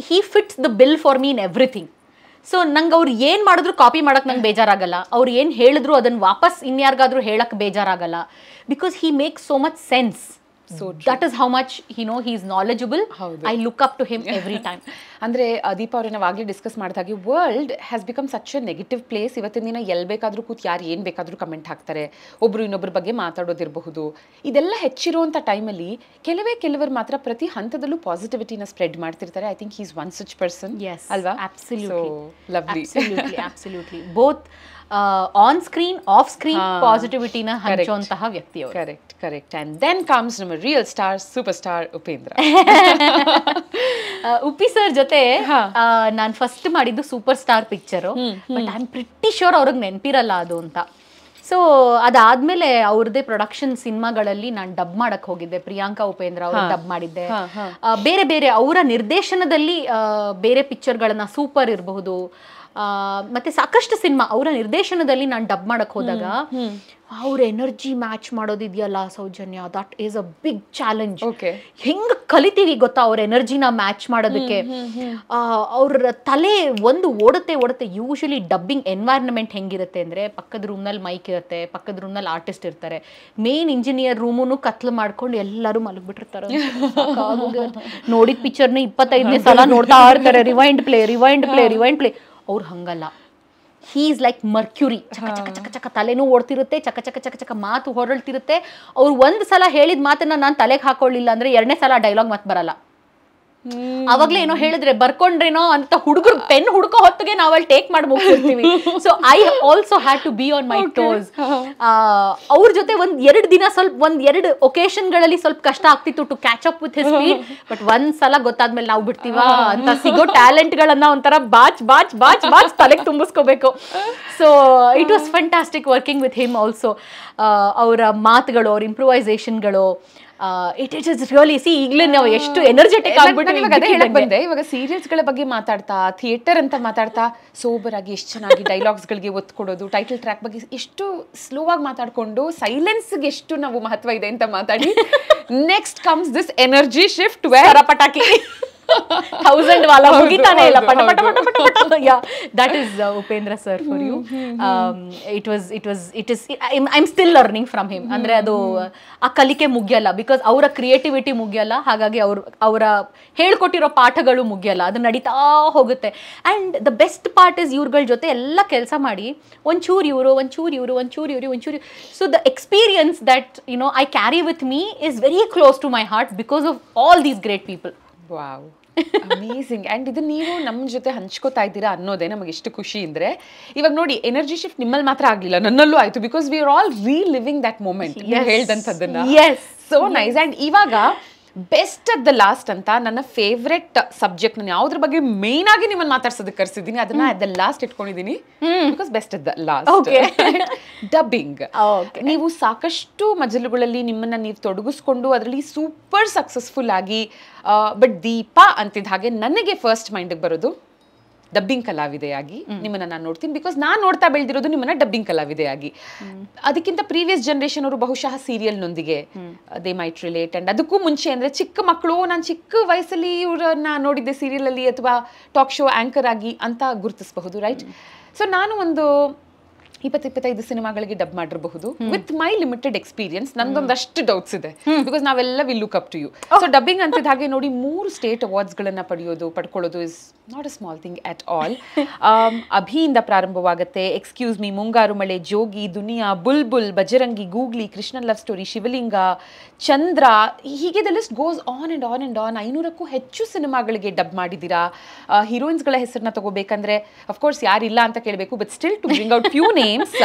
He fits the bill for me in everything. So ನಂಗೆ ಅವ್ರು ಏನು ಮಾಡಿದ್ರು ಕಾಪಿ ಮಾಡೋಕ್ಕೆ ನಂಗೆ ಬೇಜಾರಾಗಲ್ಲ. ಅವ್ರು ಏನು ಹೇಳಿದ್ರು ಅದನ್ನು ವಾಪಸ್ ಇನ್ಯಾರಿಗಾದ್ರೂ ಹೇಳಕ್ಕೆ ಬೇಜಾರಾಗಲ್ಲ. Because he makes so much sense. So that is how much he is knowledgeable. I look up to him every time. ಅಂದರೆ ದೀಪಾ ಅವರೇ ನಾವು ಆಗಲೇ ಡಿಸ್ಕಸ್ ಮಾಡಿದಾಗೆ, world has become such a negative place. ಇವತ್ತಿನ ದಿನ ಎಲ್ಲಿ ಬೇಕಾದರೂ ಕೂತು ಯಾರು ಏನು ಬೇಕಾದರೂ ಕಮೆಂಟ್ ಹಾಕ್ತಾರೆ, ಒಬ್ಬರು ಇನ್ನೊಬ್ಬರ ಬಗ್ಗೆ ಮಾತಾಡೋದಿರಬಹುದು. ಇದೆಲ್ಲ ಹೆಚ್ಚಿರುವಂಥ ಟೈಮಲ್ಲಿ ಕೆಲವರು ಮಾತ್ರ ಪ್ರತಿ ಹಂತದಲ್ಲೂ ಪಾಸಿಟಿವಿಟಿನ ಸ್ಪ್ರೆಡ್ ಮಾಡ್ತಿರ್ತಾರೆ. I think he is one such person ಅಲ್ವಾ? Absolutely. Both on screen, off screen ಪಾಸಿಟಿವಿಟಿನ ಹಂಚುವಂತಹ ವ್ಯಕ್ತಿ ಅವರು. ಕರೆಕ್ಟ್. ಅಂಡ್ ದೆನ್ ಕಮ್ಸ್ ನಮ್ಮ real star, superstar Upendra. Uppi sir ಜೊತೆ ನಾನು ಫಸ್ಟ್ ಮಾಡಿದ್ದು superstar picture. But I am pretty sure ಅವ್ರಿಗೆ ನೆನಪಿರಲ್ಲ ಅದು ಅಂತ. ಸೊ ಅದಾದ್ಮೇಲೆ ಅವ್ರದ್ದೇ ಪ್ರೊಡಕ್ಷನ್ ಸಿನಿಮಾಗಳಲ್ಲಿ ನಾನು ಡಬ್ ಮಾಡಕ್ ಹೋಗಿದ್ದೆ. ಪ್ರಿಯಾಂಕಾ ಉಪೇಂದ್ರ ಅವರು ಡಬ್ ಮಾಡಿದ್ದೆ. ಬೇರೆ ಬೇರೆ ಅವರ ನಿರ್ದೇಶನದಲ್ಲಿ ಬೇರೆ ಪಿಕ್ಚರ್ಗಳನ್ನ, ಸೂಪರ್ ಇರಬಹುದು, ಮತ್ತೆ ಸಾಕಷ್ಟು ಸಿನಿಮಾ ಅವರ ನಿರ್ದೇಶನದಲ್ಲಿ ನಾನು ಡಬ್ ಮಾಡಕ್ ಹೋದಾಗ ಅವ್ರ ಎನರ್ಜಿ ಮ್ಯಾಚ್ ಮಾಡೋದಿದೆಯಲ್ಲ Soujanya, that is a big challenge. ಹೆಂಗ್ ಕಲಿತೀವಿ ಗೊತ್ತಾ ಅವ್ರ ಎನರ್ಜಿನ ಮ್ಯಾಚ್ ಮಾಡೋದಕ್ಕೆ. ಅವ್ರ ತಲೆ ಒಂದು ಓಡುತ್ತೆ. ಯೂಶಲಿ ಡಬ್ಬಿಂಗ್ ಎನ್ವೈರನ್ಮೆಂಟ್ ಹೆಂಗಿರುತ್ತೆ ಅಂದ್ರೆ, ಪಕ್ಕದ ರೂಮ್ನಲ್ಲಿ ಮೈಕ್ ಇರುತ್ತೆ, ಪಕ್ಕದ ರೂಮ್ನಲ್ಲಿ ಆರ್ಟಿಸ್ಟ್ ಇರ್ತಾರೆ, ಮೇನ್ ಇಂಜಿನಿಯರ್ ರೂಮನ್ನು ಕತ್ಲು ಮಾಡ್ಕೊಂಡು ಎಲ್ಲರೂ ಮಲಗ್ಬಿಟ್ಟಿರ್ತಾರೆ. ನೋಡಿದ ಪಿಕ್ಚರ್ನ 25ನೇ ಸಲ ನೋಡ್ತಾ ಇರ್ತಾರೆ, ರಿವೈಂಡ್ ಪ್ಲೇ. ಅವ್ರು ಹಂಗಲ್ಲ. He is like Mercury. ಚಕ ಚಕ ಚಕ ಚಕ ತಲೆನೂ ಓಡ್ತಿರುತ್ತೆ, ಚಕ ಚಕ ಚಕ ಚಕ ಮಾತು ಹೊರಳ್ತಿರುತ್ತೆ. ಅವ್ರು ಒಂದ್ ಸಲ ಹೇಳಿದ ಮಾತನ್ನ ನಾನು ತಲೆಗೆ ಹಾಕೊಳ್ಳಿಲ್ಲ ಅಂದ್ರೆ 2ನೇ ಸಲ ಡೈಲಾಗ್ ಮತ್ತೆ ಬರಲ್ಲ. ಅವಾಗ್ಲೇ ಏನೋ ಹೇಳಿದ್ರೆ ಬರ್ಕೊಂಡ್ರೇನೋ ಅಂತ ಹುಡುಗರು ಪೆನ್ ಹುಡ್ಕೋ ಹೊತ್ತಿಗೆ ನಾವಲ್ಲಿ ಟೇಕ್ ಮಾಡಿ ಮುಗಿಸ್ತೀವಿ. So I also had to be on my toes. ಅವ್ರ ಜೊತೆ ಒಂದ್ ಎರಡು ಒಕೇಶನ್ಗಳಲ್ಲಿ ಸ್ವಲ್ಪ ಕಷ್ಟ ಆಗ್ತಿತ್ತು to catch up with his speed. But ಒಂದ್ ಸಲ ಗೊತ್ತಾದ್ಮೇಲೆ ನಾವು ಬಿಡ್ತೀವ ಅಂತ ಸಿಗೋ ಟ್ಯಾಲೆಂಟ್ ಗಳನ್ನ ಒಂಥರ ಬಾಚ್ ತಲೆಗೆ ತುಂಬಿಸ್ಕೋಬೇಕು. So it was fantastic working with him also. ಅವರ ಮಾತುಗಳು, ಅವ್ರ ಇಂಪ್ರೂವೈಸೇಷನ್ಗಳು, ಇಟ್ ಇಸ್ ರಿಯಲಿ ಸಿ ಈಗಲೇ ನಾವು ಎಷ್ಟು ಎನರ್ಜೆಟಿಕ್ ಬಂದೆ. ಇವಾಗ ಸೀರಿಯಲ್ಸ್ ಗಳ ಬಗ್ಗೆ ಮಾತಾಡ್ತಾ, ಥಿಯೇಟರ್ ಅಂತ ಮಾತಾಡ್ತಾ, ಸೋಬರ್ ಆಗಿ ಎಷ್ಟು ಚೆನ್ನಾಗಿ ಡೈಲಾಗ್ಸ್ ಗಳಿಗೆ ಒತ್ತು ಕೊಡೋದು, ಟೈಟಲ್ ಟ್ರ್ಯಾಕ್ ಬಗ್ಗೆ ಎಷ್ಟು ಸ್ಲೋ ಆಗಿ ಮಾತಾಡ್ಕೊಂಡು ಸೈಲೆನ್ಸ್ಗೆ ಎಷ್ಟು ನಾವು ಮಹತ್ವ ಇದೆ ಅಂತ ಮಾತಾಡಿ, next comes this energy shift where ಪಟಾಕಿ 1000 ವಾಲ ಮುಗಿತಾನೆ ಇಲ್ಲ, ಪಟ ಪಟ ಪಟ ಪಟ ಪಟ. Yeah, that is Upendra sir for you. It is I'm still learning from him. ಅಂದ್ರೆ ಅದು ಆ ಕಲಿಕೆ ಮುಗಿಯಲ್ಲ, ಬಿಕಾಸ್ ಅವರ ಕ್ರಿಯೇಟಿವಿಟಿ ಮುಗಿಯಲ್ಲ. ಹಾಗಾಗಿ ಅವರ ಹೇಳ್ಕೊಟ್ಟಿರೋ ಪಾಠಗಳು ಮುಗಿಯಲ್ಲ, ಅದು ನಡೀತಾ ಹೋಗುತ್ತೆ. And the best part is ಇವ್ರಗಳ ಜೊತೆ ಎಲ್ಲ ಕೆಲಸ ಮಾಡಿ ಒಂಚೂರು ಇವರು. So the experience that I carry with me is very close to my heart because of all these great people. Wow, amazing. And ಇದು ನೀವು ನಮ್ಮ ಜೊತೆ ಹಂಚ್ಕೋತಾ ಇದ್ದೀರಾ ಅನ್ನೋದೇ ನಮಗೆ ಎಷ್ಟು ಖುಷಿ ಅಂದರೆ, ಇವಾಗ ನೋಡಿ ಎನರ್ಜಿ ಶಿಫ್ಟ್ ನಿಮ್ಮಲ್ಲಿ ಮಾತ್ರ ಆಗಲಿಲ್ಲ, ನನ್ನಲ್ಲೂ ಆಯಿತು. Because we are all reliving that moment, ನೀವು ಹೇಳ್ದಂಥದ್ದನ್ನ. So nice. ಆ್ಯಂಡ್ ಇವಾಗ ಬೆಸ್ಟ್ ಅಟ್ ದ ಲಾಸ್ಟ್ ಅಂತ ನನ್ನ ಫೇವ್ರೆಟ್ ಸಬ್ಜೆಕ್ಟ್, ನಾನು ಯಾವ್ದ್ರ ಬಗ್ಗೆ ಮೇನ್ ಆಗಿ ನಿಮ್ಮನ್ನು ಮಾತಾಡ್ಸೋದಕ್ಕೆ ಕರ್ಸಿದ್ದೀನಿ, ಅದನ್ನ ಅಟ್ ದ ಲಾಸ್ಟ್ ಇಟ್ಕೊಂಡಿದ್ದೀನಿ. Because best at the last, dubbing. ನೀವು ಸಾಕಷ್ಟು ಮಜಲುಗಳಲ್ಲಿ ನಿಮ್ಮನ್ನ ನೀವು ತೊಡಗಿಸ್ಕೊಂಡು ಅದರಲ್ಲಿ ಸೂಪರ್ ಸಕ್ಸಸ್ಫುಲ್ ಆಗಿ, ಬಟ್ ದೀಪಾ ಅಂತಿದ್ದ ಹಾಗೆ ನನಗೆ ಫಸ್ಟ್ ಮೈಂಡಿಗೆ ಬರೋದು ಡಬ್ಬಿಂಗ್ ಕಲಾವಿದೆಯಾಗಿ ನಿಮ್ಮನ್ನ ನಾನು ನೋಡ್ತೀನಿ. ಬಿಕಾಸ್ ನಾನು ನೋಡ್ತಾ ಬೆಳೆದಿರೋದು ನಿಮ್ಮನ್ನ ಡಬ್ಬಿಂಗ್ ಕಲಾವಿದೆಯಾಗಿ. ಅದಕ್ಕಿಂತ ಪ್ರೀವಿಯಸ್ ಜನರೇಷನ್ ಅವರು ಬಹುಶಃ ಸೀರಿಯಲ್ನೊಂದಿಗೆ ದೇ ಮೈಟ್ ರಿಲೇಟ್. ಅಂಡ್ ಅದಕ್ಕೂ ಮುಂಚೆ ಅಂದ್ರೆ ಚಿಕ್ಕ ಮಕ್ಕಳು, ನಾನು ಚಿಕ್ಕ ವಯಸ್ಸಲ್ಲಿ ಇವ್ರನ್ನ ನೋಡಿದ್ದೆ ಸೀರಿಯಲ್ ಅಲ್ಲಿ ಅಥವಾ ಟಾಕ್ ಶೋ ಆಂಕರ್ ಆಗಿ ಅಂತ ಗುರುತಿಸಬಹುದು, ರೈಟ್? ಸೊ ನಾನು ಒಂದು 20-25 ಸಿನಿಮಾಗಳಿಗೆ ಡಬ್ ಮಾಡಿರಬಹುದು ವಿತ್ ಮೈ ಲಿಮಿಟೆಡ್ ಎಕ್ಸ್ಪೀರಿಯನ್ಸ್. ನಂದೊಂದಷ್ಟು ಡೌಟ್ಸ್ ಇದೆ, ಬಿಕಾಸ್ ನಾವೆಲ್ಲ will look up to you. So dubbing ಅಂತಿದ್ದ ಹಾಗೆ ನೋಡಿ 3 ಸ್ಟೇಟ್ ಅವಾರ್ಡ್ಸ್ಗಳನ್ನ ಪಡ್ಕೊಳ್ಳೋದು is not a small thing at all. ಅಭಿಯಿಂದ ಪ್ರಾರಂಭವಾಗುತ್ತೆ, excuse me, Mungaru Male, Jogi, Duniya, Bulbul, Bajarangi, Googly, Krishnan love story, Shivalinga, Chandra, ಹೀಗೆ the list goes on and on and on. 500ಕ್ಕೂ ಹೆಚ್ಚು ಸಿನಿಮಾಗಳಿಗೆ ಡಬ್ ಮಾಡಿದ್ದೀರಾ. ಹೀರೋಯಿನ್ಸ್ಗಳ ಹೆಸರನ್ನ ತಗೋಬೇಕಂದ್ರೆ ಅಫ್ಕೋರ್ಸ್ ಯಾರಿಲ್ಲ ಅಂತ ಕೇಳಬೇಕು, but still to bring out few names.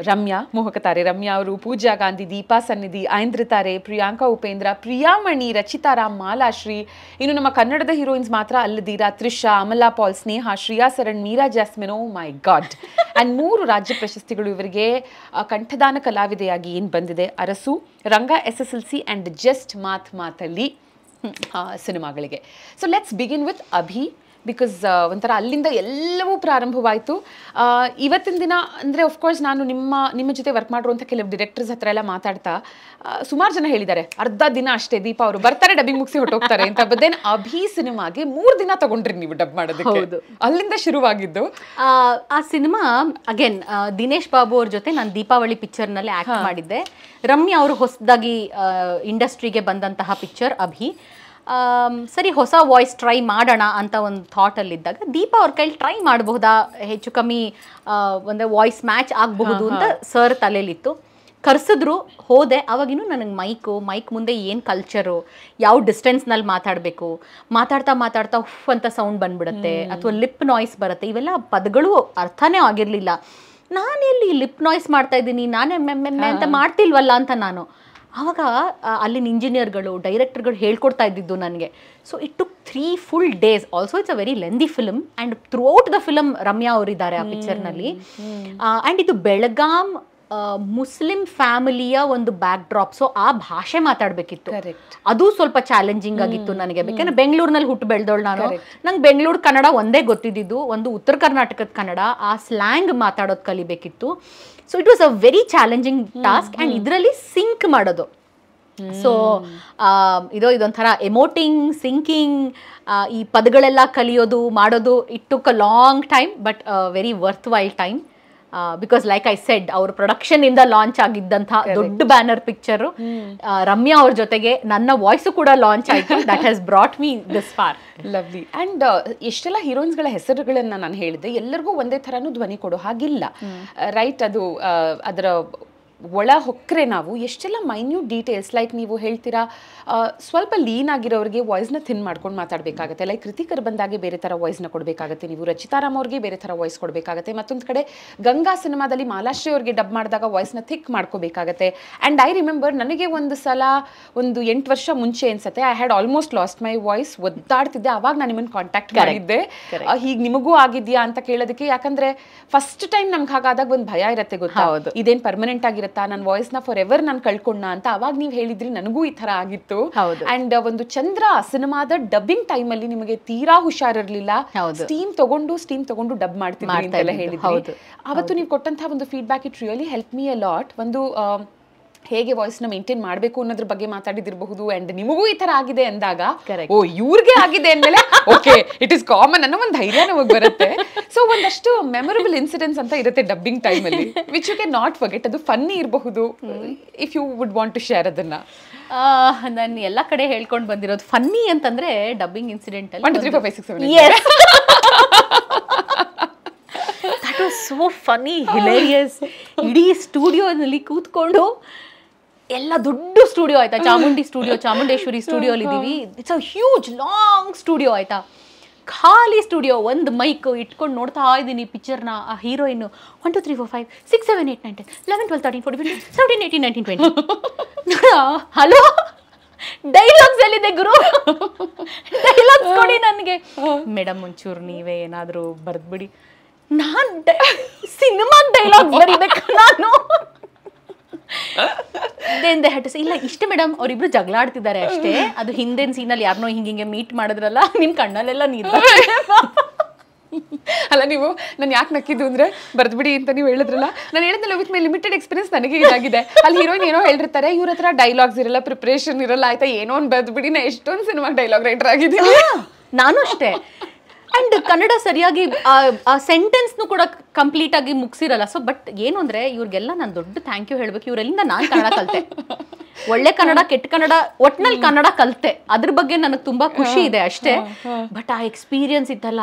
Ramya, ಮೋಹಕತಾರೆ ರಮ್ಯಾ ಅವರು, ಪೂಜಾ ಗಾಂಧಿ, ದೀಪಾ ಸನ್ನಿಧಿ, ಐಂದ್ರತಾರೆ, ಪ್ರಿಯಾಂಕಾ ಉಪೇಂದ್ರ, ಪ್ರಿಯಾಮಣಿ, ರಚಿತಾ ರಾಮ್, ಮಾಲಾಶ್ರೀ. ಇನ್ನು ನಮ್ಮ ಕನ್ನಡದ ಹೀರೋಯಿನ್ಸ್ ಮಾತ್ರ ಅಲ್ಲದಿರಾ, Trisha, Amala Paul, Sneha, Shreya Saran, Meera Jasmine. Oh my god. And 3 ರಾಜ್ಯ ಪ್ರಶಸ್ತಿಗಳು ಇವರಿಗೆ. ಕಂಠದಾನ ಕಲಾವಿದೆಯಾಗಿ ಏನು ಬಂದಿದೆ, ಅರಸು, ರಂಗ SSLC ಆ್ಯಂಡ್ ಜಸ್ಟ್ ಮಾತಲ್ಲಿ ಸಿನಿಮಾಗಳಿಗೆ. So let's begin with Abhi, because ಒಂಥರ ಅಲ್ಲಿಂದ ಎಲ್ಲವೂ ಪ್ರಾರಂಭವಾಯಿತು. ಇವತ್ತಿನ ದಿನ ಅಂದರೆ ಅಫ್ಕೋರ್ಸ್ ನಾನು ನಿಮ್ಮ ಜೊತೆ ವರ್ಕ್ ಮಾಡಿರುವಂಥ ಕೆಲವು ಡಿರೆಕ್ಟರ್ಸ್ ಹತ್ರ ಎಲ್ಲ ಮಾತಾಡ್ತಾ ಸುಮಾರು ಜನ ಹೇಳಿದ್ದಾರೆ, ಅರ್ಧ ದಿನ ಅಷ್ಟೇ ದೀಪಾ ಅವರು ಬರ್ತಾರೆ, ಡಬ್ಬಿಂಗ್ ಮುಗಿಸಿ ಹೊಟ್ಟೋಗ್ತಾರೆ ಅಂತ. ಬಟ್ ದೆನ್ ಅಭಿ ಸಿನಿಮಾಗೆ 3 ದಿನ ತಗೊಂಡ್ರಿ ನೀವು ಡಬ್ ಮಾಡೋದಕ್ಕೆ. ಅಲ್ಲಿಂದ ಶುರುವಾಗಿದ್ದು ಆ ಸಿನಿಮಾ. ಅಗೇನ್ ದಿನೇಶ್ ಬಾಬು ಅವ್ರ ಜೊತೆ ನಾನು ದೀಪಾವಳಿ ಪಿಕ್ಚರ್ನಲ್ಲಿ ಆ್ಯಕ್ಟ್ ಮಾಡಿದ್ದೆ. ರಮ್ಯಾ ಅವರು ಹೊಸದಾಗಿ ಇಂಡಸ್ಟ್ರಿಗೆ ಬಂದಂತಹ ಪಿಕ್ಚರ್ ಅಭಿ. ಸರಿ, ಹೊಸ ವಾಯ್ಸ್ ಟ್ರೈ ಮಾಡೋಣ ಅಂತ ಒಂದು ಥಾಟಲ್ಲಿದ್ದಾಗ ದೀಪಾ ಅವ್ರ ಕೈಲಿ ಟ್ರೈ ಮಾಡಬಹುದಾ, ಹೆಚ್ಚು ಕಮ್ಮಿ ಒಂದು ವಾಯ್ಸ್ ಮ್ಯಾಚ್ ಆಗಬಹುದು ಅಂತ ಸರ್ ತಲೆಯಲ್ಲಿತ್ತು. ಕರ್ಸಿದ್ರು, ಹೋದೆ. ಅವಾಗಿನೂ ನನಗೆ ಮೈಕ್ ಮುಂದೆ ಏನು ಕಲ್ಚರು, ಯಾವ ಡಿಸ್ಟೆನ್ಸ್ನಲ್ಲಿ ಮಾತಾಡಬೇಕು, ಮಾತಾಡ್ತಾ ಉಫ್ ಅಂತ ಸೌಂಡ್ ಬಂದ್ಬಿಡುತ್ತೆ ಅಥವಾ ಲಿಪ್ ನಾಯ್ಸ್ ಬರುತ್ತೆ. ಇವೆಲ್ಲ ಪದಗಳು ಅರ್ಥನೇ ಆಗಿರಲಿಲ್ಲ. ನಾನೆಲ್ಲಿ ಲಿಪ್ ನಾಯ್ಸ್ ಮಾಡ್ತಾ ಇದ್ದೀನಿ, ನಾನೇ ಮೆಮ್ಮೆ ಅಂತ ಮಾಡ್ತಿಲ್ವಲ್ಲ ಅಂತ ನಾನು. ಆವಾಗ ಅಲ್ಲಿನ ಇಂಜಿನಿಯರ್ಗಳು, ಡೈರೆಕ್ಟರ್ಗಳು ಹೇಳ್ಕೊಡ್ತಾ ಇದ್ದಿದ್ದು ನನಗೆ. So it took 3 full days. Also it's a very lengthy film and through out the film Ramya ಅವರಿದ್ದಾರೆ ಆ ಪಿಕ್ಚರ್ನಲ್ಲಿ. ಆ್ಯಂಡ್ ಇದು ಬೆಳಗಾಂ ಮುಸ್ಲಿಂ ಫ್ಯಾಮಿಲಿಯ ಒಂದು ಬ್ಯಾಕ್ ಡ್ರಾಪ್. ಸೊ ಆ ಭಾಷೆ ಮಾತಾಡಬೇಕಿತ್ತು. Correct. ಅದು ಸ್ವಲ್ಪ ಚಾಲೆಂಜಿಂಗ್ ಆಗಿತ್ತು ನನಗೆ. ಬೇಕಂದ್ರೆ ಬೆಂಗಳೂರಿನಲ್ಲಿ ಹುಟ್ಟು ಬೆಳೆದವಳು ನಾನು. ನಂಗೆ ಬೆಂಗಳೂರು ಕನ್ನಡ ಒಂದೇ ಗೊತ್ತಿದ್ದು, ಒಂದು ಉತ್ತರ ಕರ್ನಾಟಕದ ಕನ್ನಡ, ಆ ಸ್ಲ್ಯಾಂಗ್ ಮಾತಾಡೋದು ಕಲಿಬೇಕಿತ್ತು. So it was a very challenging task. And ಇದರಲ್ಲಿ ಸಿಂಕ್ ಮಾಡೋದು. ಸೊ ಇದೊಂಥರ ಎಮೋಟಿಂಗ್, ಸಿಂಕಿಂಗ್, ಈ ಪದಗಳೆಲ್ಲ ಕಲಿಯೋದು ಮಾಡೋದು, it took a long time but very worthwhile time. Because like I said, ಅವ್ರ ಪ್ರೊಡಕ್ಷನ್ ಇಂದ ಲಾಂಚ್ ಆಗಿದ್ದಂಥ ದೊಡ್ಡ ಬ್ಯಾನರ್ ಪಿಕ್ಚರು, ರಮ್ಯಾ ಅವ್ರ ಜೊತೆಗೆ ನನ್ನ ವಾಯ್ಸು ಕೂಡ ಲಾಂಚ್ ಆಯಿತು. That has brought me this for. Lovely. And ಎಷ್ಟೆಲ್ಲ ಹೀರೋಯಿನ್ಸ್ಗಳ ಹೆಸರುಗಳನ್ನ ನಾನು ಹೇಳಿದೆ, ಎಲ್ಲರಿಗೂ ಒಂದೇ ಥರನೂ ಧ್ವನಿ ಕೊಡೋ ಹಾಗಿಲ್ಲ, ರೈಟ್? ಅದು ಅದರ ಒಳ ಹೊಕ್ಕರೆ ನಾವು ಎಷ್ಟೆಲ್ಲ ಮೈನ್ಯೂಟ್ ಡೀಟೇಲ್ಸ್, ಲೈಕ್ ನೀವು ಹೇಳ್ತೀರಾ ಸ್ವಲ್ಪ ಲೀನ್ ಆಗಿರೋರಿಗೆ ವಾಯ್ಸ್ನ ಥಿನ್ ಮಾಡ್ಕೊಂಡು ಮಾತಾಡಬೇಕಾಗತ್ತೆ, ಲೈಕ್ ಕೃತಿಕರ್ ಬಂದಾಗೆ ಬೇರೆ ಥರ ವಾಯ್ಸ್ನ ಕೊಡಬೇಕಾಗತ್ತೆ, ನೀವು ರಚಿತಾರಾಮ್ ಅವ್ರಿಗೆ ಬೇರೆ ಥರ ವಾಯ್ಸ್ ಕೊಡಬೇಕಾಗತ್ತೆ, ಮತ್ತೊಂದು ಕಡೆ ಗಂಗಾ ಸಿನಿಮಾದಲ್ಲಿ ಮಾಲಾಶ್ರೀ ಅವ್ರಿಗೆ ಡಬ್ ಮಾಡಿದಾಗ ವಾಯ್ಸ್ನ ಥಿಕ್ ಮಾಡ್ಕೋಬೇಕಾಗತ್ತೆ. ಆ್ಯಂಡ್ ಐ ರಿಮೆಂಬರ್, ನನಗೆ ಒಂದು ಸಲ ಒಂದು 8 ವರ್ಷ ಮುಂಚೆ ಅನ್ಸುತ್ತೆ, I had almost lost my voice, ಒದ್ದಾಡ್ತಿದ್ದೆ. ಆವಾಗ ನಾನು ನಿಮ್ಮನ್ನು ಕಾಂಟ್ಯಾಕ್ಟ್ ಮಾಡಿದ್ದೆ, ಹೀಗೆ ನಿಮಗೂ ಆಗಿದೆಯಾ ಅಂತ ಕೇಳೋದಕ್ಕೆ. ಯಾಕಂದ್ರೆ ಫಸ್ಟ್ ಟೈಮ್ ನಮ್ಗೆ ಹಾಗಾದಾಗ ಒಂದು ಭಯ ಇರುತ್ತೆ, ಗೊತ್ತಾ, ಇದೇನು ಪರ್ಮನೆಂಟ್ ಆಗಿರುತ್ತೆ, ನನ್ನ ವಾಯ್ಸ್ನ ಫಾರ್ ಎವರ್ ನಾನು ಕಳ್ಕೊಂಡ ಅಂತ. ಅವಾಗ ನೀವು ಹೇಳಿದ್ರಿ ನನಗೂ ಈ ತರ ಆಗಿತ್ತು. ಅಂಡ್ ಒಂದು ಚಂದ್ರ ಸಿನಿಮಾದ ಡಬ್ಬಿಂಗ್ ಟೈಮ್ ಅಲ್ಲಿ ನಿಮಗೆ ತೀರಾ ಹುಷಾರಿರ್ಲಿಲ್ಲ, ಸ್ಟೀಮ್ ತಗೊಂಡು ಡಬ್ ಮಾಡ್ತಿದ್ರಿ ಅಂತೆಲ್ಲ ಹೇಳಿದ್ರಿ. ಅವತ್ತು ನೀವು ಕೊಟ್ಟಂತಹ ಒಂದು feedback, it really help me a lot. ಒಂದು ಹೇಗೆ ವಾಯ್ಸ್ನ ಮೇಂಟೈನ್ ಮಾಡಬೇಕು ಅನ್ನೋದ್ರ ಬಗ್ಗೆ ಮಾತಾಡಿದಿರಬಹುದು. ಅಂಡ್ ನಿಮಗೂ ಈ ತರ ಆಗಿದೆ ಅಂದಾಗ, ಓ ಇವ್ರಿಗೆ ಆಗಿದೆ ಅಂದ್ಮೇಲೆ ಓಕೆ ಇಟ್ ಇಸ್ ಕಾಮನ್ ಅನ್ನೋ ಒಂದು ಧೈರ್ಯ ನಮಗೆ ಬರುತ್ತೆ. ಸೊ ಒಂದಷ್ಟು ಮೆಮೊರಬಲ್ ಇನ್ಸಿಡೆಂಟ್ಸ್ ಅಂತ ಇರುತ್ತೆ ಡಬ್ಬಿಂಗ್ ಟೈಮಲ್ಲಿ, which you can not forget. ಅದು ಫನ್ನಿ ಇರಬಹುದು, if you would want to share ಅದನ್ನ. ನಾನು ಎಲ್ಲ ಕಡೆ ಹೇಳ್ಕೊಂಡು ಬಂದಿರೋದು ಫನ್ನಿ ಅಂತಂದ್ರೆ ಡಬ್ಬಿಂಗ್ ಇನ್ಸಿಡೆಂಟ್ ಅಲ್ಲಿ 1 2 3 4 5 6 7 that was so funny, hilarious. ಇಡೀ ಸ್ಟುಡಿಯೋನಲ್ಲಿ ಕೂತ್ಕೊಂಡು, ಎಲ್ಲ ದೊಡ್ಡ ಸ್ಟುಡಿಯೋ ಆಯ್ತಾ, ಚಾಮುಂಡೇಶ್ವರಿ ಸ್ಟುಡಿಯೋ ಅಲ್ಲಿ ಇದೀವಿ. It's a huge long studio ಆಯ್ತಾ, ಖಾಲಿ ಸ್ಟುಡಿಯೋ, ಒಂದು ಮೈಕ್ ಇಟ್ಕೊಂಡು ನೋಡ್ತಾ ಇದ್ದೀನಿ ಪಿಕ್ಚರ್ನ. ಆ ಹೀರೋಯಿನ್ 1 2 3 4 5 6 7 8 9 10 11 12 13 14 15 17 18 19 20. ಹಲೋ, ಡೈಲಾಗ್ಸ್ ಎಲ್ಲಿದೆ ಗುರು? ಡೈಲಾಗ್ಸ್ ಕೊಡಿ ನನಗೆ. ಮೇಡಮ್ ಒಂಚೂರು ನೀವೇ ಏನಾದರೂ ಬರೆದ್ಬಿಡಿ. ನಾನು ಸಿನಿಮಾದ ಡೈಲಾಗ್ಸ್ ಬರೀಬೇಕು ನಾನು. ಇಲ್ಲ ಇಷ್ಟೇ ಮೇಡಮ್, ಅವರಿಬ್ರು ಜಗಳ ಆಡ್ತಿದ್ದಾರೆ ಅಷ್ಟೇ, ಅದು ಹಿಂದಿನ ಸೀನಲ್ಲಿ ಯಾರನ್ನೋ ಹಿಂಗೆ ಮೀಟ್ ಮಾಡಿದ್ರಲ್ಲ, ನಿಮ್ ಕಣ್ಣಲ್ಲೆಲ್ಲ ನೀರು. ಅಲ್ಲ, ನೀವು ನಾನು ಯಾಕೆ ನಕ್ಕಿದ್ದು ಅಂದ್ರೆ ಬರ್ದ್ಬಿಡಿ ಅಂತ ನೀವು ಹೇಳಿದ್ರಲ್ಲ, ನಾನು ಹೇಳಿದ್ನಲ್ಲ ವಿತ್ ಮೈ ಲಿಮಿಟೆಡ್ ಎಕ್ಸ್ಪೀರಿಯನ್ಸ್ ನನಗೆ ಇದಾಗಿದೆ. ಅಲ್ಲಿ ಹೀರೋಯಿನ್ ಏನೋ ಹೇಳಿರ್ತಾರೆ, ಇವ್ರ ಹತ್ರ ಡೈಲಾಗ್ಸ್ ಇರಲ್ಲ, ಪ್ರಿಪ್ರೇಷನ್ ಇರಲ್ಲ, ಆಯ್ತಾ ಏನೋ ಒಂದು ಬರ್ದ್ಬಿಡಿ. ನಾ ಎಷ್ಟೊಂದು ಸಿನಿಮಾಗೆ ಡೈಲಾಗ್ ರೈಟರ್ ಆಗಿದ್ದೀನಿ. ನಾನು ಅಷ್ಟೇ. ಅಂಡ್ ಕನ್ನಡ ಸರಿಯಾಗಿ ಆ ಸೆಂಟೆನ್ಸ್ನು ಕೂಡ ಕಂಪ್ಲೀಟ್ ಆಗಿ ಮುಗಿಸಿರಲ್ಲ. ಸೊ ಬಟ್ ಏನು ಅಂದ್ರೆ ಇವ್ರಿಗೆಲ್ಲ ನಾನು ದೊಡ್ಡ ಥ್ಯಾಂಕ್ ಯು ಹೇಳ್ಬೇಕು. ಇವರೆಲ್ಲಿಂದ ನಾನು ಕನ್ನಡ ಕಲಿತೆ, ಒಳ್ಳೆ ಕನ್ನಡ, ಕೆಟ್ಟ ಕನ್ನಡ, ಒಟ್ನಲ್ಲಿ ಕನ್ನಡ ಕಲಿತೆ. ಅದ್ರ ಬಗ್ಗೆ ನನಗೆ ತುಂಬಾ ಖುಷಿ ಇದೆ ಅಷ್ಟೇ. ಬಟ್ ಆ ಎಕ್ಸ್ಪೀರಿಯನ್ಸ್ ಇತ್ತಲ್ಲ,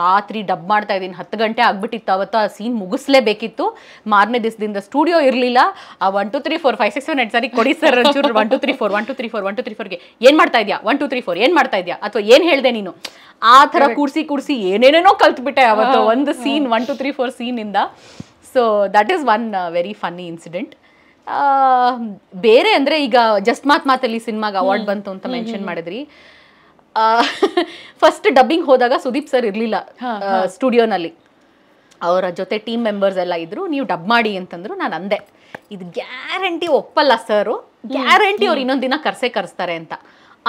ರಾತ್ರಿ ಡಬ್ ಮಾಡ್ತಾ ಇದ್ದೀನಿ, 10 ಗಂಟೆ ಆಗ್ಬಿಟ್ಟಿತ್ತು ಅವತ್ತು. ಆ ಸೀನ್ ಮುಗಿಸ್ಲೇಬೇಕಿತ್ತು. ಮಾರನೇ ದಿವಸದಿಂದ ಸ್ಟುಡಿಯೋ ಇರಲಿಲ್ಲ. ಆ 1 2 3 4 5 6 7 8 ಸರಿ ಕೊಡಿ ಸರ್ ಒಂಚೂರು. 1 2 3 4 1 2 3 4 1 2 3 4ಗೆ ಏನ್ ಮಾಡ್ತಾ ಇದೆಯಾ, 1 2 3 4 ಏನ್ ಮಾಡ್ತಾ ಇದೆಯಾ, ಅಥವಾ ಏನ್ ಹೇಳ್ದೆ ನೀನು, ಆ ಥರ ಕೂಡಿಸಿ ಏನೇನೇನೋ ಕಲ್ತ್ಬಿಟ್ಟೆ ಅವತ್ತು ಒಂದು ಸೀನ್ 1 2 3 4 ಸೀನಿಂದ. So that is one very funny incident. ಬೇರೆ ಅಂದರೆ ಈಗ ಜಸ್ಟ್ ಮಾತಲ್ಲಿ ಸಿನಿಮಾಗೆ ಅವಾರ್ಡ್ ಬಂತು ಅಂತ ಮೆನ್ಷನ್ ಮಾಡಿದ್ರಿ. ಫಸ್ಟ್ ಡಬ್ಬಿಂಗ್ ಹೋದಾಗ ಸುದೀಪ್ ಸರ್ ಇರಲಿಲ್ಲ ಸ್ಟುಡಿಯೋನಲ್ಲಿ, ಅವರ ಜೊತೆ ಟೀಮ್ ಮೆಂಬರ್ಸ್ ಎಲ್ಲ ಇದ್ರು. ನೀವು ಡಬ್ ಮಾಡಿ ಅಂತಂದ್ರು. ನಾನು ಅಂದೆ, ಇದು ಗ್ಯಾರಂಟಿ ಒಪ್ಪಲ್ಲ ಸರು, ಗ್ಯಾರಂಟಿ ಅವ್ರು ಇನ್ನೊಂದು ದಿನ ಕರೆಸ್ತಾರೆ ಅಂತ.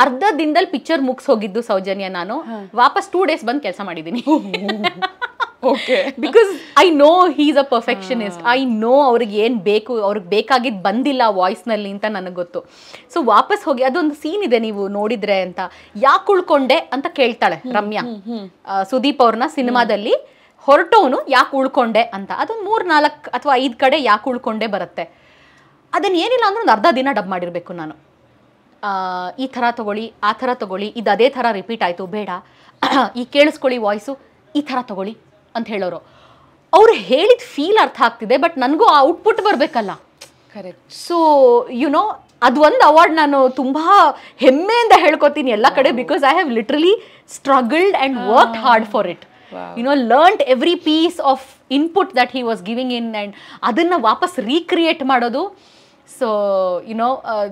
ಅರ್ಧ ದಿನದಲ್ಲಿ ಪಿಕ್ಚರ್ ಮುಗಿಸ್ ಹೋಗಿದ್ದು ಸೌಜನ್ಯ, ನಾನು ವಾಪಸ್ 2 ಡೇಸ್ ಬಂದು ಕೆಲಸ ಮಾಡಿದ್ದೀನಿ. Because I know he is a perfectionist. I know ಅವ್ರಿಗೆ ಏನು ಬೇಕು, ಅವ್ರಿಗೆ ಬೇಕಾಗಿದ್ದು ಬಂದಿಲ್ಲ ವಾಯ್ಸ್ನಲ್ಲಿ ಅಂತ ನನಗೆ ಗೊತ್ತು. ಸೊ ವಾಪಸ್ ಹೋಗಿ, ಅದೊಂದು ಸೀನ್ ಇದೆ ನೀವು ನೋಡಿದ್ರೆ ಅಂತ, ಯಾಕೆ ಉಳ್ಕೊಂಡೆ ಅಂತ ಕೇಳ್ತಾಳೆ ರಮ್ಯಾ ಸುದೀಪ್ ಅವ್ರನ್ನ ಸಿನಿಮಾದಲ್ಲಿ. ಹೊರಟವನು ಯಾಕೆ ಉಳ್ಕೊಂಡೆ ಅಂತ, ಅದೊಂದು 3 4 ಅಥವಾ 5 ಕಡೆ ಯಾಕೆ ಉಳ್ಕೊಂಡೆ ಬರುತ್ತೆ. ಅದನ್ನು ಏನಿಲ್ಲ ಅಂದ್ರೆ ಒಂದು ಅರ್ಧ ದಿನ ಡಬ್ ಮಾಡಿರಬೇಕು ನಾನು. ಈ ಥರ ತೊಗೊಳ್ಳಿ, ಆ ಥರ ತೊಗೊಳ್ಳಿ, ಇದು ಅದೇ ಥರ ರಿಪೀಟ್ ಆಯಿತು, ಬೇಡ ಈ ಕೇಳಿಸ್ಕೊಳ್ಳಿ ವಾಯ್ಸು, ಈ ಥರ ತೊಗೊಳ್ಳಿ ಅಂತ ಹೇಳೋರು. ಅವ್ರು ಹೇಳಿದ ಫೀಲ್ ಅರ್ಥ ಆಗ್ತಿದೆ, ಬಟ್ ನನಗೂ ಆ ಔಟ್ಪುಟ್ ಬರಬೇಕಲ್ಲ. ಕರೆಕ್ಟ್. ಸೊ ಯುನೋ ಅದು ಒಂದು ಅವಾರ್ಡ್ ನಾನು ತುಂಬ ಹೆಮ್ಮೆಯಿಂದ ಹೇಳ್ಕೊತೀನಿ ಎಲ್ಲ ಕಡೆ. Because I have literally struggled and worked hard for it. Learned every piece of input that he was giving in, and ಅದನ್ನು ವಾಪಸ್ ರೀಕ್ರಿಯೇಟ್ ಮಾಡೋದು. So,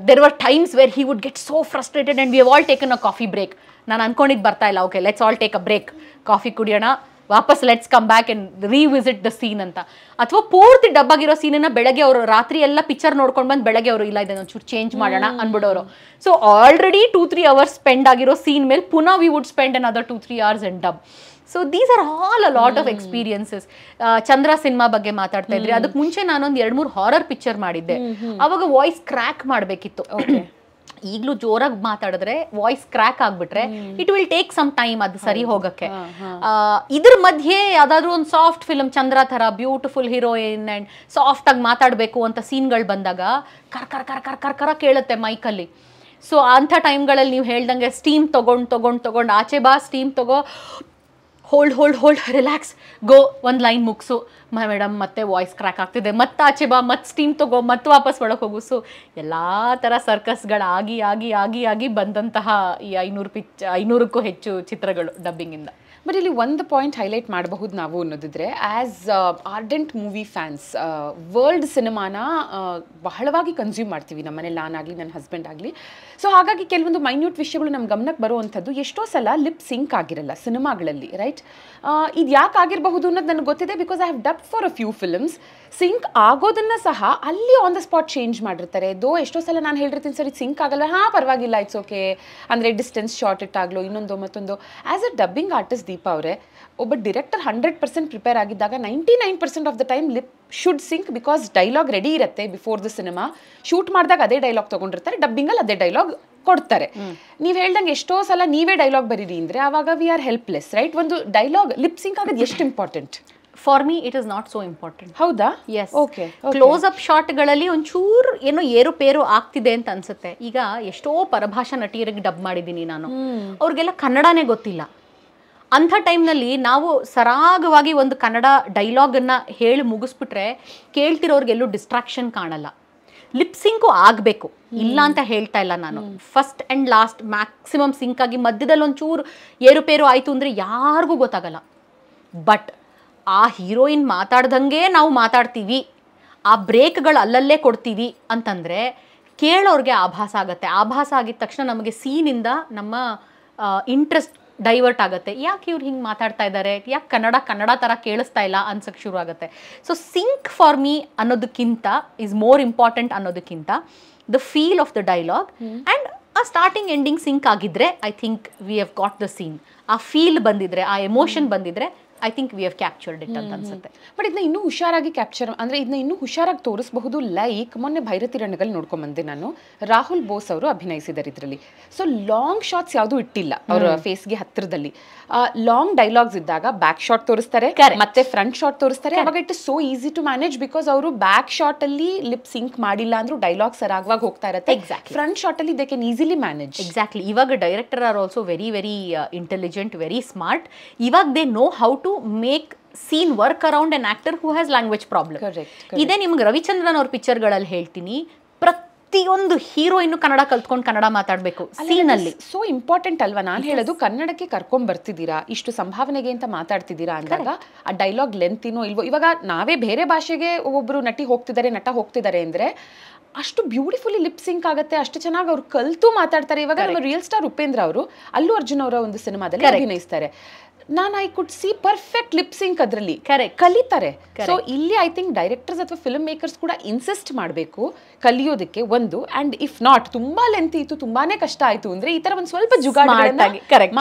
there were times where he would get so frustrated and we have all taken a coffee break. ನಾನು ಅನ್ಕೊಂಡಿದ್ದು ಬರ್ತಾ ಇಲ್ಲ, okay let's all take a break, coffee ಕುಡಿಯೋಣ, ವಾಪಸ್ let's come back and revisit the scene ಅಂತ. ಅಥವಾ ಪೂರ್ತಿ ಡಬ್ಬಾಗಿರೋ ಸೀನನ್ನ ಬೆಳಗ್ಗೆ ಅವರು ರಾತ್ರಿ ಎಲ್ಲ ಪಿಕ್ಚರ್ ನೋಡ್ಕೊಂಡು ಬಂದು ಬೆಳಗ್ಗೆ ಅವರು ಇಲ್ಲ ಇದನ್ನ ಒಂಚೂರು ಚೇಂಜ್ ಮಾಡೋಣ ಅನ್ಬಿಡೋರು. ಸೊ ಆಲ್ರೆಡಿ 2-3 hours ಸ್ಪೆಂಡ್ ಆಗಿರೋ ಸೀನ್ ಮೇಲೆ ಪುನಃ we would spend another 2-3 hours and dub. So these are all a lot of experiences. Chandra cinema ಬಗ್ಗೆ ಮಾತಾಡ್ತಾ ಇದ್ರಿ, ಅದಕ್ಕೆ ಮುಂಚೆ ನಾನೊಂದು 2-3 ಹಾರರ್ ಪಿಕ್ಚರ್ ಮಾಡಿದ್ದೆ. ಅವಾಗ ವಾಯ್ಸ್ ಕ್ರ್ಯಾಕ್ ಮಾಡಬೇಕಿತ್ತು. ಈಗಲೂ ಜೋರಾಗಿ ಮಾತಾಡಿದ್ರೆ ವಾಯ್ಸ್ ಕ್ರ್ಯಾಕ್ ಆಗ್ಬಿಟ್ರೆ it will take some time ಅದು ಸರಿ ಹೋಗಕ್ಕೆ. ಇದ್ರ ಮಧ್ಯೆ ಯಾವ್ದಾದ್ರು ಒಂದು ಸಾಫ್ಟ್ ಫಿಲ್ಮ್ ಚಂದ್ರ ತರ ಬ್ಯೂಟಿಫುಲ್ ಹೀರೋಯಿನ್ ಅಂಡ್ ಸಾಫ್ಟ್ ಆಗಿ ಮಾತಾಡಬೇಕು ಅಂತ ಸೀನ್ಗಳು ಬಂದಾಗ ಕರ್ ಕರ್ ಕರ್ ಕರ್ ಕರ್ ಕರ ಕೇಳುತ್ತೆ ಮೈಕಲ್ಲಿ. ಸೊ ಅಂಥ ಟೈಮ್ಗಳಲ್ಲಿ ನೀವು ಹೇಳ್ದಂಗೆ ಸ್ಟೀಮ್ ತಗೊಂಡು ಆಚೆ ಬಾ, ಸ್ಟೀಮ್ ತಗೋ, ಹೋಲ್ಡ್ ರಿಲ್ಯಾಕ್ಸ್, ಗೋ, ಒಂದು ಲೈನ್ ಮುಗಿಸು ಮೇಡಮ್, ಮತ್ತೆ ವಾಯ್ಸ್ ಕ್ರ್ಯಾಕ್ ಆಗ್ತಿದೆ, ಮತ್ತೆ ಆಚೆ ಬಾ, ಮತ್ತೆ ಸ್ಟೀಮ್ ತಗೋ, ಮತ್ತೆ ವಾಪಸ್ ಒಳಗೆ ಹೋಗು. ಸೊ ಎಲ್ಲ ಥರ ಸರ್ಕಸ್ಗಳಾಗಿ ಆಗಿ ಆಗಿ ಆಗಿ ಬಂದಂತಹ ಈ 500ಕ್ಕೂ ಹೆಚ್ಚು ಚಿತ್ರಗಳು ಡಬ್ಬಿಂಗಿಂದ. ಬಟ್ ಇಲ್ಲಿ ಒಂದು ಪಾಯಿಂಟ್ ಹೈಲೈಟ್ ಮಾಡಬಹುದು ನಾವು ಅನ್ನೋದಿದ್ರೆ, as ardent movie fans world ಸಿನಿಮಾನ ಬಹಳವಾಗಿ ಕನ್ಸ್ಯೂಮ್ ಮಾಡ್ತೀವಿ ನಮ್ಮನೇಲಿ, ನಾನಾಗಲಿ ನನ್ನ ಹಸ್ಬೆಂಡ್ ಆಗಲಿ. ಸೊ ಹಾಗಾಗಿ ಕೆಲವೊಂದು ಮೈನ್ಯೂಟ್ ವಿಷಯಗಳು ನಮ್ಮ ಗಮನಕ್ಕೆ ಬರುವಂಥದ್ದು ಎಷ್ಟೋ ಸಲ ಲಿಪ್ ಸಿಂಕ್ ಆಗಿರಲ್ಲ ಸಿನಿಮಾಗಳಲ್ಲಿ, ರೈಟ್? ಇದು ಯಾಕೆ ಆಗಿರಬಹುದು ಅನ್ನೋದು ನನಗೆ ಗೊತ್ತಿದೆ, because I have dub for a few films. Sync ಆಗೋದನ್ನು ಸಹ ಅಲ್ಲಿ ಆನ್ ದ ಸ್ಪಾಟ್ ಚೇಂಜ್ ಮಾಡಿರ್ತಾರೆ. ಎಷ್ಟೋ ಸಲ ನಾನು ಹೇಳಿರ್ತೀನಿ ಸರ್ ಇದು ಸಿಂಕ್ ಆಗಲ್ಲ, ಪರವಾಗಿಲ್ಲ, ಇಟ್ಸ್ ಓಕೆ, ಅಂದರೆ ಡಿಸ್ಟೆನ್ಸ್ ಶಾರ್ಟ್ ಇಟ್ಟಾಗಲೋ ಇನ್ನೊಂದು ಮತ್ತೊಂದು. As a dubbing artist Deepa ಅವರೇ, ಒಬ್ಬ ಡಿರೆಕ್ಟರ್ 100% ಪ್ರಿಪೇರ್ ಆಗಿದ್ದಾಗ 99% of the time lip should sync, because dialogue ready ಇರುತ್ತೆ ಬಿಫೋರ್ ದ ಸಿನಿಮಾ. ಶೂಟ್ ಮಾಡಿದಾಗ ಅದೇ ಡೈಲಾಗ್ ತೊಗೊಂಡಿರ್ತಾರೆ, ಡಬ್ಬಿಂಗಲ್ಲಿ ಅದೇ ಡೈಲಾಗ್ ಕೊಡ್ತಾರೆ. ನೀವು ಹೇಳ್ದಂಗೆ ಎಷ್ಟೋ ಸಲ ನೀವೇ ಡೈಲಾಗ್ ಬರೀರಿ ಅಂದರೆ ಆವಾಗ ವಿ ಆರ್ ಹೆಲ್ಪ್ಲೆಸ್, ರೈಟ್? ಒಂದು ಡೈಲಾಗ್ ಲಿಪ್ ಸಿಂಕ್ ಆಗೋದು ಎಷ್ಟು important? For me it is not so important. ಹೌದಾ? ಎಸ್. ಓಕೆ. ಕ್ಲೋಸ್ ಅಪ್ ಶಾಟ್ಗಳಲ್ಲಿ ಒಂಚೂರು ಏನೋ ಏರುಪೇರು ಆಗ್ತಿದೆ ಅಂತ ಅನ್ಸುತ್ತೆ. ಈಗ ಎಷ್ಟೋ ಪರಭಾಷಾ ನಟಿಯರಿಗೆ ಡಬ್ ಮಾಡಿದ್ದೀನಿ ನಾನು, ಅವ್ರಿಗೆಲ್ಲ ಕನ್ನಡನೇ ಗೊತ್ತಿಲ್ಲ. ಅಂಥ ಟೈಮ್ನಲ್ಲಿ ನಾವು ಸರಾಗವಾಗಿ ಒಂದು ಕನ್ನಡ ಡೈಲಾಗನ್ನು ಹೇಳಿ ಮುಗಿಸ್ಬಿಟ್ರೆ ಕೇಳ್ತಿರೋರ್ಗೆಲ್ಲೂ ಡಿಸ್ಟ್ರಾಕ್ಷನ್ ಕಾಣಲ್ಲ. ಲಿಪ್ ಸಿಂಕು ಆಗಬೇಕು, ಇಲ್ಲ ಅಂತ ಹೇಳ್ತಾ ಇಲ್ಲ ನಾನು. First and last maximum sync ಆಗಿ ಮಧ್ಯದಲ್ಲಿ ಒಂಚೂರು ಏರುಪೇರು ಆಯಿತು ಅಂದರೆ ಯಾರಿಗೂ ಗೊತ್ತಾಗಲ್ಲ. ಬಟ್ ಆ ಹೀರೋಯಿನ್ ಮಾತಾಡ್ದಂಗೆ ನಾವು ಮಾತಾಡ್ತೀವಿ, ಆ ಬ್ರೇಕ್ಗಳು ಅಲ್ಲಲ್ಲೇ ಕೊಡ್ತೀವಿ ಅಂತಂದರೆ ಕೇಳೋರಿಗೆ ಆಭಾಸ ಆಗುತ್ತೆ. ಆಭಾಸ ಆಗಿದ ತಕ್ಷಣ ನಮಗೆ ಸೀನಿಂದ ನಮ್ಮ ಇಂಟ್ರೆಸ್ಟ್ ಡೈವರ್ಟ್ ಆಗುತ್ತೆ. ಯಾಕೆ ಇವ್ರು ಹಿಂಗೆ ಮಾತಾಡ್ತಾ ಇದ್ದಾರೆ, ಯಾಕೆ ಕನ್ನಡ ಥರ ಕೇಳಿಸ್ತಾ ಇಲ್ಲ ಅನ್ಸಕ್ಕೆ ಶುರು ಆಗುತ್ತೆ. ಸೊ ಸಿಂಕ್ ಫಾರ್ ಮೀ ಅನ್ನೋದಕ್ಕಿಂತ ಈಸ್ ಮೋರ್ ಇಂಪಾರ್ಟೆಂಟ್ ಅನ್ನೋದಕ್ಕಿಂತ the feel of the dialogue and ಆ ಸ್ಟಾರ್ಟಿಂಗ್ ಎಂಡಿಂಗ್ ಸಿಂಕ್ ಆಗಿದ್ರೆ I think we have got the scene. ಆ ಫೀಲ್ ಬಂದಿದ್ರೆ, ಆ ಎಮೋಷನ್ ಬಂದಿದ್ರೆ I think we have captured it ಅಂತ ಅನ್ಸುತ್ತೆ. ಬಟ್ ಇದನ್ನ ಇನ್ನೂ ಹುಷಾರಾಗಿ ಕ್ಯಾಪ್ಚರ್ ಅಂದರೆ ಇದನ್ನ ಇನ್ನೂ ಹುಷಾರಾಗಿ ತೋರಿಸಬಹುದು. ಲೈಕ್ ಮೊನ್ನೆ ಭೈರತಿ ರಣಗಳು ನೋಡ್ಕೊಂಬಂದೆ ನಾನು, ರಾಹುಲ್ ಬೋಸ್ ಅವರು ಅಭಿನಯಿಸಿದ್ದಾರೆ ಇದರಲ್ಲಿ. ಸೊ ಲಾಂಗ್ ಶಾಟ್ಸ್ ಯಾವುದೂ ಇಟ್ಟಿಲ್ಲ ಅವರ ಫೇಸ್ಗೆ ಹತ್ತಿರದಲ್ಲಿ. ಲಾಂಗ್ ಡೈಲಾಗ್ಸ್ ಇದ್ದಾಗ ಬ್ಯಾಕ್ ಶಾಟ್ ತೋರಿಸ್ತಾರೆ, ಮತ್ತೆ ಫ್ರಂಟ್ ಶಾಟ್ ತೋರಿಸ್ತಾರೆ. ಅವಾಗ it is so easy to manage, because ಅವರು ಬ್ಯಾಕ್ ಶಾಟ್ ಅಲ್ಲಿ ಲಿಪ್ ಸಿಂಕ್ ಮಾಡಿಲ್ಲ ಅಂದ್ರೂ ಡೈಲಾಗ್ ಸರಾಗವಾಗಿ ಹೋಗ್ತಾ ಇರುತ್ತೆ. ಫ್ರಂಟ್ ಶಾಟ್ ಅಲ್ಲಿ they can easily manage. Exactly. ಇವಾಗ director are also very very intelligent, very smart. ಇವಾಗ they know how to make scene work around an actor who has language problem. ಇದೇ ನಿಮ್ಗೆ ರವಿಚಂದ್ರನ್ ಅವ್ರ ಪಿಕ್ಚರ್ಗಳಲ್ಲಿ ಹೇಳ್ತೀನಿ, ಪ್ರತಿಯೊಂದು ಹೀರೋಯಿನ್ ಕನ್ನಡ ಕಲ್ತ್ಕೊಂಡು ಕನ್ನಡ ಮಾತಾಡಬೇಕು ಸೀನಲ್ಲಿ. ಸೋ ಇಂಪಾರ್ಟೆಂಟ್ ಅಲ್ವಾ? ನಾನು ಹೇಳೋದು, ಕನ್ನಡಕ್ಕೆ ಕರ್ಕೊಂಡ್ ಬರ್ತಿದ್ದೀರಾ, ಇಷ್ಟು ಸಂಭಾವನೆಗೆ ಅಂತ ಮಾತಾಡ್ತಿದ್ದೀರಾ ಅಂದಾಗ ಆ ಡೈಲಾಗ್ ಲೆಂತಿನೋ ಇಲ್ವೋ. ಇವಾಗ ನಾವೇ ಬೇರೆ ಭಾಷೆಗೆ ಒಬ್ಬರು ನಟ ಹೋಗ್ತಿದ್ದಾರೆ ಅಂದ್ರೆ ಅಷ್ಟು ಬ್ಯೂಟಿಫುಲಿ ಲಿಪ್ ಸಿಂಕ್ ಆಗುತ್ತೆ, ಅಷ್ಟು ಚೆನ್ನಾಗಿ ಅವ್ರು ಕಲ್ತು ಮಾತಾಡ್ತಾರೆ. ಇವಾಗ ನಮ್ಮ ರಿಯಲ್ ಸ್ಟಾರ್ ಉಪೇಂದ್ರ ಅವರು ಅಲ್ಲು ಅರ್ಜುನ್ ಅವರ ಒಂದು ಸಿನಿಮಾದಲ್ಲಿ ಅಭಿನಯಿಸ್ತಾರೆ. I could see perfect lip sync ಅದರಲ್ಲಿ ಕಲಿತಾರೆ. ಸೊ ಇಲ್ಲಿ ಐ ಥಿಂಕ್ ಡೈರೆಕ್ಟರ್ಸ್ ಅಥವಾ ಫಿಲ್ಮ್ ಮೇಕರ್ಸ್ ಕೂಡ ಇನ್ಸಿಸ್ಟ್ ಮಾಡಬೇಕು ಕಲಿಯೋದಕ್ಕೆ ಒಂದು. ಅಂಡ್ ಇಫ್ ನಾಟ್ ತುಂಬಾ ಲೆಂತ್ ಇತ್ತು, ತುಂಬಾನೇ ಕಷ್ಟ ಆಯ್ತು ಅಂದ್ರೆ ಈ ತರ ಒಂದು ಸ್ವಲ್ಪ ಜುಗಾಡಗಳನ್ನ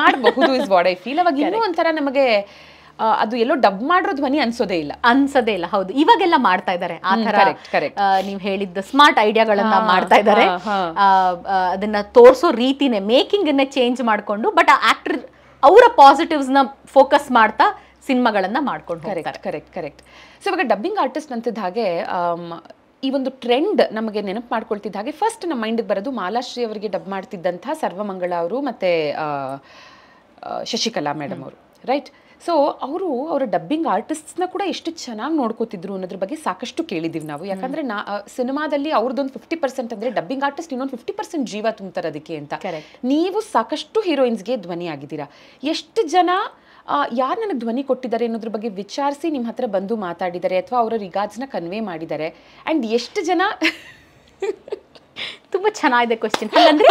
ಮಾಡಬಹುದು ಇಸ್ ವಾಟ್ ಐ ಫೀಲ್. ಅವಾಗ ಇನ್ನೂ ಒಂಥರ ನಮಗೆ ಅದು ಎಲ್ಲೋ ಡಬ್ ಮಾಡಿರೋ ಧ್ವನಿ ಅನ್ಸೋದೇ ಇಲ್ಲ. ಹೌದು, ಇವಾಗೆಲ್ಲ ಮಾಡ್ತಾ ಇದ್ದಾರೆ ಆ ತರ. ನೀವು ಹೇಳಿದ್ದ ಸ್ಮಾರ್ಟ್ ಐಡಿಯಾಗಳನ್ನ ಮಾಡ್ತಾ ಇದ್ದಾರೆ. ಅದನ್ನ ತೋರಿಸೋ ರೀತಿನೇ, ಮೇಕಿಂಗ್ ಅನ್ನೇ ಚೇಂಜ್ ಮಾಡ್ಕೊಂಡು, ಬಟ್ ಆ ಆಕ್ಟರ್ ಅವರ ಪಾಸಿಟಿವ್ಸ್ ನ ಫೋಕಸ್ ಮಾಡ್ತಾ ಸಿನಿಮಾಗಳನ್ನ ಮಾಡ್ಕೊಂಡು ಹೋಗ್ತಾರೆ. ಕರೆಕ್ಟ್. ಸೊ ಇವಾಗ ಡಬ್ಬಿಂಗ್ ಆರ್ಟಿಸ್ಟ್ ಅಂತಿದ್ದ ಹಾಗೆ ಈ ಒಂದು ಟ್ರೆಂಡ್ ನಮಗೆ ನೆನಪು ಮಾಡ್ಕೊಳ್ತಿದ್ದ ಹಾಗೆ ಫಸ್ಟ್ ನಮ್ಮ ಮೈಂಡಿಗೆ ಬರೋದು ಮಾಲಾಶ್ರೀ ಅವರಿಗೆ ಡಬ್ ಮಾಡ್ತಿದ್ದಂಥ ಸರ್ವಮಂಗಳ ಅವರು ಮತ್ತೆ ಶಶಿಕಲಾ ಮೇಡಮ್ ಅವರು, ರೈಟ್? ಸೊ ಅವರ ಡಬ್ಬಿಂಗ್ ಆರ್ಟಿಸ್ಟ್ಸ್ನ ಕೂಡ ಎಷ್ಟು ಚೆನ್ನಾಗಿ ನೋಡ್ಕೋತಿದ್ರು ಅನ್ನೋದ್ರ ಬಗ್ಗೆ ಸಾಕಷ್ಟು ಕೇಳಿದ್ದೀವಿ ನಾವು. ಯಾಕಂದರೆ ಸಿನಿಮಾದಲ್ಲಿ ಅವ್ರದ್ದೊಂದು 50% ಅಂದರೆ ಡಬ್ಬಿಂಗ್ ಆರ್ಟಿಸ್ಟ್ ಇನ್ನೊಂದು 50% ಜೀವ ತುಂಬ್ತಾರೆ ಅದಕ್ಕೆ ಅಂತ. ನೀವು ಸಾಕಷ್ಟು ಹೀರೋಯಿನ್ಸ್ಗೆ ಧ್ವನಿ ಆಗಿದ್ದೀರಾ. ಎಷ್ಟು ಜನ ಯಾರು ನನಗೆ ಧ್ವನಿ ಕೊಟ್ಟಿದ್ದಾರೆ ಅನ್ನೋದ್ರ ಬಗ್ಗೆ ವಿಚಾರಿಸಿ ನಿಮ್ಮ ಹತ್ರ ಬಂದು ಮಾತಾಡಿದ್ದಾರೆ ಅಥವಾ ಅವರ ರಿಗಾರ್ಡ್ಸ್ನ ಕನ್ವೆ ಮಾಡಿದ್ದಾರೆ? ಆ್ಯಂಡ್ ಎಷ್ಟು ಜನ ತುಂಬ ಚೆನ್ನಾಗಿದೆ ಕ್ವೆಶ್ಚನ್. ಅಂದರೆ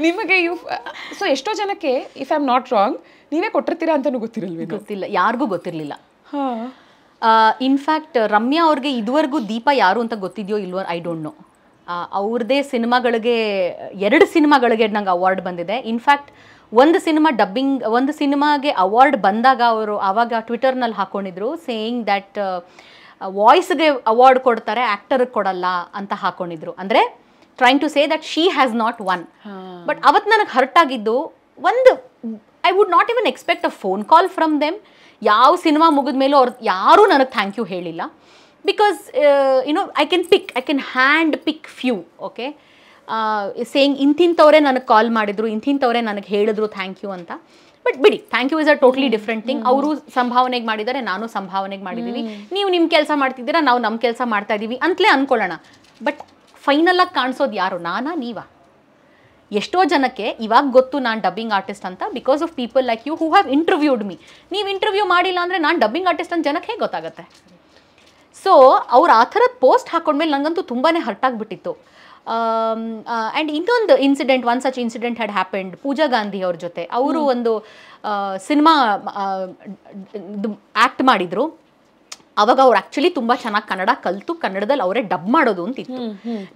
ನಿಮಗೆ ಸೊ ಎಷ್ಟೋ ಜನಕ್ಕೆ if I am not wrong ನೀವೇ ಕೊಟ್ಟಿರ್ತೀರಾ ಅಂತಲೂ ಗೊತ್ತಿರಲ್ವೇ? ಗೊತ್ತಿಲ್ಲ, ಯಾರಿಗೂ ಗೊತ್ತಿರಲಿಲ್ಲ. ಹಾಂ. ಇನ್ಫ್ಯಾಕ್ಟ್ ರಮ್ಯಾ ಅವ್ರಿಗೆ ಇದುವರೆಗೂ ದೀಪ ಯಾರು ಅಂತ ಗೊತ್ತಿದೆಯೋ ಇಲ್ವೋ ಐ ಡೋಂಟ್ ನೋ. ಅವ್ರದ್ದೇ ಸಿನಿಮಾಗಳಿಗೆ 2 ಸಿನಿಮಾಗಳಿಗೆ ನಂಗೆ ಅವಾರ್ಡ್ ಬಂದಿದೆ. ಇನ್ಫ್ಯಾಕ್ಟ್ ಒಂದು ಸಿನಿಮಾಗೆ ಅವಾರ್ಡ್ ಬಂದಾಗ ಅವರು ಆವಾಗ ಟ್ವಿಟರ್ನಲ್ಲಿ ಹಾಕೊಂಡಿದ್ರು ಸೇಯಿಂಗ್ ದ್ಯಾಟ್ ವಾಯ್ಸ್ಗೆ ಅವಾರ್ಡ್ ಕೊಡ್ತಾರೆ, ಆ್ಯಕ್ಟರ್ಗೆ ಕೊಡಲ್ಲ ಅಂತ ಹಾಕೊಂಡಿದ್ರು. ಅಂದರೆ trying to say that she has not one. But ಅವತ್ತು ನನಗೆ ಹರ್ಟ್ ಆಗಿದ್ದು I would not even expect a phone call from them. ಯಾವ ಸಿನಿಮಾ ಮುಗಿದ ಮೇಲೂ ಅವ್ರು ಯಾರೂ ನನಗೆ ಥ್ಯಾಂಕ್ ಯು ಹೇಳಿಲ್ಲ. Because I can hand pick few, okay, saying ಇಂಥವರೇ ನನಗೆ ಕಾಲ್ ಮಾಡಿದ್ರು, ಇಂಥವರೇ ನನಗೆ ಹೇಳಿದ್ರು ಥ್ಯಾಂಕ್ ಯು ಅಂತ. ಬಟ್ ಬಿಡಿ, thank you is a totally different thing. ಅವರು ಸಂಭಾವನೆಗೆ ಮಾಡಿದ್ದಾರೆ, ನಾನು ಸಂಭಾವನೆಗೆ ಮಾಡಿದ್ದೀವಿ. ನೀವು ನಿಮ್ಮ ಕೆಲಸ ಮಾಡ್ತಿದ್ದೀರಾ, ನಾವು ನಮ್ಮ ಕೆಲಸ ಮಾಡ್ತಾ ಇದ್ದೀವಿ ಅಂತಲೇ ಅಂದ್ಕೊಳ್ಳೋಣ. ಬಟ್ ಫೈನಲಾಗಿ ಕಾಣಿಸೋದು ಯಾರು, ನಾನಾ ನೀವಾ? ಎಷ್ಟೋ ಜನಕ್ಕೆ ಇವಾಗ ಗೊತ್ತು ನಾನು ಡಬ್ಬಿಂಗ್ ಆರ್ಟಿಸ್ಟ್ ಅಂತ, because of people like you who have interviewed me. ನೀವು ಇಂಟರ್ವ್ಯೂ ಮಾಡಿಲ್ಲ ಅಂದರೆ ನಾನು ಡಬ್ಬಿಂಗ್ ಆರ್ಟಿಸ್ಟ್ ಅಂತ ಜನಕ್ಕೆ ಹೇಗೆ ಗೊತ್ತಾಗುತ್ತೆ? ಸೊ ಅವ್ರು ಆ ಥರದ ಪೋಸ್ಟ್ ಹಾಕೊಂಡ್ಮೇಲೆ ನನಗಂತೂ ತುಂಬಾ ಹರ್ಟ್ ಆಗಿಬಿಟ್ಟಿತ್ತು. ಆ್ಯಂಡ್ ಇನ್ನೊಂದು incident, one such incident had happened Pooja Gandhi ಅವ್ರ ಜೊತೆ. ಅವರು ಒಂದು ಸಿನಿಮಾ ಆ್ಯಕ್ಟ್ ಮಾಡಿದರು. ಅವಾಗ ಅವ್ರು ಆ್ಯಕ್ಚುಲಿ ತುಂಬ ಚೆನ್ನಾಗಿ ಕನ್ನಡ ಕಲಿತು ಕನ್ನಡದಲ್ಲಿ ಅವರೇ ಡಬ್ ಮಾಡೋದು ಅಂತಿತ್ತು.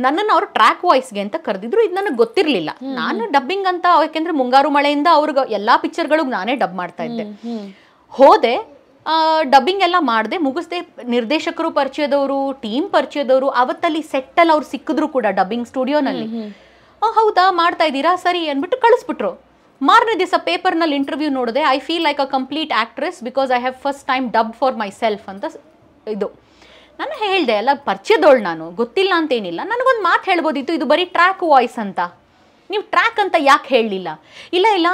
ನನ್ನನ್ನು ಅವರು ಟ್ರ್ಯಾಕ್ ವಾಯ್ಸ್ಗೆ ಅಂತ ಕರೆದಿದ್ರು. ಇದು ನನಗೆ ಗೊತ್ತಿರಲಿಲ್ಲ. ನಾನು ಡಬ್ಬಿಂಗ್ ಅಂತ, ಯಾಕೆಂದರೆ ಮುಂಗಾರು ಮಳೆಯಿಂದ ಅವ್ರಿಗೆ ಎಲ್ಲ ಪಿಕ್ಚರ್ಗಳಿಗೂ ನಾನೇ ಡಬ್ ಮಾಡ್ತಾ ಇದ್ದೆ. ಹೋದೆ, ಡಬ್ಬಿಂಗ್ ಎಲ್ಲ ಮಾಡಿದೆ, ಮುಗಿಸ್ದೆ. ನಿರ್ದೇಶಕರು ಪರಿಚಯದವರು, ಟೀಮ್ ಪರಿಚಯದವರು. ಅವತ್ತಲ್ಲಿ ಸೆಟ್ಟಲ್ಲಿ ಅವ್ರು ಸಿಕ್ಕಿದ್ರು ಕೂಡ ಡಬ್ಬಿಂಗ್ ಸ್ಟುಡಿಯೋನಲ್ಲಿ. ಹೌದಾ, ಮಾಡ್ತಾ ಇದ್ದೀರಾ, ಸರಿ ಅಂದ್ಬಿಟ್ಟು ಕಳಿಸ್ಬಿಟ್ರು. ಮಾರನೇ ದಿವಸ ಪೇಪರ್ನಲ್ಲಿ ಇಂಟರ್ವ್ಯೂ ನೋಡಿದೆ. I feel like a complete actress because I have first time dub for my self ಅಂತ. ಇದು ನಾನು ಹೇಳಿದೆ, ಎಲ್ಲ ಪರಿಚಯದವಳು, ನಾನು ಗೊತ್ತಿಲ್ಲ ಅಂತೇನಿಲ್ಲ. ನನಗೊಂದು ಮಾತು ಹೇಳ್ಬೋದಿತ್ತು, ಇದು ಬರೀ ಟ್ರ್ಯಾಕ್ ವಾಯ್ಸ್ ಅಂತ. ನೀವು ಟ್ರ್ಯಾಕ್ ಅಂತ ಯಾಕೆ ಹೇಳಲಿಲ್ಲ? ಇಲ್ಲ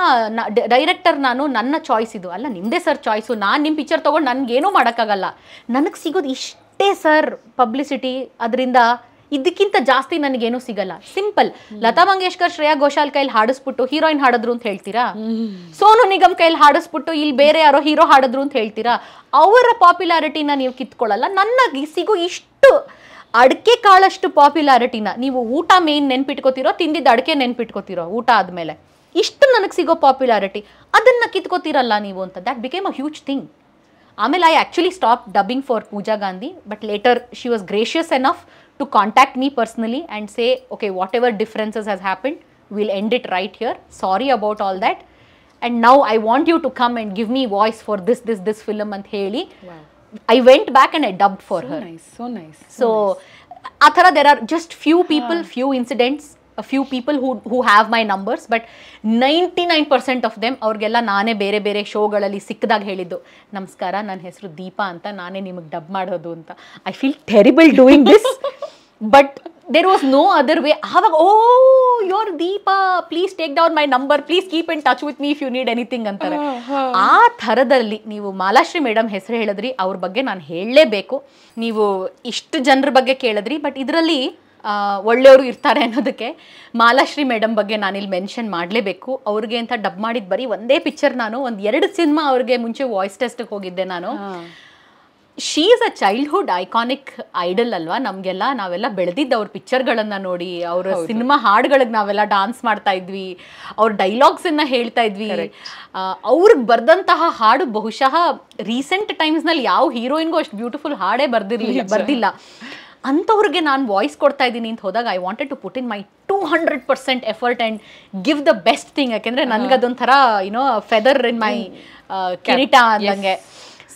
ಡೈರೆಕ್ಟರ್ ನಾನು, ನನ್ನ ಚಾಯ್ಸ್ ಇದು. ಅಲ್ಲ, ನಿಮ್ಮದೇ ಸರ್ ಚಾಯ್ಸು. ನಾನು ನಿಮ್ಮ ಪಿಕ್ಚರ್ ತೊಗೊಂಡು ನನಗೇನೂ ಮಾಡೋಕ್ಕಾಗಲ್ಲ. ನನಗೆ ಸಿಗೋದು ಇಷ್ಟೇ ಸರ್ ಪಬ್ಲಿಸಿಟಿ. ಅದರಿಂದ ಇದಕ್ಕಿಂತ ಜಾಸ್ತಿ ನನಗೇನೂ ಸಿಗಲ್ಲ. ಸಿಂಪಲ್. ಲತಾ ಮಂಗೇಶ್ಕರ್, ಶ್ರೇಯಾ ಘೋಷಾಲ್ ಕೈಲಿ ಹಾಡಿಸ್ಬಿಟ್ಟು ಹೀರೋಯಿನ್ ಹಾಡಿದ್ರು ಅಂತ ಹೇಳ್ತೀರಾ? ಸೋನು ನಿಗಮ್ ಕೈಲಿ ಹಾಡಿಸ್ಬಿಟ್ಟು ಇಲ್ಲಿ ಬೇರೆ ಯಾರೋ ಹೀರೋ ಹಾಡಿದ್ರು ಅಂತ ಹೇಳ್ತೀರಾ? ಅವರ ಪಾಪ್ಯುಲಾರಿಟಿನ ನೀವು ಕಿತ್ಕೊಳ್ಳಲ್ಲ. ನನಗೆ ಸಿಗೋ ಇಷ್ಟು ಅಡಿಕೆ ಕಾಳಷ್ಟು ಪಾಪ್ಯುಲಾರಿಟಿನ ನೀವು ಊಟ ಮೇನ್ ನೆನ್ಪಿಟ್ಕೋತಿರೋ, ತಿಂದಿದ್ದು ಅಡಿಕೆ ನೆನ್ಪಿಟ್ಕೋತಿರೋ ಊಟ ಆದಮೇಲೆ, ಇಷ್ಟು ನನಗೆ ಸಿಗೋ ಪಾಪ್ಯುಲಾರಿಟಿ ಅದನ್ನು ಕಿತ್ಕೋತಿರಲ್ಲ ನೀವು ಅಂತ. That became a huge thing. ಆಮೇಲೆ I actually stop dubbing for Pooja Gandhi. But later she was gracious enough to contact me personally and say, okay, whatever differences has happened, we'll end it right here. Sorry about all that. And now I want you to come and give me voice for this film and heli. Wow. I went back and I dubbed for her. So nice. So athara there are just few people, few incidents, a few people who have my numbers, but 99% of them ಅವ್ರಿಗೆಲ್ಲ ನಾನೇ ಬೇರೆ ಬೇರೆ ಶೋಗಳಲ್ಲಿ ಸಿಕ್ಕಿದಾಗ ಹೇಳಿದ್ದು, ನಮಸ್ಕಾರ, ನನ್ನ ಹೆಸರು ದೀಪಾ ಅಂತ, ನಾನೇ ನಿಮಗೆ ಡಬ್ ಮಾಡೋದು ಅಂತ. I feel terrible doing this, but there was no other way. ಆವಾಗ your Deepa, please take down my number, please keep in touch with me if you need anything ಅಂತಾರೆ. ಆ ಥರದಲ್ಲಿ ನೀವು ಮಾಲಾಶ್ರೀ ಮೇಡಮ್ ಹೆಸರು ಹೇಳಿದ್ರಿ, ಅವ್ರ ಬಗ್ಗೆ ನಾನು ಹೇಳಲೇಬೇಕು. ನೀವು ಇಷ್ಟು ಜನರ ಬಗ್ಗೆ ಕೇಳಿದ್ರಿ, ಬಟ್ ಇದರಲ್ಲಿ ಒಳ್ಳೆಯವರು ಇರ್ತಾರೆ ಅನ್ನೋದಕ್ಕೆ ಮಾಲಾಶ್ರೀ ಮೇಡಮ್ ಬಗ್ಗೆ ನಾನಿಲ್ಲಿ ಮೆನ್ಷನ್ ಮಾಡಲೇಬೇಕು. ಅವ್ರಿಗೆ ಅಂತ ಡಬ್ ಮಾಡಿದ್ದು ಬರೀ ಒಂದೇ ಪಿಕ್ಚರ್. ನಾನು 1-2 ಸಿನಿಮಾ ಅವ್ರಿಗೆ ಮುಂಚೆ ವಾಯ್ಸ್ ಟೆಸ್ಟ್ಗೆ ಹೋಗಿದ್ದೆ ನಾನು. She is a childhood iconic idol ಅಲ್ವಾ ನಮಗೆಲ್ಲ. ನಾವೆಲ್ಲ ಬೆಳೆದಿದ್ದು ಅವ್ರ ಪಿಕ್ಚರ್ಗಳನ್ನು ನೋಡಿ, ಅವರ ಸಿನಿಮಾ ಹಾಡುಗಳಿಗೆ ನಾವೆಲ್ಲ ಡಾನ್ಸ್ ಮಾಡ್ತಾ ಇದ್ವಿ, ಅವ್ರ ಡೈಲಾಗ್ಸನ್ನು ಹೇಳ್ತಾ ಇದ್ವಿ. ಅವ್ರಿಗೆ ಬರೆದಂತಹ ಹಾಡು ಬಹುಶಃ ರೀಸೆಂಟ್ ಟೈಮ್ಸ್ನಲ್ಲಿ ಯಾವ ಹೀರೋಯಿನ್ಗೂ ಅಷ್ಟು ಬ್ಯೂಟಿಫುಲ್ ಹಾಡೇ ಬರ್ದಿಲ್ಲ. ಅಂಥವ್ರಿಗೆ ನಾನು ವಾಯ್ಸ್ ಕೊಡ್ತಾ ಇದ್ದೀನಿ ಅಂತ ಹೋದಾಗ I wanted to put in my 200% effort and give the best thing. ಯಾಕೆಂದರೆ ನನಗದೊಂಥರ ಫೆದರ್ ಇನ್ ಮೈ ಕಿರೀಟ ಅಂದಂಗೆ.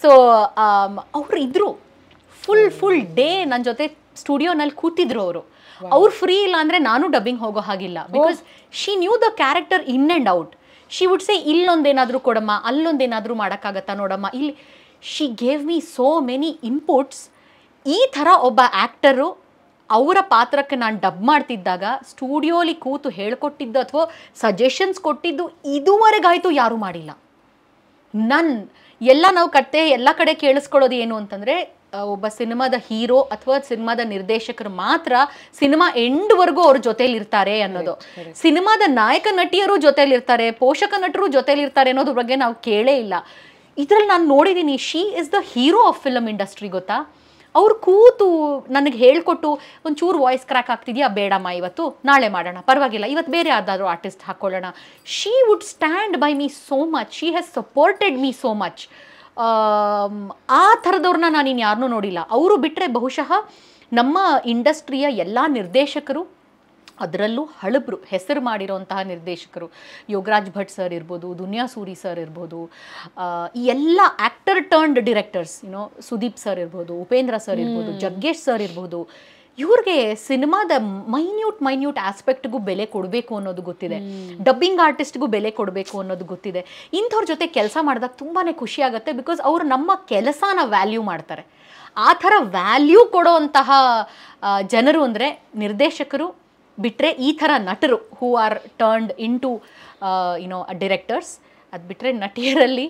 ಸೊ ಅವರು ಇದ್ದರು, ಫುಲ್ ಡೇ ನನ್ನ ಜೊತೆ ಸ್ಟುಡಿಯೋನಲ್ಲಿ ಕೂತಿದ್ರು ಅವರು. ಅವ್ರು ಫ್ರೀ ಇಲ್ಲ ಅಂದರೆ ನಾನು ಡಬ್ಬಿಂಗ್ ಹೋಗೋ ಹಾಗಿಲ್ಲ. Because she knew the character in and out. She would say, ಇಲ್ಲೊಂದೇನಾದರೂ ಕೊಡಮ್ಮ, ಅಲ್ಲೊಂದೇನಾದರೂ ಮಾಡೋಕ್ಕಾಗತ್ತಾ ನೋಡಮ್ಮ, ಇಲ್ಲಿ. She gave me so many inputs. ಈ ಥರ ಒಬ್ಬ ಆ್ಯಕ್ಟರು ಅವರ ಪಾತ್ರಕ್ಕೆ ನಾನು ಡಬ್ ಮಾಡ್ತಿದ್ದಾಗ ಸ್ಟುಡಿಯೋಲಿ ಕೂತು ಹೇಳ್ಕೊಟ್ಟಿದ್ದು ಅಥವಾ ಸಜೆಷನ್ಸ್ ಕೊಟ್ಟಿದ್ದು ಇದುವರೆಗಾಯಿತು ಯಾರೂ ಮಾಡಿಲ್ಲ. ನಾವು ಎಲ್ಲ ಕಡೆ ಕೇಳಿಸ್ಕೊಳ್ಳೋದು ಏನು ಅಂತಂದರೆ, ಒಬ್ಬ ಸಿನಿಮಾದ ಹೀರೋ ಅಥವಾ ಸಿನಿಮಾದ ನಿರ್ದೇಶಕರು ಮಾತ್ರ ಸಿನಿಮಾ ಎಂಡ್ವರೆಗೂ ಅವ್ರ ಜೊತೇಲಿರ್ತಾರೆ ಅನ್ನೋದು. ಸಿನಿಮಾದ ನಾಯಕ ನಟಿಯರು ಜೊತೇಲಿರ್ತಾರೆ, ಪೋಷಕ ನಟರು ಜೊತೇಲಿರ್ತಾರೆ ಅನ್ನೋದ್ರ ಬಗ್ಗೆ ನಾವು ಕೇಳೇ ಇಲ್ಲ. ಇದರಲ್ಲಿ ನಾನು ನೋಡಿದ್ದೀನಿ, she is the hero of film industry. ಗೊತ್ತಾ, ಅವ್ರು ಕೂತು ನನಗೆ ಹೇಳ್ಕೊಟ್ಟು ಒಂಚೂರು ವಾಯ್ಸ್ ಕ್ರ್ಯಾಕ್ ಆಗ್ತಿದೆಯಾ, ಬೇಡಮ್ಮ ಇವತ್ತು, ನಾಳೆ ಮಾಡೋಣ, ಪರವಾಗಿಲ್ಲ, ಇವತ್ತು ಬೇರೆ ಯಾವ್ದಾದ್ರು ಆರ್ಟಿಸ್ಟ್ ಹಾಕ್ಕೊಳ್ಳೋಣ. She would stand by me so much, she has supported me so much. ಆ ಥರದವ್ರನ್ನ ನಾನು ಇನ್ನು ಯಾರನ್ನೂ ನೋಡಿಲ್ಲ. ಅವರು ಬಿಟ್ಟರೆ ಬಹುಶಃ ನಮ್ಮ ಇಂಡಸ್ಟ್ರಿಯ ಎಲ್ಲ ನಿರ್ದೇಶಕರು, ಅದರಲ್ಲೂ ಹಳಬ್ರು ಹೆಸರು ಮಾಡಿರೋಂತಹ ನಿರ್ದೇಶಕರು, ಯೋಗರಾಜ್ ಭಟ್ ಸರ್ ಇರ್ಬೋದು, ದುನಿಯಾ ಸೂರಿ ಸರ್ ಇರ್ಬೋದು, ಈ ಎಲ್ಲ actor turned directors, Sudeep sir ಇರ್ಬೋದು, ಉಪೇಂದ್ರ ಸರ್ ಇರ್ಬೋದು, ಜಗ್ಗೇಶ್ ಸರ್ ಇರ್ಬೋದು, ಇವ್ರಿಗೆ ಸಿನಿಮಾದ ಮೈನ್ಯೂಟ್ ಆಸ್ಪೆಕ್ಟ್ಗೂ ಬೆಲೆ ಕೊಡಬೇಕು ಅನ್ನೋದು ಗೊತ್ತಿದೆ, ಡಬ್ಬಿಂಗ್ ಆರ್ಟಿಸ್ಟ್ಗೂ ಬೆಲೆ ಕೊಡಬೇಕು ಅನ್ನೋದು ಗೊತ್ತಿದೆ. ಇಂಥವ್ರ ಜೊತೆ ಕೆಲಸ ಮಾಡಿದಾಗ ತುಂಬಾ ಖುಷಿ ಆಗುತ್ತೆ. ಬಿಕಾಸ್ ಅವರು ನಮ್ಮ ಕೆಲಸನ ವ್ಯಾಲ್ಯೂ ಮಾಡ್ತಾರೆ. ಆ ಥರ ವ್ಯಾಲ್ಯೂ ಕೊಡೋವಂತಹ ಜನರು ಅಂದರೆ ನಿರ್ದೇಶಕರು ಬಿಟ್ಟರೆ ಈ ಥರ ನಟರು, who are turned into directors. ಅದು ಬಿಟ್ಟರೆ ನಟಿಯರಲ್ಲಿ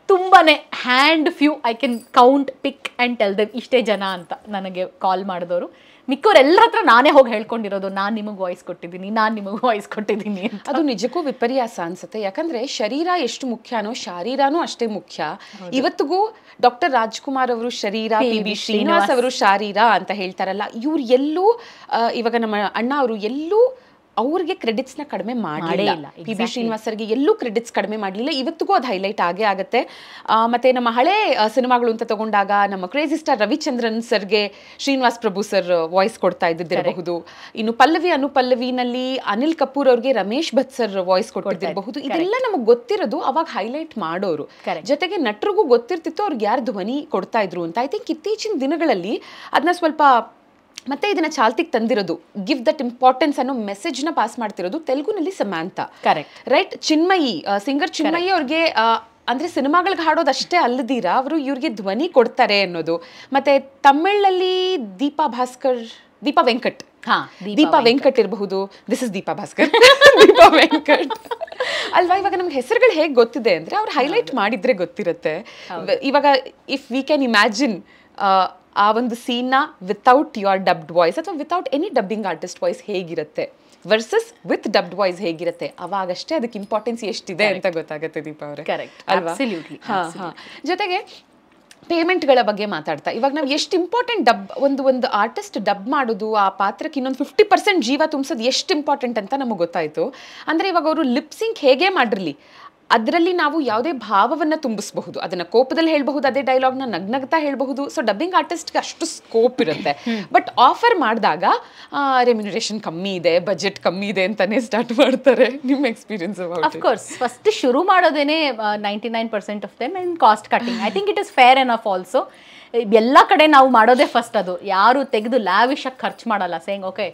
ತುಂಬಾ hand few, I can count, pick and tell them, ಇಷ್ಟೇ ಜನ ಅಂತ ನನಗೆ ಕಾಲ್ ಮಾಡಿದವರು. ಮಿಕ್ಕವರೆಲ್ಲರ ಹತ್ರ ನಾನೇ ಹೋಗಿ ಹೇಳ್ಕೊಂಡಿರೋದು, ನಾನು ನಿಮಗೆ ವಾಯ್ಸ್ ಕೊಟ್ಟಿದ್ದೀನಿ, ನಾನು ನಿಮಗೆ ವಾಯ್ಸ್ ಕೊಟ್ಟಿದ್ದೀನಿ ಅಂತ. ಅದು ನಿಜಕ್ಕೂ ವಿಪರ್ಯಾಸ ಅನ್ಸುತ್ತೆ. ಯಾಕಂದ್ರೆ ಶರೀರ ಎಷ್ಟು ಮುಖ್ಯನೋ ಶಾರೀರನೂ ಅಷ್ಟೇ ಮುಖ್ಯ. ಇವತ್ತಿಗೂ ಡಾಕ್ಟರ್ ರಾಜ್ಕುಮಾರ್ ಅವರು ಶರೀರ, ಪಿ.ಬಿ. ಶ್ರೀನಿವಾಸ್ ಅವರು ಶಾರೀರ ಅಂತ ಹೇಳ್ತಾರಲ್ಲ, ಇವ್ರು ಎಲ್ಲೂ ಇವಾಗ ನಮ್ಮ ಅಣ್ಣ ಅವರು ಎಲ್ಲೂ ಅವ್ರಿಗೆ ಕ್ರೆಡಿಟ್ಸ್ನ ಕಡಿಮೆ ಮಾಡಲಿಲ್ಲ. ಪಿ.ಬಿ. ಶ್ರೀನಿವಾಸ್ ಸರ್ಗೆ ಎಲ್ಲೂ ಕ್ರೆಡಿಟ್ಸ್ ಕಡಿಮೆ ಮಾಡಲಿಲ್ಲ. ಇವತ್ತಿಗೂ ಅದು ಹೈಲೈಟ್ ಆಗೇ ಆಗುತ್ತೆ. ಮತ್ತೆ ನಮ್ಮ ಹಳೆ ಸಿನಿಮಾಗಳು ಅಂತ ತಗೊಂಡಾಗ ನಮ್ಮ ಕ್ರೇಜಿ ಸ್ಟಾರ್ ರವಿಚಂದ್ರನ್ ಸರ್ಗೆ ಶ್ರೀನಿವಾಸ್ ಪ್ರಭು ಸರ್ ವಾಯ್ಸ್ ಕೊಡ್ತಾ ಇದ್ದಿರಬಹುದು. ಇನ್ನು ಪಲ್ಲವಿ ಅನುಪಲ್ಲವಿನಲ್ಲಿ ಅನಿಲ್ ಕಪೂರ್ ಅವ್ರಿಗೆ ರಮೇಶ್ ಭಟ್ ಸರ್ ವಾಯ್ಸ್ ಕೊಟ್ಟಿದ್ದಿರಬಹುದು. ಇದೆಲ್ಲ ನಮಗೆ ಗೊತ್ತಿರೋದು ಅವಾಗ ಹೈಲೈಟ್ ಮಾಡೋರು. ಜೊತೆಗೆ ನಟರಿಗೂ ಗೊತ್ತಿರ್ತಿತ್ತು ಅವ್ರಿಗೆ ಯಾರು ಧ್ವನಿ ಕೊಡ್ತಾ ಇದ್ರು ಅಂತ. ಐ ಥಿಂಕ್ ಇತ್ತೀಚಿನ ದಿನಗಳಲ್ಲಿ ಅದನ್ನ ಸ್ವಲ್ಪ ಮತ್ತೆ ಇದನ್ನ ಚಾಲ್ತಿಗೆ ತಂದಿರೋದು, ಗಿವ್ ದಟ್ ಇಂಪಾರ್ಟೆನ್ಸ್ ಅನ್ನೋ ಮೆಸೇಜ್ನ ಪಾಸ್ ಮಾಡ್ತಿರೋದು ತೆಲುಗುನಲ್ಲಿ Samantha. Correct, right. Chinmayi, singer Chinmayi ಅವ್ರಿಗೆ ಅಂದ್ರೆ ಸಿನಿಮಾಗಳಿಗೆ ಹಾಡೋದಷ್ಟೇ ಅಲ್ಲದಿರ ಅವರು ಇವ್ರಿಗೆ ಧ್ವನಿ ಕೊಡ್ತಾರೆ ಅನ್ನೋದು. ಮತ್ತೆ ತಮಿಳಲ್ಲಿ ದೀಪಾ ವೆಂಕಟ್ ಇರಬಹುದು. ದಿಸ್ ಇಸ್ ದೀಪಾ ಭಾಸ್ಕರ್, ದೀಪಾ ವೆಂಕಟ್ ಅಲ್ವಾ. ಇವಾಗ ನಮ್ಗೆ ಹೆಸರುಗಳು ಹೇಗೆ ಗೊತ್ತಿದೆ ಅಂದ್ರೆ ಅವ್ರು ಹೈಲೈಟ್ ಮಾಡಿದ್ರೆ ಗೊತ್ತಿರುತ್ತೆ. ಇವಾಗ ಇಫ್ ವಿ ಕ್ಯಾನ್ ಇಮ್ಯಾಜಿನ್ ಆ ಒಂದು ಸೀನ್ನ ವಿತೌಟ್ ಯುವರ್ ಡಬ್ಡ್ ವಾಯ್ಸ್ ಅಥವಾ without any dubbing artist voice ಹೇಗಿರುತ್ತೆ ವರ್ಸಸ್ ವಿತ್ ಡಬ್ಡ್ ವಾಯ್ಸ್ ಹೇಗಿರುತ್ತೆ, ಅವಾಗಷ್ಟೇ ಅದಕ್ಕೆ ಇಂಪಾರ್ಟೆನ್ಸ್ ಎಷ್ಟಿದೆ ಅಂತ ಗೊತ್ತಾಗುತ್ತೆ ದೀಪಾ ಅವರೇ, ಅಲ್ವಾ? ಜೊತೆಗೆ ಪೇಮೆಂಟ್ಗಳ ಬಗ್ಗೆ ಮಾತಾಡ್ತಾ ಇವಾಗ ನಾವು ಎಷ್ಟು ಇಂಪಾರ್ಟೆಂಟ್ ಒಂದು ಆರ್ಟಿಸ್ಟ್ ಡಬ್ ಮಾಡೋದು, ಆ ಪಾತ್ರಕ್ಕೆ ಇನ್ನೊಂದು 50% ಜೀವ ತುಂಬಿಸೋದು ಎಷ್ಟು ಇಂಪಾರ್ಟೆಂಟ್ ಅಂತ ನಮಗೆ ಗೊತ್ತಾಯಿತು. ಅಂದರೆ ಇವಾಗ ಅವರು ಲಿಪ್ಸಿಂಕ್ ಹೇಗೆ ಮಾಡಿರಲಿ, ಅದರಲ್ಲಿ ನಾವು ಯಾವುದೇ ಭಾವವನ್ನು ತುಂಬಿಸಬಹುದು. ಅದನ್ನ ಕೋಪದಲ್ಲಿ ಹೇಳಬಹುದು, ಅದೇ ಡೈಲಾಗ್ನ ನಗ್ನಗ್ತಾ ಹೇಳಬಹುದು. ಸೊ ಡಬ್ಬಿಂಗ್ ಆರ್ಟಿಸ್ಟ್ಗೆ ಅಷ್ಟು ಸ್ಕೋಪ್ ಇರುತ್ತೆ. ಬಟ್ ಆಫರ್ ಮಾಡಿದಾಗ ರೆಮ್ಯುನರೇಷನ್ ಕಮ್ಮಿ ಇದೆ, ಬಜೆಟ್ ಕಮ್ಮಿ ಇದೆ ಅಂತಾನೆ ಸ್ಟಾರ್ಟ್ ಮಾಡ್ತಾರೆ. ನಿಮ್ಮ ಎಕ್ಸ್ಪೀರಿಯನ್ಸ್? ಅಫ್ಕೋರ್ಸ್ ಫಸ್ಟ್ ಶುರು ಮಾಡೋದೇನೆ 99% of them in cost cutting. I think it is fair enough also. ಎಲ್ಲ ಕಡೆ ನಾವು ಮಾಡೋದೇ ಫಸ್ಟ್ ಅದು. ಯಾರು ತೆಗೆದು ಲ್ಯಾವಿಶಾಗಿ ಖರ್ಚು ಮಾಡಲ್ಲ, ಸೇಯಿಂಗ್ ಓಕೆ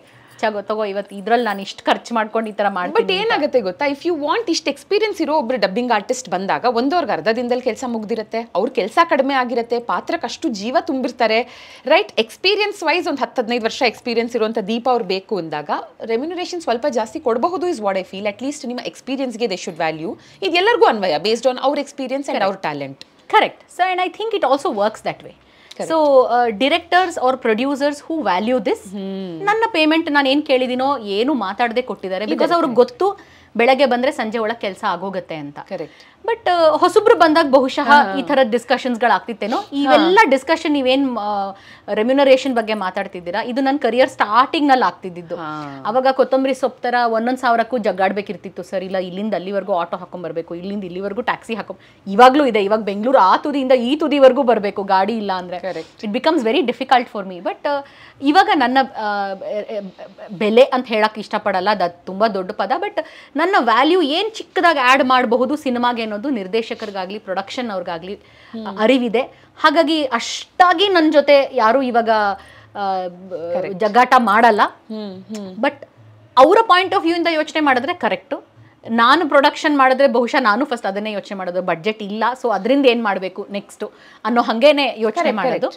ತಗೋ ಇವತ್ತು ಇದ್ರಲ್ಲಿ ನಾನು ಇಷ್ಟು ಖರ್ಚು ಮಾಡ್ಕೊಂಡು ಈ ಥರ ಮಾಡ್ತೀನಿ. ಬಟ್ ಏನಾಗುತ್ತೆ ಗೊತ್ತಾ, ಇಫ್ ಯು ವಾಂಟ್ ಇಷ್ಟು ಎಕ್ಸ್ಪೀರಿಯನ್ಸ್ ಇರೋ ಒಬ್ರು ಡಬ್ಬಿಂಗ್ ಆರ್ಟಿಸ್ಟ್ ಬಂದಾಗ ಒಂದವ್ರಿಗೆ ಅರ್ಧ ದಿನದಲ್ಲಿ ಕೆಲಸ ಮುಗ್ದಿರುತ್ತೆ, ಅವ್ರ ಕೆಲಸ ಕಡಿಮೆ ಆಗಿರುತ್ತೆ, ಪಾತ್ರಕ್ಕೆ ಅಷ್ಟು ಜೀವ ತುಂಬಿರ್ತಾರೆ. ರೈಟ್. ಎಕ್ಸ್ಪೀರಿಯನ್ಸ್ ವೈಸ್ ಒಂದು 10-15 ವರ್ಷ ಎಕ್ಸ್ಪೀರಿಯನ್ಸ್ ಇರುವಂಥ ದೀಪ ಅವ್ರು ಬೇಕು ಅಂದಾಗ ರೆಮ್ಯುನರೇಷನ್ ಸ್ವಲ್ಪ ಜಾಸ್ತಿ ಕೊಡಬಹುದು is what I feel. At least ನಿಮ್ಮ ಎಕ್ಸ್ಪೀರಿಯನ್ಸ್ಗೆ ದೇ ಶುಡ್ ವ್ಯಾಲ್ಯೂ. ಇದು ಎಲ್ಲರಿಗೂ ಅನ್ವಯ, ಬೇಸ್ಡ್ ಆನ್ ಅವ್ರ ಎಕ್ಸ್ಪೀರಿಯನ್ಸ್ ಆ್ಯಂಡ್ ಅವ್ರ talent. Correct. So and I think it also works that way. So directors or producers who value this, ನನ್ನ payment ನಾನು ಏನು ಕೇಳಿದಿನೋ ಏನು ಮಾತಾಡದೆ ಕೊಟ್ಟಿದ್ದಾರೆ. ಬಿಕಾಸ್ ಅವ್ರಿಗೆ ಗೊತ್ತು ಬೆಳಗ್ಗೆ ಬಂದ್ರೆ ಸಂಜೆ ಒಳಗೆ ಕೆಲಸ ಆಗೋಗುತ್ತೆ ಅಂತ. ಬಟ್ ಹೊಸಬ್ರು ಬಂದಾಗ ಬಹುಶಃ ಈ ಥರದ ಡಿಸ್ಕಷನ್ಸ್ಗಳಾಗ್ತಿತ್ತೇನೋ. ಇವೆಲ್ಲ ಡಿಸ್ಕಷನ್ ನೀವೇನು ರೆಮ್ಯುನರೇಷನ್ ಬಗ್ಗೆ ಮಾತಾಡ್ತಿದ್ದೀರಾ, ಇದು ನನ್ನ ಕರಿಯರ್ ಸ್ಟಾರ್ಟಿಂಗ್ನಲ್ಲಿ ಆಗ್ತಿದ್ದು. ಅವಾಗ ಕೊತ್ತಂಬರಿ ಸೊಪ್ಪು ಥರ 1,000ಕ್ಕೂ ಜಗ್ಗಾಡ್ಬೇಕಿರ್ತಿತ್ತು. ಸರ್ ಇಲ್ಲ, ಇಲ್ಲಿಂದ ಅಲ್ಲಿವರೆಗೂ ಆಟೋ ಹಾಕೊಂಡ್ಬರ್ಬೇಕು, ಇಲ್ಲಿಂದ ಇಲ್ಲಿವರೆಗೂ ಟ್ಯಾಕ್ಸಿ ಇವಾಗಲೂ ಇದೆ. ಇವಾಗ ಬೆಂಗಳೂರು ಆ ತುದಿಯಿಂದ ಈ ತುದಿವರೆಗೂ ಬರಬೇಕು ಗಾಡಿ ಇಲ್ಲ ಅಂದರೆ it becomes very difficult for me. But ಇವಾಗ ನನ್ನ ಬೆಲೆ ಅಂತ ಹೇಳಕ್ಕೆ ಇಷ್ಟಪಡಲ್ಲ, ಅದು ತುಂಬ ದೊಡ್ಡ ಪದ. ಬಟ್ ನನ್ನ ವ್ಯಾಲ್ಯೂ ಏನು ಚಿಕ್ಕದಾಗಿ ಆ್ಯಡ್ ಮಾಡಬಹುದು ಸಿನಿಮಾಗೆ ಅನ್ನೋದು ನಿರ್ದೇಶಕರಿಗಾಗಲಿ ಪ್ರೊಡಕ್ಷನ್ ಅವ್ರಿಗಾಗಲಿ ಅರಿವಿದೆ. ಹಾಗಾಗಿ ಅಷ್ಟಾಗಿ ನನ್ನ ಜೊತೆ ಯಾರು ಇವಾಗ ಜಗ್ಗಾಟ ಮಾಡಲ್ಲ. ಬಟ್ ಅವರ ಪಾಯಿಂಟ್ ಆಫ್ ವ್ಯೂ ಇಂದ ಯೋಚನೆ ಮಾಡಿದ್ರೆ ಕರೆಕ್ಟು. ನಾನು ಪ್ರೊಡಕ್ಷನ್ ಮಾಡಿದ್ರೆ ಬಹುಶಃ ನಾನು ಫಸ್ಟ್ ಅದನ್ನೇ ಯೋಚನೆ ಮಾಡೋದು, ಬಡ್ಜೆಟ್ ಇಲ್ಲ, ಸೊ ಅದರಿಂದ ಏನು ಮಾಡಬೇಕು ನೆಕ್ಸ್ಟು ಅನ್ನೋ ಹಾಗೇನೆ ಯೋಚನೆ ಮಾಡೋದು.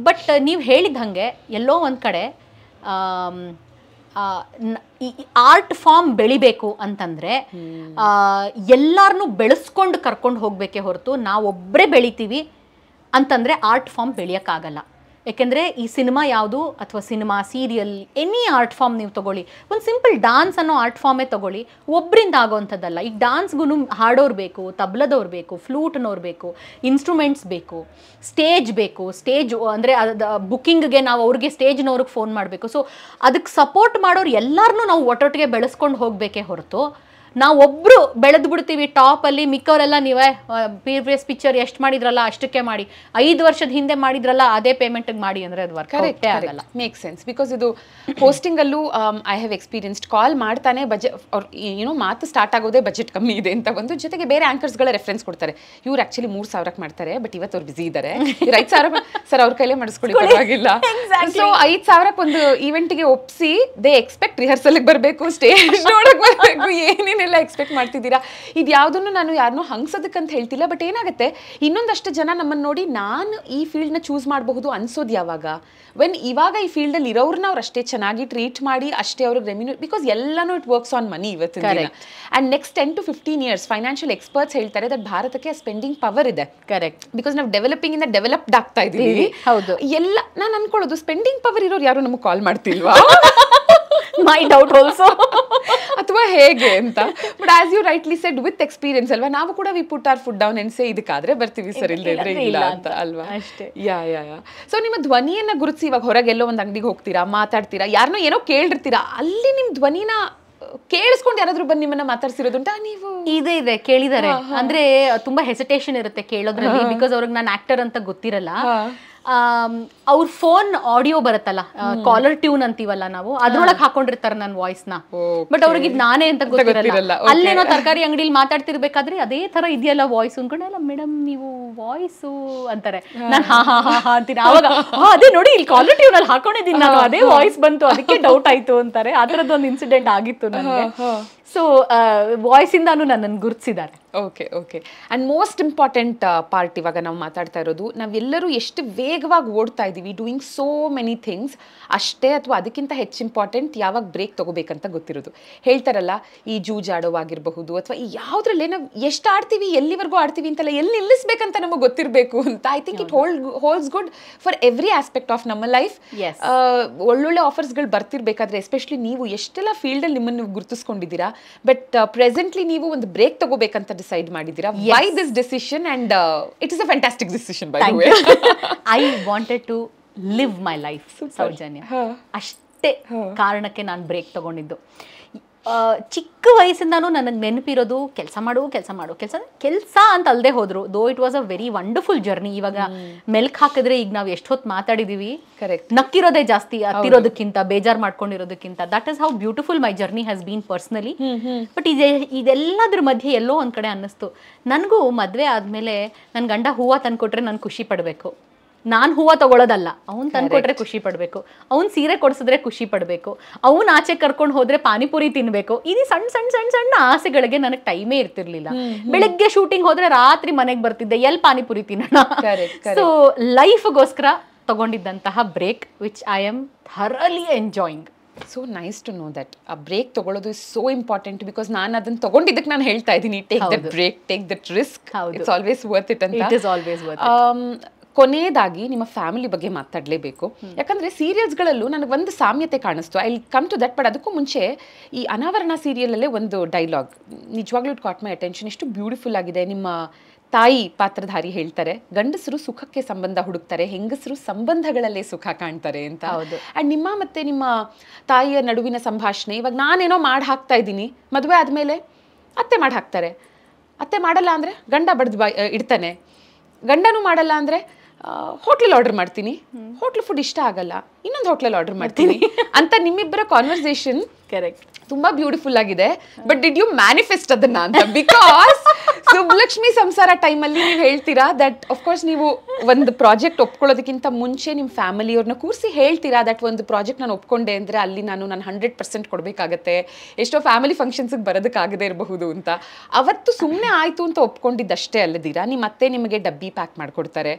ಬಟ್ ನೀವು ಹೇಳಿದ ಹಾಗೆ ಎಲ್ಲೋ ಒಂದು ಕಡೆ ಈ ಆರ್ಟ್ ಫಾರ್ಮ್ ಬೆಳಿಬೇಕು ಅಂತಂದರೆ ಎಲ್ಲರನ್ನೂ ಬೆಳೆಸ್ಕೊಂಡು ಕರ್ಕೊಂಡು ಹೋಗಬೇಕೇ ಹೊರತು ನಾವೊಬ್ಬರೇ ಬೆಳಿತೀವಿ ಅಂತಂದರೆ ಆರ್ಟ್ ಫಾರ್ಮ್ ಬೆಳೆಯೋಕ್ಕಾಗಲ್ಲ. ಯಾಕೆಂದರೆ ಈ ಸಿನಿಮಾ ಯಾವುದು ಅಥವಾ cinema serial any art form ನೀವು ತೊಗೊಳ್ಳಿ, ಒಂದು ಸಿಂಪಲ್ ಡಾನ್ಸ್ ಅನ್ನೋ ಆರ್ಟ್ ಫಾರ್ಮೇ ತೊಗೊಳ್ಳಿ, ಒಬ್ಬರಿಂದ ಆಗೋವಂಥದ್ದಲ್ಲ. ಈಗ ಡಾನ್ಸ್ಗೂ ಹಾಡೋರು ಬೇಕು, ತಬ್ಲದವ್ರು ಬೇಕು, ಫ್ಲೂಟ್ನವ್ರು ಬೇಕು, ಇನ್ಸ್ಟ್ರೂಮೆಂಟ್ಸ್ ಬೇಕು, ಸ್ಟೇಜ್ ಬೇಕು. ಸ್ಟೇಜ್ ಅಂದರೆ ಅದು ಬುಕ್ಕಿಂಗ್ಗೆ ನಾವು ಅವ್ರಿಗೆ ಸ್ಟೇಜ್ನವ್ರಿಗೆ ಫೋನ್ ಮಾಡಬೇಕು. ಸೊ ಅದಕ್ಕೆ ಸಪೋರ್ಟ್ ಮಾಡೋರು ಎಲ್ಲರನ್ನೂ ನಾವು ಒಟ್ಟೊಟ್ಟಿಗೆ ಬೆಳೆಸ್ಕೊಂಡು ಹೋಗಬೇಕೇ ಹೊರತು ನಾವೊಬ್ಬರು ಬೆಳೆದು ಬಿಡ್ತೀವಿ ಟಾಪಲ್ಲಿ, ಮಿಕ್ಕವರೆಲ್ಲ ನೀವೇ ಪ್ರೀವಿಯಸ್ ಪಿಕ್ಚರ್ ಎಷ್ಟು ಮಾಡಿದ್ರಲ್ಲ ಅಷ್ಟಕ್ಕೆ ಮಾಡಿ, 5 ವರ್ಷದ ಹಿಂದೆ ಮಾಡಿದ್ರಲ್ಲ ಅದೇ ಪೇಮೆಂಟ್ಗೆ ಮಾಡಿ ಅಂದರೆ ಅದು ವರ್ಕ್ ಆಗಲ್ಲ. Make sense. ಬಿಕಾಸ್ ಇದು ಹೋಸ್ಟಿಂಗಲ್ಲೂ ಐ ಹ್ಯಾವ್ ಎಕ್ಸ್ಪೀರಿಯನ್ಸ್ಡ್. ಕಾಲ್ ಮಾಡ್ತಾನೆ ಬಜೆಟ್ ಅವ್ರು ಏನೋ ಮಾತು ಸ್ಟಾರ್ಟ್ ಆಗೋದೇ ಬಜೆಟ್ ಕಮ್ಮಿ ಇದೆ ಅಂತ ಒಂದು, ಜೊತೆಗೆ ಬೇರೆ ಆ್ಯಂಕರ್ಸ್ಗಳ ರೆಫರೆನ್ಸ್ ಕೊಡ್ತಾರೆ. ಇವ್ರು ಆ್ಯಕ್ಚುಲಿ 3,000ಕ್ಕೆ ಮಾಡ್ತಾರೆ, ಬಟ್ ಇವತ್ತು ಅವ್ರು ಬಿಸಿ ಇದ್ದಾರೆ, 5,000 ಸರ್ ಅವ್ರ ಕೈಲೇ ಮಾಡಿಸ್ಕೊಳ್ಳಿ ಪರವಾಗಿಲ್ಲ. ಸೊ 5,000ಕ್ಕೆ ಒಂದು ಈವೆಂಟ್ಗೆ ಒಪ್ಪಿಸಿ ದೇ ಎಕ್ಸ್ಪೆಕ್ಟ್ ರಿಹರ್ಸಲ್ಗೆ ಬರಬೇಕು, ಸ್ಟೇಜ್ ನೋಡಕ್ಕೆ ಬರಬೇಕು, ಏನೇನೆಲ್ಲ ಎಕ್ಸ್ಪೆಕ್ಟ್ ಮಾಡ್ತಿದ್ದೀರಾ. ಇದು ಯಾವುದನ್ನು ನಾನು ಯಾರನ್ನೂ ಹಂಗ್ಸೋದಕ್ಕಂತ ಹೇಳ್ತಿಲ್ಲ. ಬಟ್ ಏನಾಗುತ್ತೆ, ಇನ್ನೊಂದಷ್ಟು ಜನ ನಮ್ಮನ್ನು ನೋಡಿ ನಾನು ಈ ಫೀಲ್ಡ್ನ ಚೂಸ್ ಮಾಡಬಹುದು ಅನ್ಸೋದು ಯಾವಾಗ, ವೆನ್ ಇವಾಗ ಈ ಫೀಲ್ಡಲ್ಲಿ ಇರೋರನ್ನ ಅವ್ರು ಅಷ್ಟೇ ಚೆನ್ನಾಗಿ ಟ್ರೀಟ್ ಮಾಡಿ ಅಷ್ಟೇ ಅವ್ರಿಗೆ ರೆಮ್ಯೂನರೇಟ್, ಬಿಕಾಸ್ ಎಲ್ಲನೂ ಇಟ್ ವರ್ಕ್ಸ್ ಆನ್ ಮನಿ ಇವತ್ತಿನ ದಿನ. And next 10 to 15 years financial experts ಹೇಳ್ತಾರೆ ದಟ್ ಭಾರತಕ್ಕೆ ಸ್ಪೆಂಡಿಂಗ್ ಪವರ್ ಇದೆ. ಕರೆಕ್ಟ್. ಬಿಕಾಸ್ ನಾವು ಡೆವಲಪಿಂಗ್ ಇಂದ ಡೆವಲಪ್ಡ್ ಆಗ್ತಾ ಇದ್ದೀವಿ. ಹೌದು. ಎಲ್ಲ ನಾನು ಅನ್ಕೊಳ್ಳೋದು ಸ್ಪೆಂಡಿಂಗ್ ಪವರ್ ಇರೋರು ಯಾರು ನಮಗೆ ಕಾಲ್ ಮಾಡ್ತಿಲ್ವಾ, ಮೈ ಡೌಟ್ ಆಲ್ಸೋ, ಅಥವಾ ಹೇಗೆ ಅಂತ. But as you rightly said with experience ಅಲ್ವಾ, ನಾವು ಕೂಡ we put our foot down and say ಇದಕ್ಕಾದ್ರೆ ಬರ್ತೀವಿ ಸರ್, ಇಲ್ಲದೆ ಇದ್ರೆ ಇಲ್ಲ ಅಂತ ಅಲ್ವಾ. ಯಾ. ಸೊ ನಿಮ್ಮ ಧ್ವನಿಯನ್ನ ಗುರುತಿಸಿ, ಇವಾಗ ಹೊರಗೆಲ್ಲೋ ಒಂದು ಅಂಗಡಿಗೆ ಹೋಗ್ತೀರಾ, ಮಾತಾಡ್ತೀರಾ, ಯಾರನ್ನೋ ಏನೋ ಕೇಳಿರ್ತೀರಾ, ಅಲ್ಲಿ ನಿಮ್ ಧ್ವನಿನ ಕೇಳಿಸ್ಕೊಂಡು ಯಾರಾದ್ರೂ ಬಂದು ನಿಮ್ಮನ್ನ ಮಾತಾಡ್ಸಿರೋದುಂಟಾ ನೀವು? ಇದೆ ಕೇಳಿದಾರೆ. ಅಂದ್ರೆ ತುಂಬಾ ಹೆಸಿಟೇಷನ್ ಇರುತ್ತೆ ಕೇಳೋದ್ರಲ್ಲಿ, ಬಿಕಾಸ್ ಅವ್ರಿಗೆ ನಾನು ಆಕ್ಟರ್ ಅಂತ ಗೊತ್ತಿರಲ್ಲ. ಅವ್ರ ಫೋನ್ ಆಡಿಯೋ ಬರುತ್ತಲ್ಲ, ಕಾಲರ್ ಟ್ಯೂನ್ ಅಂತೀವಲ್ಲ ನಾವು, ಅದ್ರೊಳಗೆ ಹಾಕೊಂಡಿರ್ತಾರೆ ನನ್ನ ವಾಯ್ಸ್ ನ. ಬಟ್ ಅವ್ರಿಗೆ ಇದು ನಾನೇ ಅಂತ ಗೊತ್ತಿರಲ್ಲ. ಅಲ್ಲೇನೋ ತರಕಾರಿ ಅಂಗಡಿಲಿ ಮಾತಾಡ್ತಿರ್ಬೇಕಾದ್ರೆ ಅದೇ ತರ ಇದೆಯಲ್ಲ ವಾಯ್ಸ್ ಅನ್ಕೊಂಡಲ್ಲ, ಮೇಡಮ್ ನೀವು ವಾಯ್ಸು ಅಂತಾರೆ. ನಾನು ಹಾ ಹಾ ಹಾ ಹಾ ಅಂತೀನಿ. ಅವಾಗ ಅದೇ ನೋಡಿ ಇಲ್ಲಿ ಕಾಲರ್ ಟ್ಯೂನ್ ಅಲ್ಲಿ ಹಾಕೊಂಡಿದ್ದೀನಿ ನಾನು, ಅದೇ ವಾಯ್ಸ್ ಬಂತು, ಅದಕ್ಕೆ ಡೌಟ್ ಆಯ್ತು ಅಂತಾರೆ. ಆ ಥರದ್ದೊಂದು ಇನ್ಸಿಡೆಂಟ್ ಆಗಿತ್ತು ನನಗೆ. ಸೊ ವಾಯ್ಸ್ ಇಂದಾನು ನನ್ನನ್ನು ಗುರುತಿಸಿದ್ದಾರೆ. Okay. And most important part ಇವಾಗ ನಾವು ಮಾತಾಡ್ತಾ ಇರೋದು, ನಾವೆಲ್ಲರೂ ಎಷ್ಟು ವೇಗವಾಗಿ ಓಡ್ತಾ ಇದ್ದೀವಿ, ಡೂಯಿಂಗ್ ಸೋ ಮೆನಿ ಥಿಂಗ್ಸ್ ಅಷ್ಟೇ, ಅಥವಾ ಅದಕ್ಕಿಂತ ಹೆಚ್ಚು ಇಂಪಾರ್ಟೆಂಟ್ ಯಾವಾಗ ಬ್ರೇಕ್ ತಗೋಬೇಕಂತ ಗೊತ್ತಿರೋದು. ಹೇಳ್ತಾರಲ್ಲ, ಈ ಜೂಜಾಡೋವಾಗಿರಬಹುದು ಅಥವಾ ಈ ಯಾವುದ್ರಲ್ಲೇ ನಾವು ಎಷ್ಟು ಆಡ್ತೀವಿ, ಎಲ್ಲಿವರೆಗೂ ಆಡ್ತೀವಿ ಅಂತಲ್ಲ, ಎಲ್ಲಿ ನಿಲ್ಲಿಸ್ಬೇಕಂತ ನಮಗೆ ಗೊತ್ತಿರಬೇಕು ಅಂತ. I think it holds good for every aspect of ನಮ್ಮ ಲೈಫ್. ಒಳ್ಳೊಳ್ಳೆ ಆಫರ್ಸ್ಗಳು ಬರ್ತಿರ್ಬೇಕಾದ್ರೆ, ಎಸ್ಪೆಷಲಿ ನೀವು ಎಷ್ಟೆಲ್ಲ ಫೀಲ್ಡಲ್ಲಿ ನಿಮ್ಮನ್ನು ಗುರುತಿಸ್ಕೊಂಡಿದ್ದೀರಾ, ಬಟ್ ಪ್ರೆಸೆಂಟ್ಲಿ ನೀವು ಒಂದು ಬ್ರೇಕ್ ತಗೋಬೇಕಂತ ಡಿಸೈಡ್ ಮಾಡಿದ್ದೀರಾ. Why this decision? And it is a fantastic decision by the way. I wanted to live my life Soujanya, ಅಷ್ಟೇ ಕಾರಣಕ್ಕೆ ನಾನು ಬ್ರೇಕ್ ತಗೊಂಡಿದ್ದು. ಚಿಕ್ಕ ವಯಸ್ಸಿಂದಾನು ನನಗೆ ನೆನಪಿರೋದು ಕೆಲಸ ಅಂತ ಅಲ್ಲದೆ ಹೋದ್ರು. Though it was a very wonderful journey. ಇವಾಗ ಮೆಲ್ಕ್ ಹಾಕಿದ್ರೆ ಈಗ ನಾವು ಎಷ್ಟು ಹೊತ್ತು ಮಾತಾಡಿದೀವಿ, ನಕ್ಕಿರೋದೇ ಜಾಸ್ತಿ ಹತ್ತಿರೋದಕ್ಕಿಂತ, ಬೇಜಾರು ಮಾಡ್ಕೊಂಡಿರೋದಕ್ಕಿಂತ. That is how beautiful my journey has been personally. But ಇದೆಲ್ಲದ್ರ ಮಧ್ಯೆ ಎಲ್ಲೋ ಒಂದ್ ಕಡೆ ಅನ್ನಿಸ್ತು, ನನಗೂ ಮದುವೆ ಆದ್ಮೇಲೆ ನನ್ನ ಗಂಡ ಹೂವು ತಂದ್ಕೊಟ್ರೆ ನಾನು ಖುಷಿ ಪಡಬೇಕು. ನಾನು ಹೂವು ತಗೊಳ್ಳೋದಲ್ಲ, ಅವ್ನು ತಂದ್ಕೊಟ್ರೆ ಖುಷಿ ಪಡಬೇಕು, ಅವ್ನು ಸೀರೆ ಕೊಡಿಸಿದ್ರೆ ಖುಷಿ ಪಡಬೇಕು, ಅವ್ನು ಆಚೆ ಕರ್ಕೊಂಡು ಹೋದ್ರೆ ಪಾನಿಪುರಿ ತಿನ್ಬೇಕು. ಇದು ಸಣ್ಣ ಆಸೆಗಳಿಗೆ ನನಗೆ ಟೈಮೇ ಇರ್ತಿರ್ಲಿಲ್ಲ. ಬೆಳಗ್ಗೆ ಶೂಟಿಂಗ್ ಹೋದ್ರೆ ರಾತ್ರಿ ಮನೆಗೆ ಬರ್ತಿದ್ದೆ, ಎಲ್ಲಿ ಪಾನಿಪುರಿ ತಿನ್ನೋಣ. ಸೊ ಲೈಫ್ಗೋಸ್ಕರ ತಗೊಂಡಿದ್ದಂತಹ break which I am thoroughly enjoying. So nice to know that ಆ ಬ್ರೇಕ್ ತಗೊಳ್ಳೋದು ಇಸ್ ಸೋ ಇಂಪಾರ್ಟೆಂಟ್. ಬಿಕಾಸ್ ನಾನು ಅದನ್ನ ತಗೊಂಡಿದ್ದಕ್ಕೆ ನಾನು ಹೇಳ್ತಾ ಇದ್ದೀನಿ, take that break, take that risk, it's always worth it ಅಂತ. ಕೊನೆಯದಾಗಿ ನಿಮ್ಮ ಫ್ಯಾಮಿಲಿ ಬಗ್ಗೆ ಮಾತಾಡಲೇಬೇಕು. ಯಾಕಂದರೆ ಸೀರಿಯಲ್ಸ್ಗಳಲ್ಲೂ ನನಗೆ ಒಂದು ಸಾಮ್ಯತೆ ಕಾಣಿಸ್ತು. I come to that. But ಅದಕ್ಕೂ ಮುಂಚೆ ಈ ಅನಾವರಣ ಸೀರಿಯಲಲ್ಲೇ ಒಂದು ಡೈಲಾಗ್ ನಿಜವಾಗ್ಲೂ ಇಟ್ ಕಾಟ್ ಮೈ ಅಟೆನ್ಷನ್. ಎಷ್ಟು ಬ್ಯೂಟಿಫುಲ್ ಆಗಿದೆ. ನಿಮ್ಮ ತಾಯಿ ಪಾತ್ರಧಾರಿ ಹೇಳ್ತಾರೆ, ಗಂಡಸರು ಸುಖಕ್ಕೆ ಸಂಬಂಧ ಹುಡುಕ್ತಾರೆ, ಹೆಂಗಸರು ಸಂಬಂಧಗಳಲ್ಲೇ ಸುಖ ಕಾಣ್ತಾರೆ ಅಂತ. ಆ್ಯಂಡ್ ನಿಮ್ಮ ಮತ್ತು ನಿಮ್ಮ ತಾಯಿಯ ನಡುವಿನ ಸಂಭಾಷಣೆ, ಇವಾಗ ನಾನೇನೋ ಮಾಡಿ ಹಾಕ್ತಾ ಇದ್ದೀನಿ, ಮದುವೆ ಆದಮೇಲೆ ಅತ್ತೆ ಮಾಡಿ ಹಾಕ್ತಾರೆ. ಅತ್ತೆ ಮಾಡಲ್ಲ ಅಂದರೆ ಗಂಡ ಬಡ್ದು ಇಡ್ತಾನೆ, ಗಂಡನೂ ಮಾಡಲ್ಲ ಅಂದರೆ ಹೋಟ್ಲಲ್ಲಿ ಆರ್ಡರ್ ಮಾಡ್ತೀನಿ, ಹೋಟ್ಲ್ ಫುಡ್ ಇಷ್ಟ ಆಗಲ್ಲ, ಇನ್ನೊಂದು ಹೋಟ್ಲಲ್ಲಿ ಆರ್ಡರ್ ಮಾಡ್ತೀನಿ ಅಂತ ನಿಮ್ಮಿಬ್ಬರ ಕಾನ್ವರ್ಸೇಷನ್ ಕರೆಕ್ಟ್ ತುಂಬಾ ಬ್ಯೂಟಿಫುಲ್ ಆಗಿದೆ. ಬಟ್ ಡಿಡ್ ಯು ಮ್ಯಾನಿಫೆಸ್ಟ್ ಅದನ್ನ ಅಂತ? ಬಿಕಾಸ್ ಸುಬ್ಲಕ್ಷ್ಮಿ ಸಂಸಾರ ಟೈಮಲ್ಲಿ ನೀವು ಹೇಳ್ತೀರಾ ದಟ್ ಅಫ್ಕೋರ್ಸ್ ನೀವು ಒಂದು ಪ್ರಾಜೆಕ್ಟ್ ಒಪ್ಕೊಳ್ಳೋದಕ್ಕಿಂತ ಮುಂಚೆ ನಿಮ್ಮ ಫ್ಯಾಮಿಲಿಯವ್ರನ್ನ ಕೂರಿಸಿ ಹೇಳ್ತೀರಾ ದಟ್ ಒಂದು ಪ್ರಾಜೆಕ್ಟ್ ನಾನು ಒಪ್ಕೊಂಡೆ ಅಂದರೆ ಅಲ್ಲಿ ನಾನು 100% ಕೊಡಬೇಕಾಗತ್ತೆ, ಎಷ್ಟೋ ಫ್ಯಾಮಿಲಿ ಫಂಕ್ಷನ್ಸ್ಗೆ ಬರೋದಕ್ಕಾಗದೇ ಇರಬಹುದು ಅಂತ. ಅವತ್ತು ಸುಮ್ಮನೆ ಆಯಿತು ಅಂತ ಒಪ್ಕೊಂಡಿದ್ದಷ್ಟೇ ಅಲ್ಲದಿರಾ, ನಿಮ್ಮ ಅತ್ತೆ ನಿಮಗೆ ಡಬ್ಬಿ ಪ್ಯಾಕ್ ಮಾಡಿಕೊಡ್ತಾರೆ,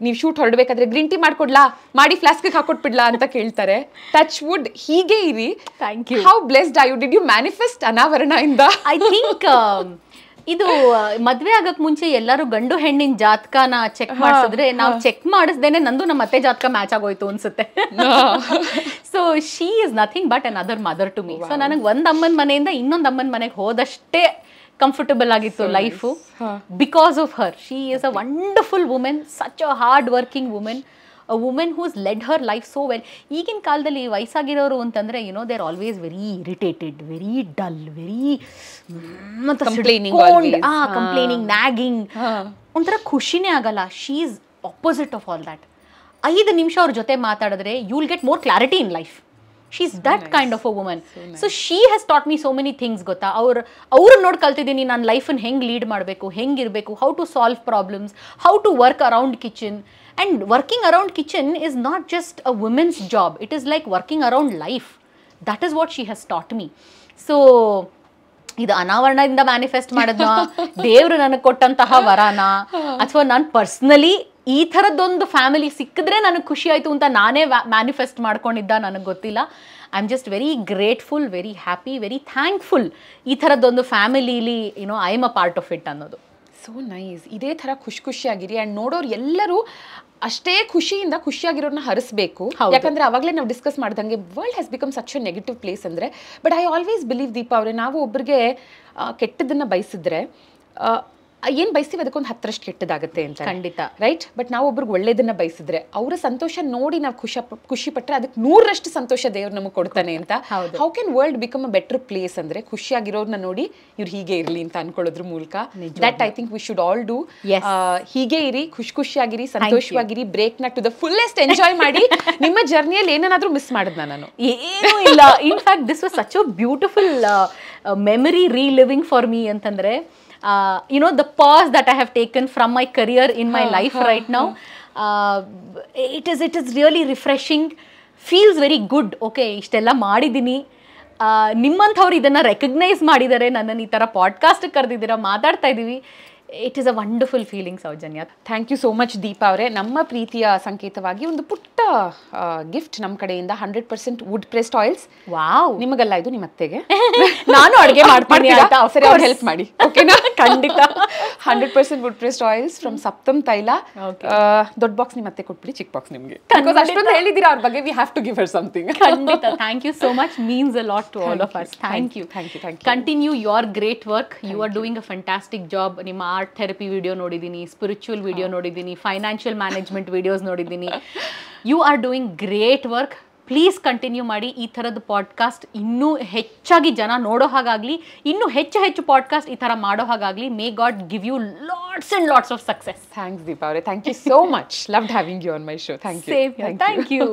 ನೀವು ಶೂಟ್ ಹೊರಡಬೇಕಾದ್ರೆ ಗ್ರೀನ್ ಟೀ ಮಾಡ್ಕೊಡ್ಲಾ, ಮಾಡಿ ಫ್ಲಾಸ್ಕಿಗೆ ಹಾಕೊಟ್ಬಿಡ್ಲಾ ಅಂತ ಕೇಳ್ತಾರೆ. ಟಚ್ ವುಡ್, ಹೀಗೆ ಇರಿ. Thank you. How blessed are you? Did you manifest Anavarana ಇಂದ? ಐ ಥಿಂಕ್ ಇದು ಮದ್ವೆ ಆಗಕ್ ಮುಂಚೆ ಎಲ್ಲರೂ ಗಂಡು ಹೆಣ್ಣಿನ ಜಾತಕನ ಚೆಕ್ ಮಾಡಿಸಿದ್ರೆ ನಾವು ಚೆಕ್ ಮಾಡಿಸ್ದೇನೆ ನಂದು ನಮ್ಮ ಅತ್ತೆ ಜಾತಕ ಮ್ಯಾಚ್ ಆಗೋಯ್ತು ಅನ್ಸುತ್ತೆ. So she is nothing but another mother to me. So ನನಗೆ ಒಂದ್ ಅಮ್ಮನ ಮನೆಯಿಂದ ಇನ್ನೊಂದು ಅಮ್ಮನ ಮನೆಗೆ ಹೋದಷ್ಟೇ ಕಂಫರ್ಟಬಲ್ ಆಗಿತ್ತು life because of her. She is a wonderful women, such a hard working women, a woman who's led her life so well. ಈಗಿನ ಕಾಲದಲ್ಲಿ ವಯಸ್ಸಾಗಿರೋರು ಅಂತಂದ್ರೆ they are always very irritated, very dull, very complaining, nagging, ಒಂಥರ ಖುಷಿನೇ ಆಗಲ್ಲ. She is opposite of all that. 5 ನಿಮಿಷ ಅವ್ರ ಜೊತೆ ಮಾತಾಡಿದ್ರೆ you will get more clarity in life. She is that kind of a woman. So she has taught me so many things. ಗೊತ್ತಾ, ಅವ್ರು ನೋಡಿ ಕಲ್ತಿದ್ದೀನಿ ನಾನು ಲೈಫನ್ನು ಹೆಂಗೆ ಲೀಡ್ ಮಾಡಬೇಕು, ಹೆಂಗಿರಬೇಕು, how to solve problems, how to work around kitchen. And working around kitchen is not just a woman's job. It is like working around life. That is what she has taught me. So, ಇದು ಅನಾವರಣದಿಂದ manifest ಮಾಡೋದ್ನ, ದೇವರು ನನಗೆ ಕೊಟ್ಟಂತಹ ವರಾನ, ಅಥವಾ ನಾನು personally ಈ ಥರದ್ದೊಂದು family ಸಿಕ್ಕಿದ್ರೆ ನನಗೆ ಖುಷಿ ಆಯಿತು ಅಂತ ನಾನೇ ಮ್ಯಾನಿಫೆಸ್ಟ್ ಮಾಡ್ಕೊಂಡಿದ್ದ, ನನಗೆ ಗೊತ್ತಿಲ್ಲ. I am just very grateful, very happy, very thankful ಈ ಥರದ್ದೊಂದು ಫ್ಯಾಮಿಲಿಲಿ I am a part of it ಅನ್ನೋದು. So nice. ಇದೇ ಥರ ಖುಷಿಯಾಗಿರಿ ಆ್ಯಂಡ್ ನೋಡೋರು ಎಲ್ಲರೂ ಅಷ್ಟೇ ಖುಷಿಯಾಗಿರೋರನ್ನ ಹರಿಸಬೇಕು. ಯಾಕಂದ್ರೆ ಅವಾಗಲೇ ನಾವು ಡಿಸ್ಕಸ್ ಮಾಡ್ದಂಗೆ world has become such a negative place. ಅಂದರೆ but I always believe Deepa ಅವರೇ, ನಾವು ಒಬ್ಬರಿಗೆ ಕೆಟ್ಟದನ್ನು ಬಯಸಿದ್ರೆ ಏನು ಬಯಸ್ತೀವಿ ಅದಕ್ಕೊಂದು 10ರಷ್ಟು ಕೆಟ್ಟದಾಗುತ್ತೆ ಅಂತ. ಖಂಡಿತ, ರೈಟ್. ಬಟ್ ನಾವು ಒಬ್ರಿಗೆ ಒಳ್ಳೇದನ್ನ ಬಯಸಿದ್ರೆ ಅವರ ಸಂತೋಷ ನೋಡಿ ನಾವು ಖುಷಿ ಪಟ್ಟರೆ ಅದಕ್ಕೆ 100ರಷ್ಟು ಸಂತೋಷ ದೇವ್ರು ನಮಗೆ ಕೊಡ್ತಾನೆ ಅಂತ. How can world become a better place ಅಂದರೆ ಖುಷಿಯಾಗಿರೋರ್ನ ನೋಡಿ ಇವ್ರು ಹೀಗೆ ಇರಲಿ ಅಂತ ಅನ್ಕೊಳ್ಳೋದ್ರ ಮೂಲಕ. That I think we should all do. ಹೀಗೆ ಇರಿ, ಖುಷಿಯಾಗಿರಿ, ಸಂತೋಷವಾಗಿರಿ, ಬ್ರೇಕ್ನ ಟು ದ ಫುಲ್ಲೆಸ್ಟ್ ಎಂಜಾಯ್ ಮಾಡಿ. ನಿಮ್ಮ ಜರ್ನಿಯಲ್ಲಿ ಏನಾದರೂ ಮಿಸ್ ಮಾಡಿದ್ನ ನಾನು? ಏನೂ ಇಲ್ಲ. In fact this was such a beautiful memory reliving for me ಅಂತಂದರೆ, the pause that I have taken from my career in my life right now, it is really refreshing, feels very good. Okay, ಇಷ್ಟೆಲ್ಲ ಮಾಡಿದ್ದೀನಿ, ನಿಮ್ಮಂಥವ್ರು ಇದನ್ನು recognise ಮಾಡಿದ್ದಾರೆ, ನನ್ನನ್ನು ಈ ಥರ podcast ಕರೆದಿದ್ದೀರಾ, ಮಾತಾಡ್ತಾ ಇದ್ದೀವಿ. It is a wonderful feeling Soujanya. Thank you so much Deepa ಅವರೇ. ನಮ್ಮ ಪ್ರೀತಿಯ ಸಂಕೇತವಾಗಿ ಒಂದು ಪುಟ್ಟ ಗಿಫ್ಟ್ ನಮ್ಮ ಕಡೆಯಿಂದ 100% ವುಡ್ ಪ್ರೆಸ್ಡ್ ಆಯಿಲ್ಸ್. ವಾವ್. ನಿಮಗಲ್ಲ, ಇದು ನಿಮ್ಮ ಅತ್ತೆಗೆ. ನಾನು ಅಡುಗೆ ಮಾಡ್ತೀನಿ, ಸರಿ, ಅವ್ರು ಹೆಲ್ಪ್ ಮಾಡಿ. ಓಕೆನಾ? ಖಂಡಿತ. 100% ವುಡ್ ಪ್ರೆಸ್ಡ್ ಆಯಿಲ್ಸ್ ಫ್ರಮ್ ಸಪ್ತಮ್ ತೈಲ. ದೊಡ್ಡ ಬಾಕ್ಸ್ ನಿಮ್ಮ ಅತ್ತೆ ಕೊಟ್ಬಿಡಿ, ಚಿಕ್ಕ ಬಾಕ್ಸ್ ನಿಮಗೆ. ಅಷ್ಟೊಂದು ಹೇಳಿದ್ದೀರಾ ಅವ್ರ ಬಗ್ಗೆ, we have to give her something. ಖಂಡಿತ. Thank you so much, means a lot to all of us. Thank you. Continue your great work. You are doing a fantastic job. ನಿಮ್ಮ ಆರ್ಟ್ ಥೆರಪಿ ವಿಡಿಯೋ ನೋಡಿದ್ದೀನಿ, spiritual video ನೋಡಿದ್ದೀನಿ, financial management videos ನೋಡಿದ್ದೀನಿ. You are doing great work. Please continue ಮಾಡಿ. ಈ ಥರದ podcast ಇನ್ನೂ ಹೆಚ್ಚಾಗಿ ಜನ ನೋಡೋ ಹಾಗಾಗಲಿ, ಇನ್ನೂ ಹೆಚ್ಚು ಪಾಡ್ಕಾಸ್ಟ್ ಈ ಥರ ಮಾಡೋ ಹಾಗಾಗಲಿ. May god give you lots and lots of success. Thanks Deepa ಅವರೇ. Thank you so much. Loved having you on my show. Thank you. Thank you.